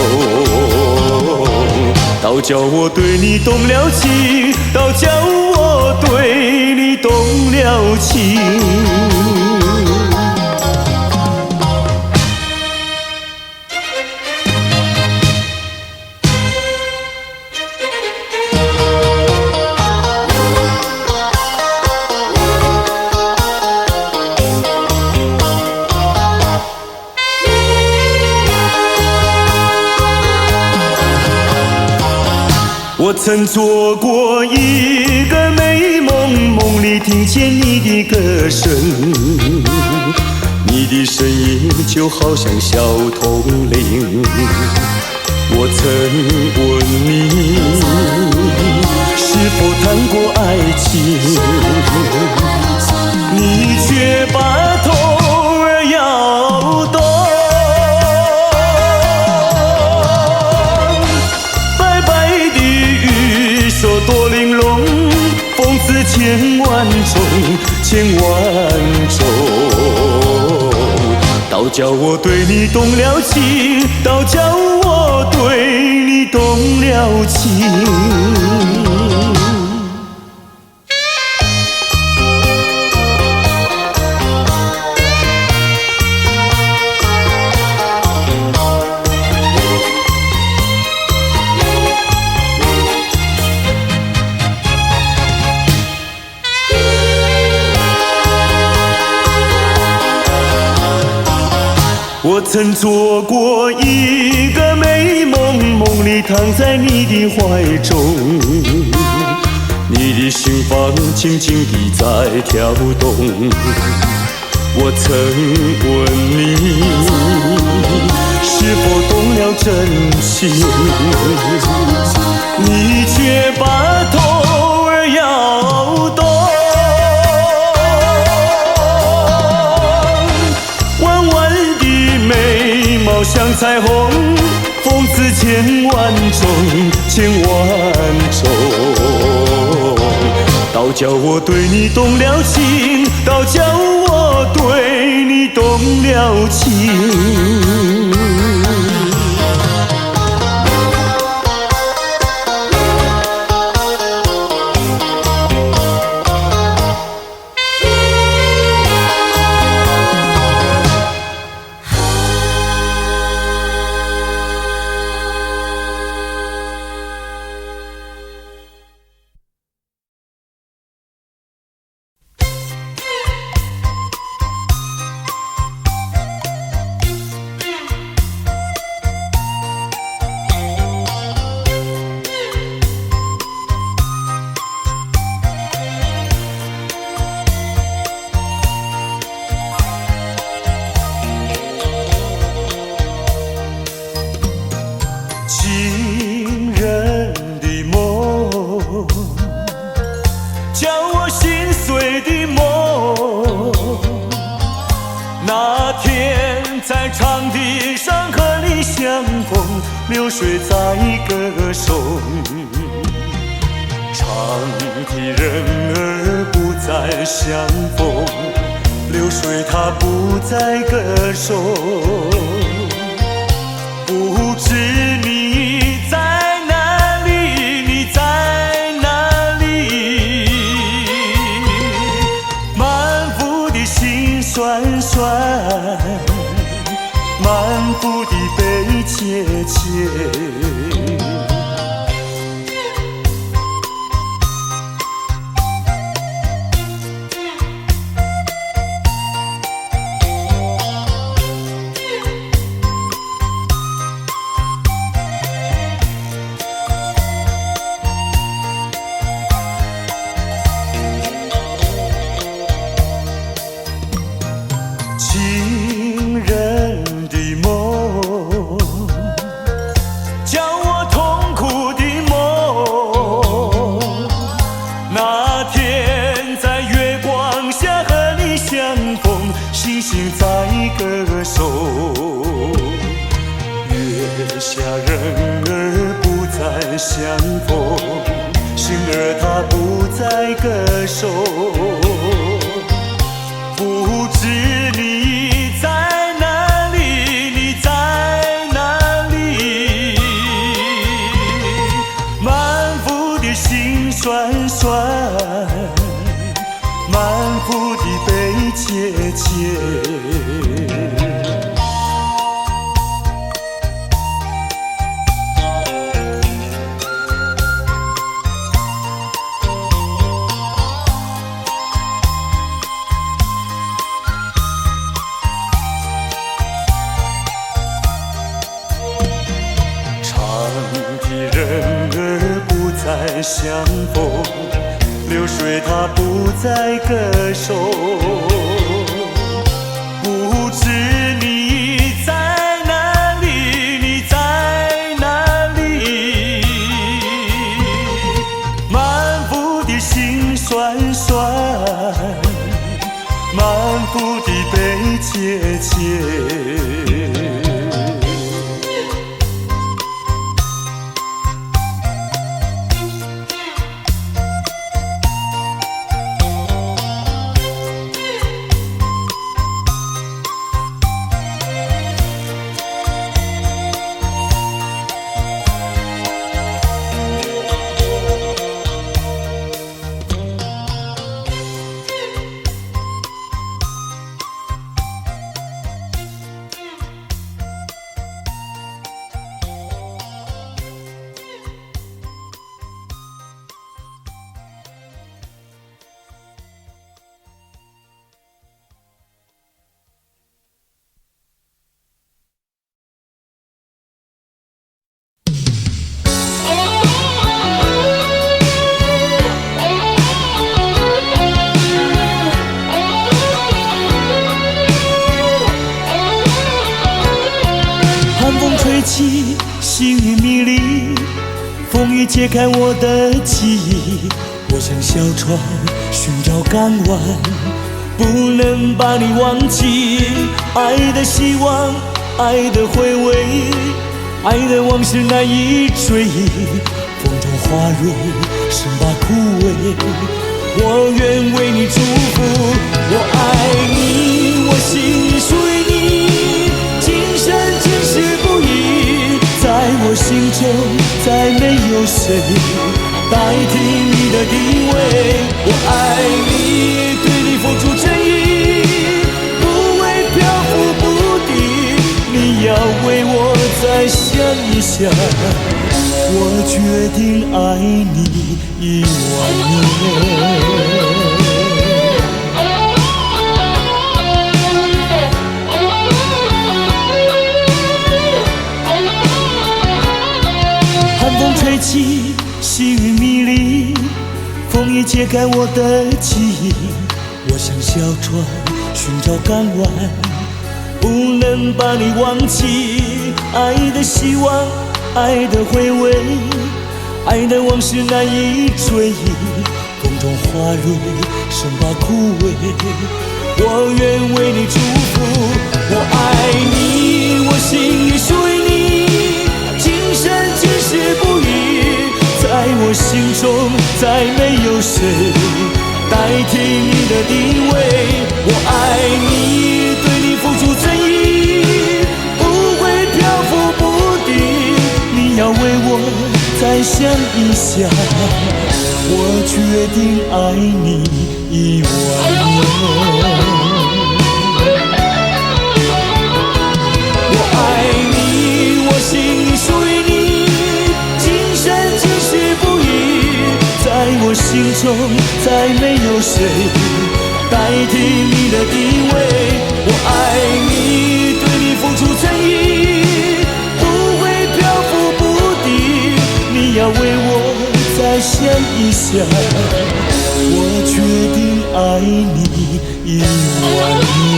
倒叫我对你动了情，倒叫我对你动了情。我曾做过一个美梦，梦里听见你的歌声，你的声音就好像小铜铃。我曾问你是否谈过爱情，你却把头儿摇动。说多玲珑，风似千万种，千万种。倒叫我对你动了情，倒叫我对你动了情。我曾做过一个美梦，梦里躺在你的怀中，你的心房轻轻地在跳动。我曾问你，是否动了真情，你却把头儿摇动。像彩虹，风似千万种，千万种。倒叫我对你动了情，倒叫我对你动了情。情人的梦，叫我心碎的梦。那天在场地上和你相逢，流水在歌颂。唱的人儿不再相逢，流水它不再歌颂。不知你在哪里，你在哪里？满腹的心酸酸，满腹的悲切切。情人的梦，叫我痛苦的梦。那天在月光下和你相逢，星星在歌颂。月下人儿不再相逢，心儿它不再歌颂。不知你在哪里，你在哪里？满腹的心酸酸，满腹的悲切切。再相逢，流水它不再歌颂。不知你在哪里，你在哪里？满腹的心酸酸，满腹的悲切切。吹起，细雨迷离，风雨揭开我的记忆。我像小船寻找港湾，不能把你忘记。爱的希望，爱的回味，爱的往事难以追忆。风中花蕊生把枯萎，我愿为你祝福。我爱你，我心属于你，今生今世不移。在我心中再没有谁代替你的地位。我爱你，对你付出真意，不会漂浮不定。你要为我再想一想，我决定爱你10000年。寒风吹起，细雨迷离，风雨揭开我的记忆。我像小船寻找港湾，不能把你忘记。爱的希望，爱的回味，爱的往事难以追忆。风中花蕊生把枯萎，我愿为你祝福。我爱你，我心里属于你，今生今世不移。在我心中再没有谁代替你的地位。我爱你，对你付出真意，不会漂浮不定。你要为我再想一想，我决定爱你10000年。我爱你，我心里属于你，今生今世不移。在我心中再没有谁代替你的地位。我爱你，对你付出真意，不会漂浮不定。你要为我再想一想，我决定爱你10000年。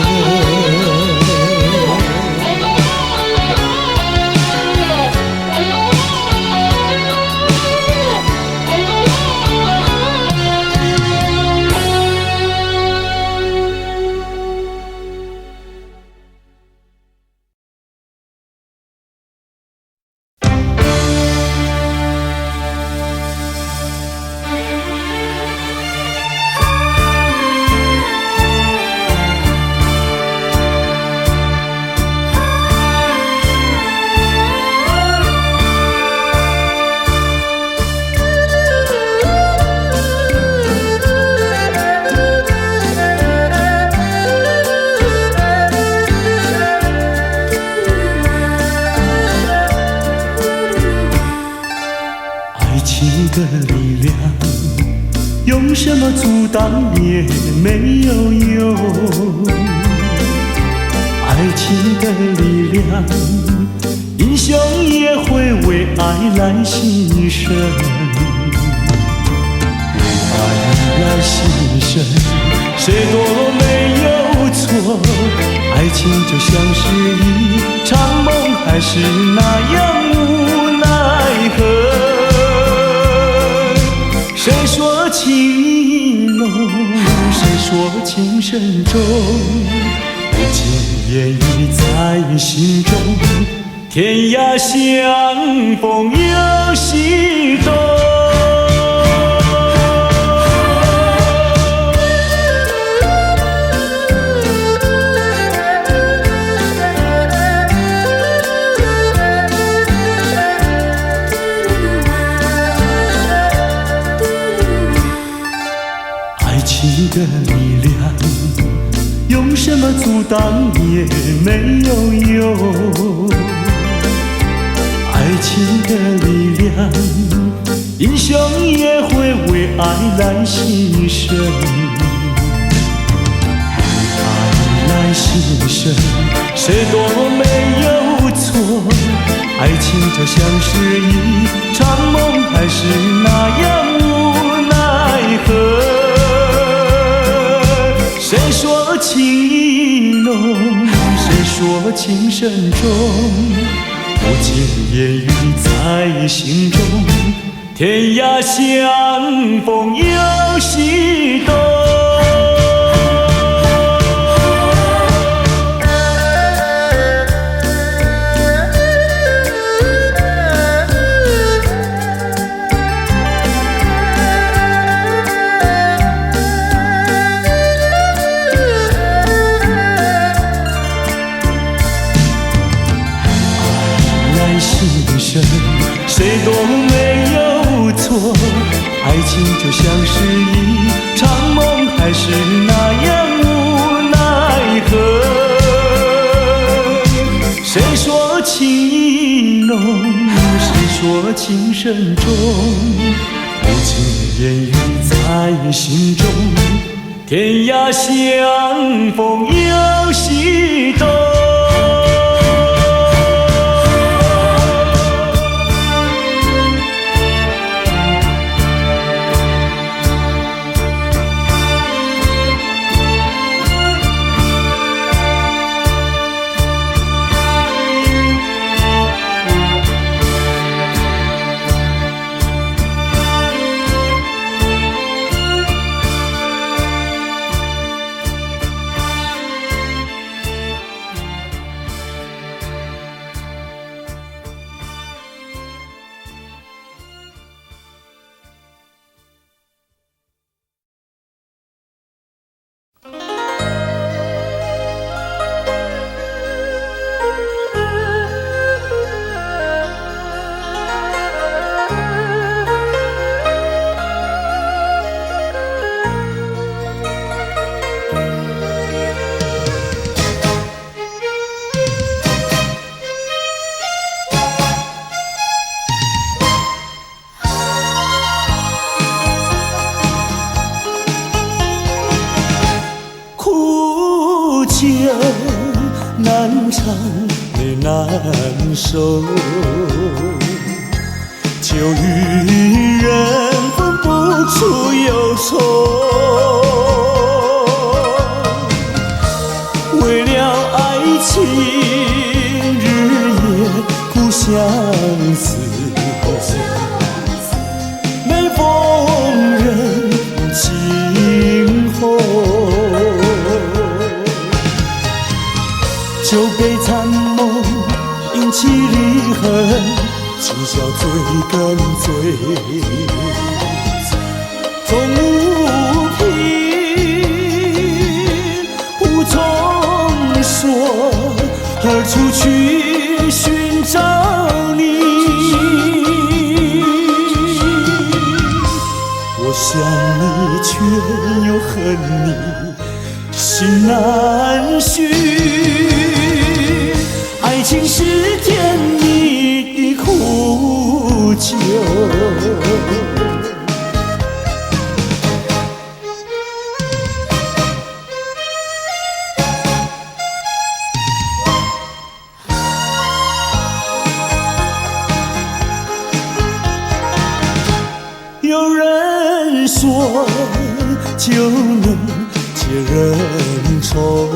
的力量，用什么阻挡也没有用。爱情的力量，英雄也会为爱来牺牲。为爱来牺牲，谁都没有错。爱情就像是一场梦，还是那样无奈何。谁说情意浓，谁说情深重，不尽言语在心中，天涯相逢有心动。的力量，用什么阻挡也没有用。爱情的力量，英雄也会为爱来牺牲。为爱来牺牲，谁都没有错。爱情就像是一场梦，还是那样无奈何。谁说情意浓，谁说情深重，不尽言语在心中，天涯相逢有西东。谁都没有错，爱情就像是一场梦，还是那样无奈何。谁说情意浓，谁说情深重，不尽言语在心中，天涯相逢有西东。难唱也难受，就与人分不出忧愁。为了爱情，日夜苦相思，每逢人惊鸿。酒杯残梦，引起离恨，今宵醉更醉，终无凭，无从说，何处去寻找你？我想你，却又恨你，心难续。爱情是甜蜜的苦酒，有人说就能解人愁，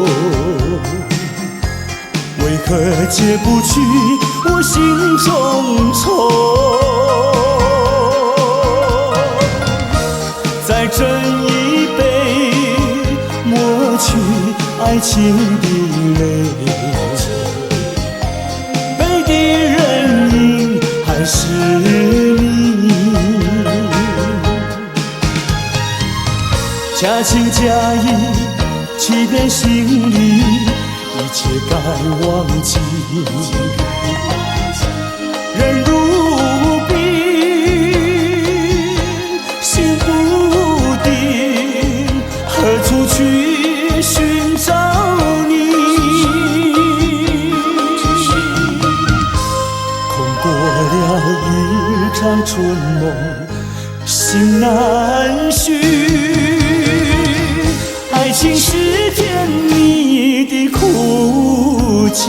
为何解不去我心中愁？再斟一杯，抹去爱情的泪。杯底人影还是你，假情假意，欺骗心里。一切该忘记，人如冰，心不定，何处去寻找你？空过了一场春梦，心难续。爱情是甜蜜的苦酒，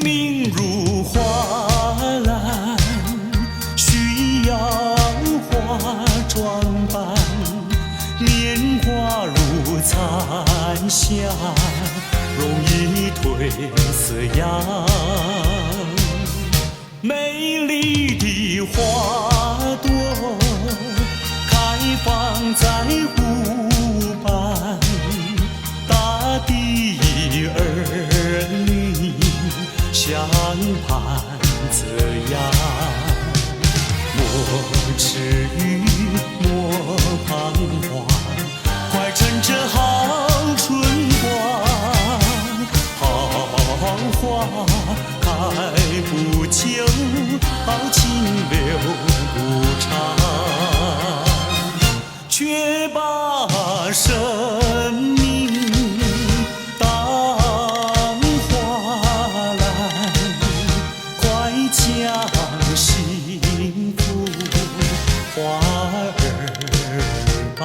命如花篮，需要化妆扮，年华如残霞，容易褪色样。美丽的花朵开放在湖畔，大地儿女相伴这样。莫迟疑，莫彷徨，快趁着好春光。好花开不久，好情留不长，却把生命当花篮，快将幸福花儿伴。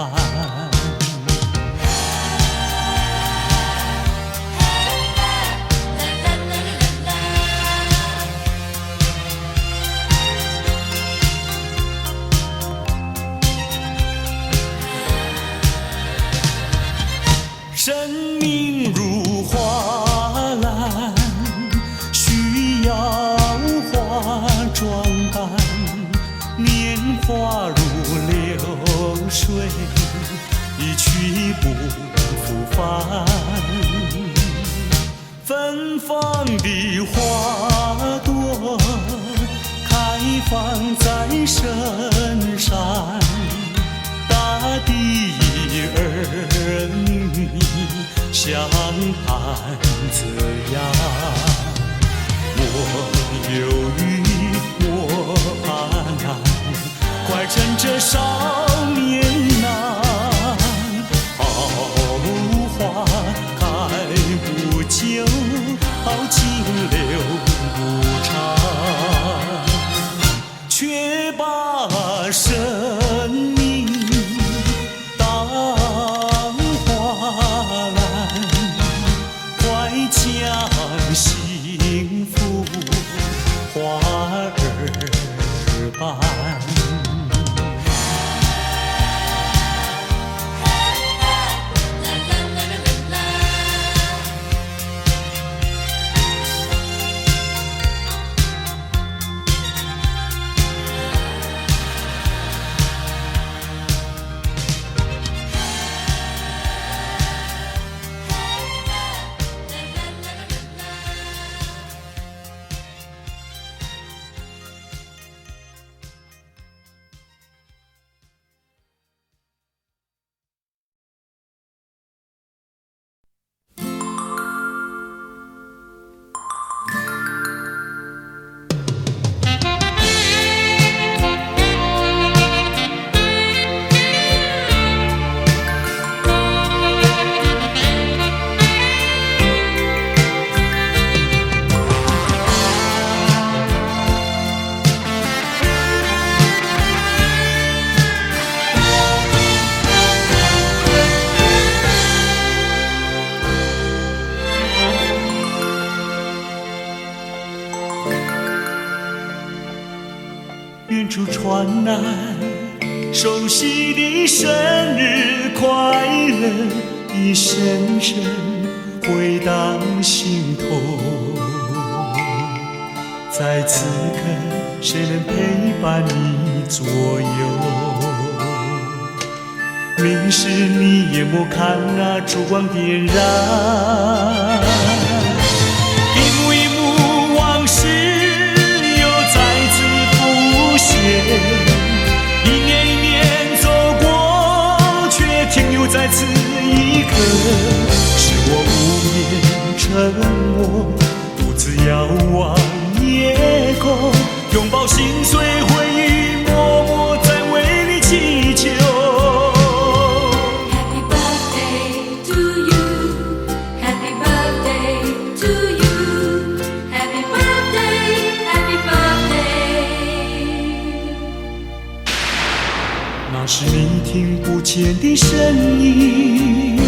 生命如花篮，需要化妆扮，年华如流水，一去不复返。芬芳的花朵开放在深山，大地儿女相伴这样。莫犹豫，莫怕难，快趁着少年郎。好花开不久，好情留不长，却把生命当花篮，快将幸福花儿伴。远处传来熟悉的生日快乐，一声声回荡心头。在此刻，谁能陪伴你左右？明示你眼莫看那烛光点燃，一幕一幕往事又再次浮现，一年一年走过，却停留在此一刻。是我无言沉默，独自遥望夜空，拥抱心碎回忆，默默在为你祈求。那是你听不见的声音，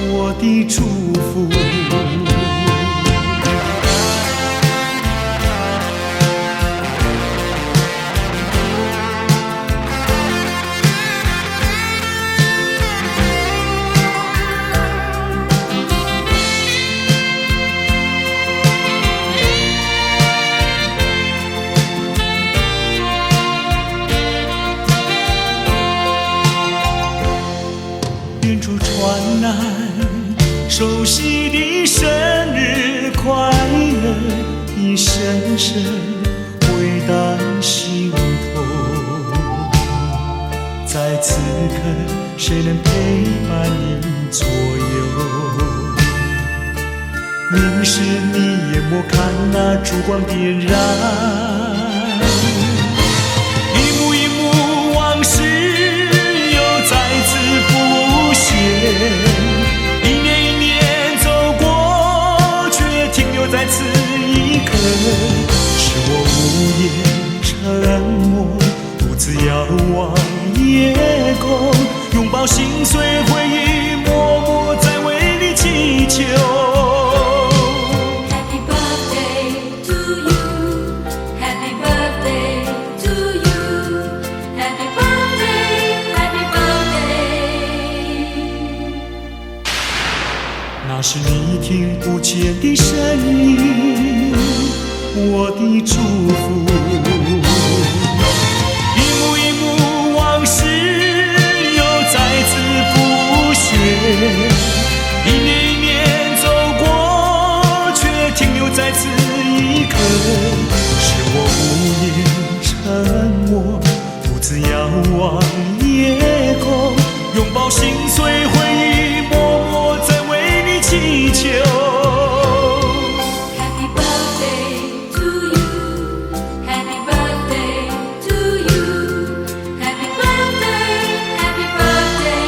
我的祝福。熟悉的生日快乐，已深深回荡心头。在此刻，谁能陪伴你左右？凝视你眼眸，看那烛光点燃，一幕一幕往事又再次浮现。一年一年走过，却停留在此一刻，是我无言沉默，独自遥望夜空，拥抱心碎回忆，默默在为你祈求。Happy birthday to you, Happy birthday to you, Happy birthday, Happy birthday。那是你听不见的声音，我的祝福。一幕一幕往事又再次浮现，一年一年走过，却停留在此一刻，是我无言沉默，独自遥望夜空，拥抱心碎回忆，默默在为你祈求。Happy birthday to you, Happy birthday to you, Happy birthday, Happy birthday。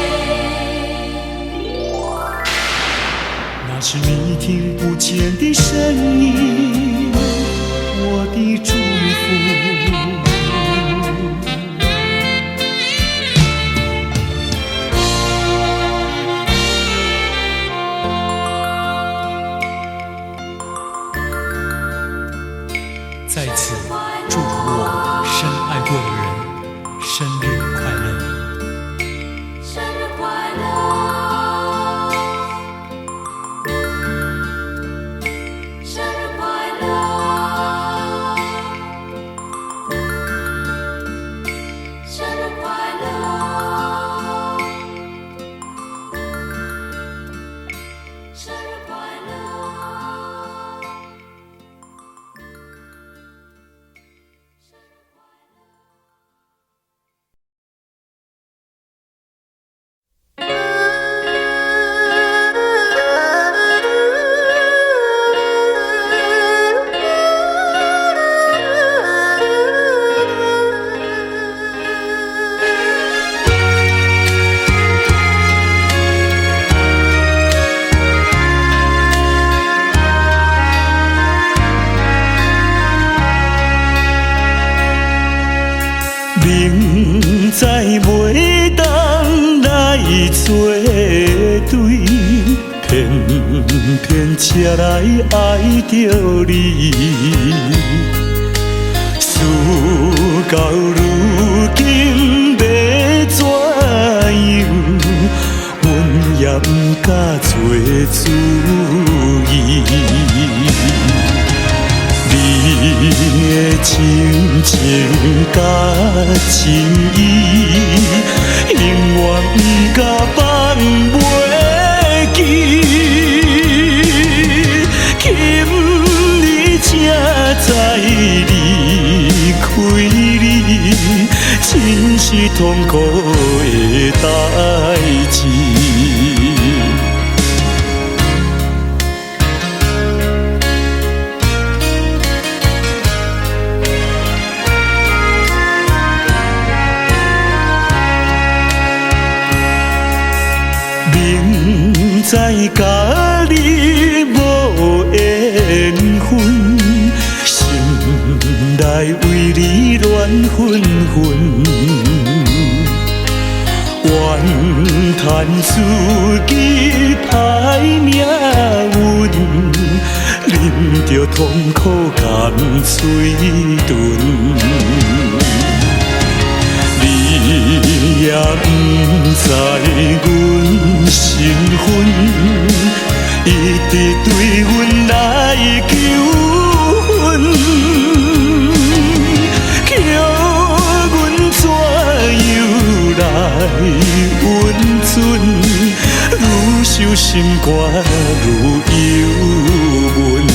那是你听不见的声音，我的祝福。在此祝福我深爱过的人生日快乐。生日快乐，生日快乐，生日快乐，生日快乐。明知袂当来作对，偏偏才来爱着你。事到如今要怎样？阮也不敢做主意。你的亲情甲情意，永远不甲放袂记。今日才知离开你，真是痛苦的代志。明知甲你无缘分，心内为你乱纷纷，怨叹自己歹命运，啉着痛苦甘嘴唇。你也不知阮身份，一直对阮来求婚，叫阮怎样来温存？愈想心肝愈忧闷。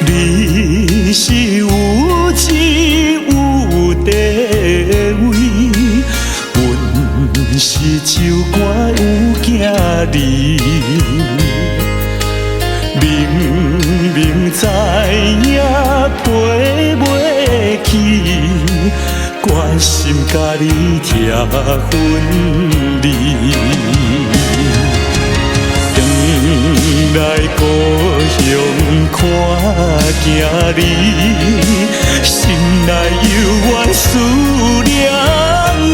你是有志有地位，阮是酒馆有囝儿，明明知影陪袂起，决心甲你拆分离。来故乡看囝儿，心内犹原思念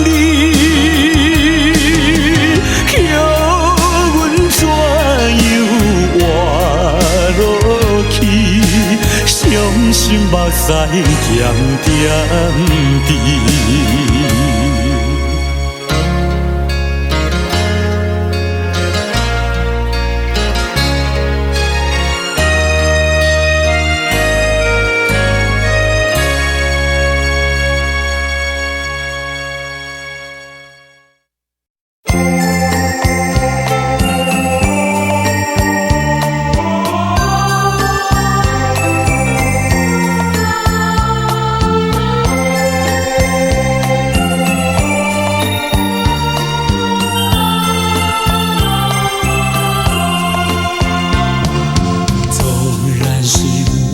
你，叫阮怎样活落去？伤心目屎咸点滴。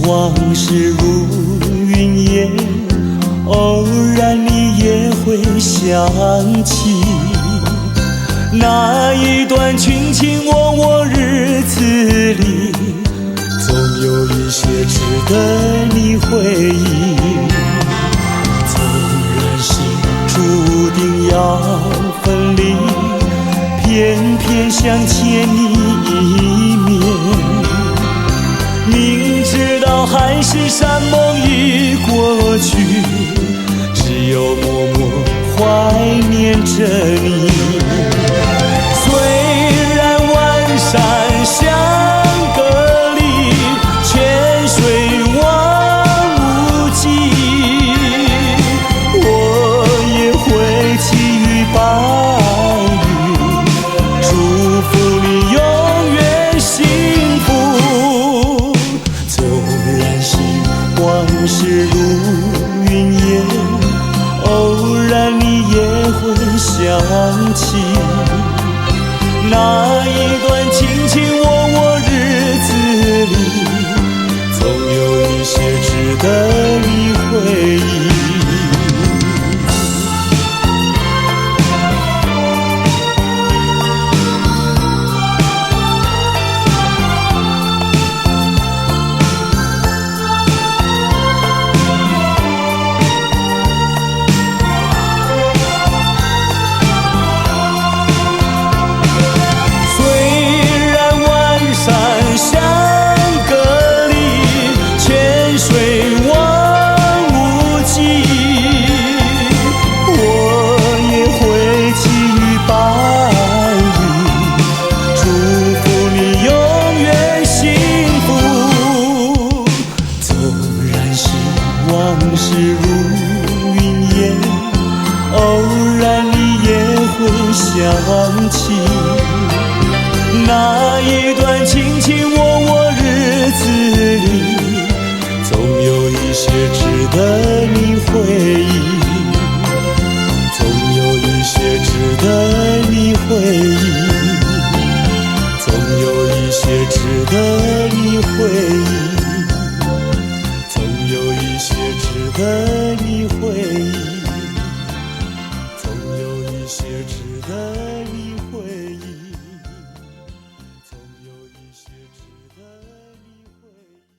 往事如云烟，偶然你也会想起那一段卿卿我我日子里，总有一些值得你回忆。纵然心注定要分离，偏偏想见你一面。明知道海誓山盟已过去，只有默默怀念着你。虽然万山相隔离，千水望无际，我也会寄予白云，祝福你永远幸福。往事如云烟，偶然你也会想起那一段卿卿我我日子里，总有一些值得你回忆。往事如云烟，偶然你也会想起那一段卿卿我我日子里，总有一些值得你回忆，总有一些值得你回忆，总有一些值得你回忆，值得你回忆，总有一些值得你回忆，总有一些值得你回忆。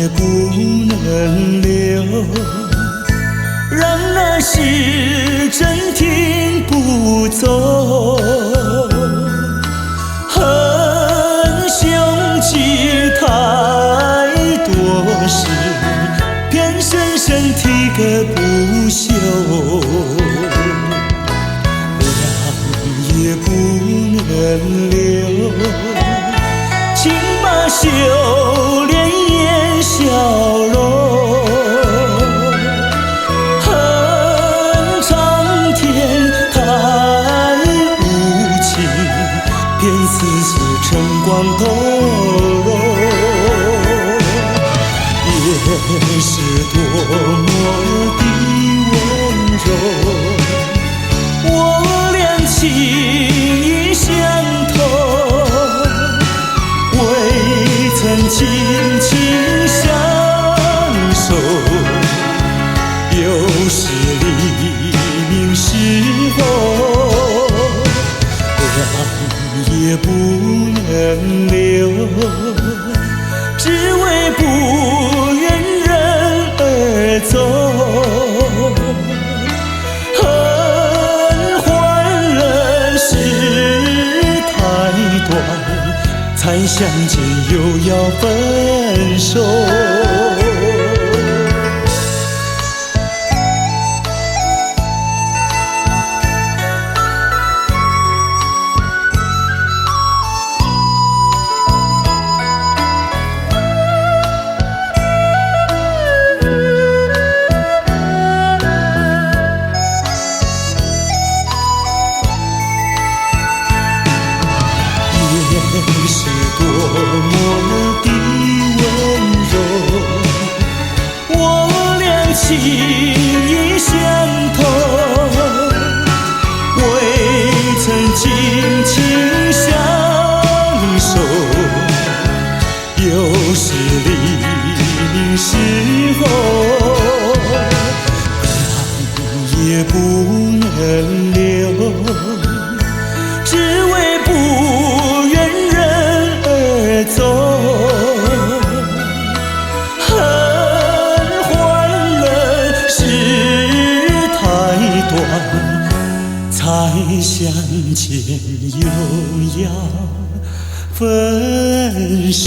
也不能留，让那时针停不走。恨凶吉太多事，偏深深提个不休。也不能留，请把羞脸掩笑容。恨苍天太无情，偏丝丝晨光透融。也是多么的温柔，我俩情意相投，未曾紧紧相守。又是黎明时候，让也不能留，只为不愿人而走。才相见又要分手。也是多么的温柔，我俩情意相投，未曾紧紧相守。又是黎明时候，让也不能留，只为不走。恨欢乐事太短，才相见又要分手。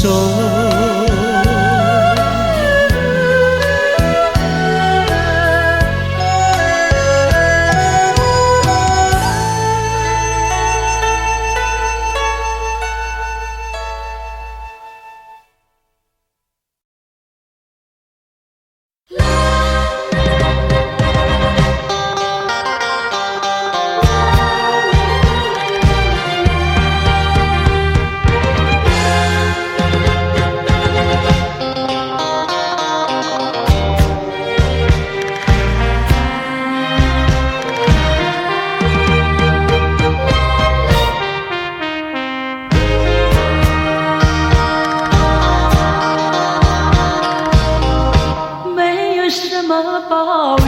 抱怨，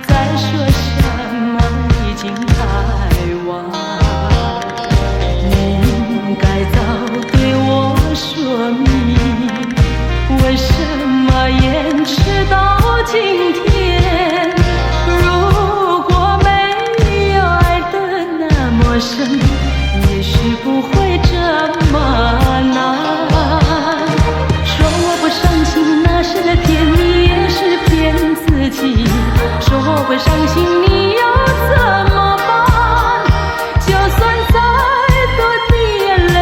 再说什么已经太晚。你应该早对我说明，为什么延迟到今天？如果没有爱得那么深，也许不会这么难。说我不伤心，那是骗你，也是骗自己。说我会伤心，你又怎么办？就算再多的眼泪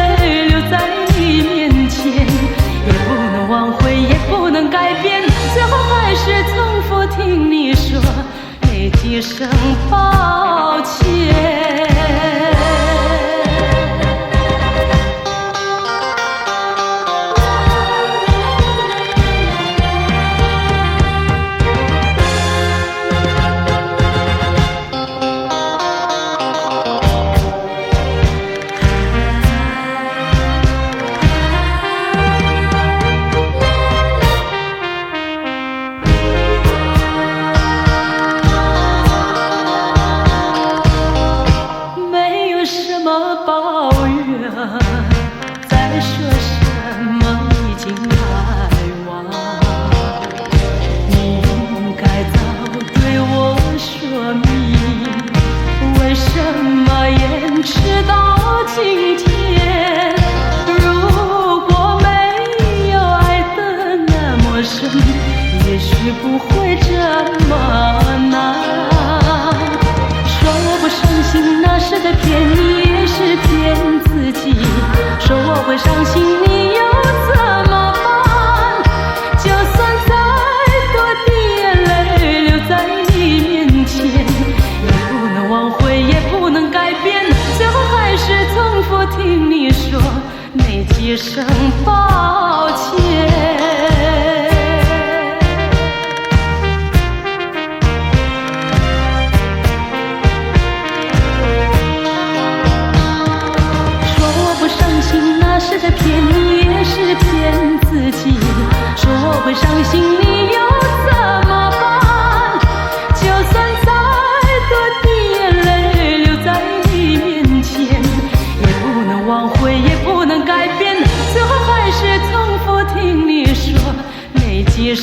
流在你面前，也不能挽回，也不能改变，最后还是重复听你说那几声抱歉。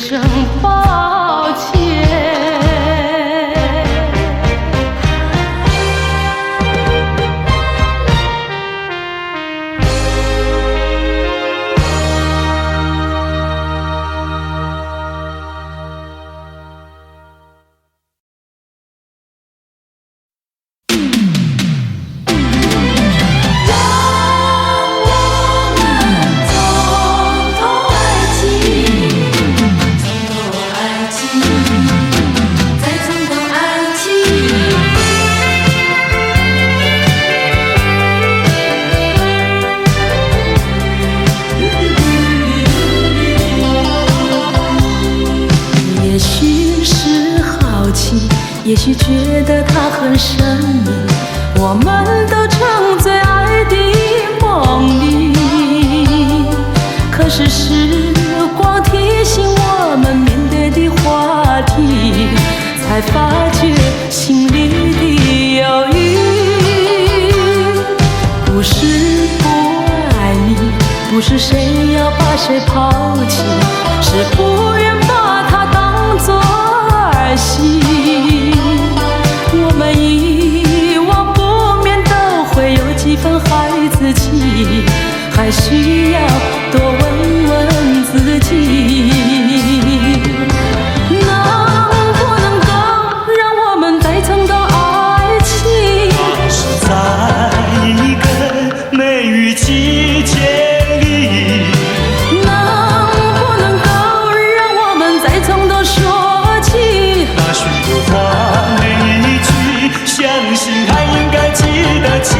声抱歉。也许觉得它很神秘，我们都沉醉爱的梦里。可是时光提醒我们面对的话题，才发觉心里的犹豫。不是不爱你，不是谁要把谁抛弃，是不愿把它当作儿戏。我们遗忘不免都会有几分孩子气，还需要多问问自己，能不能够让我们再尝到爱情？是在一个梅雨季节里，能不能够让我们再从头说起？那许多话每一句，相信还应该记得起。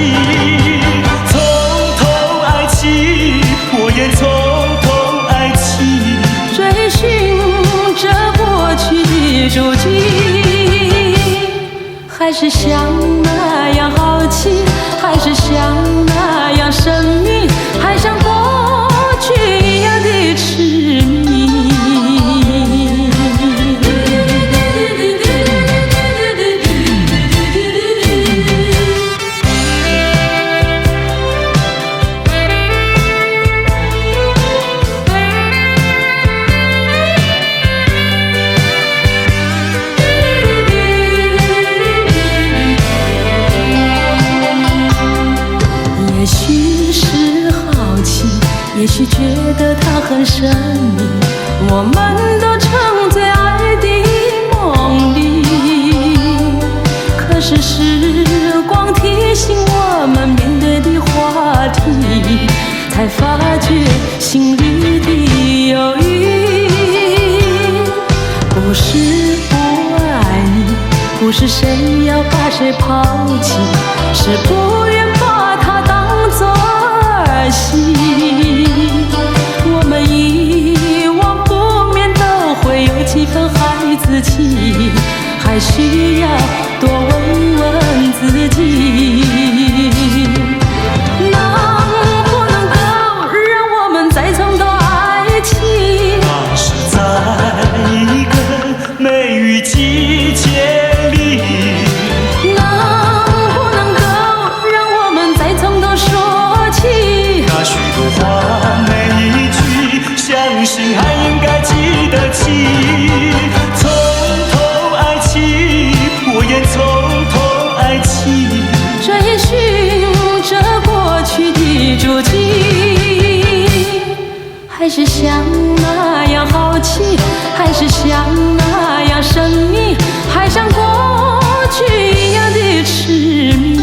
从头爱起，我也从头爱起。追寻着过去的足迹，还是像那样好奇，还是像那样神秘，还像过去一样的痴迷。也许是好奇，也许觉得它很神秘，我们都沉醉爱的梦里。可是时光提醒我们面对的话题，才发觉心里的犹豫。不是不爱你，不是谁要把谁抛弃，是不愿把它当作儿戏。我们遗忘不免都会有几分孩子气，还需要多问问自己，能不能够让我们再从头爱起？那是在一个梅雨季节里，能不能够让我们再从头说起？那许多话每一句，相信还应该记得起。从头爱起，我也从头爱起。追寻着过去的足迹，还是像那样好奇，还是像那样神秘，还像过去一样的痴迷。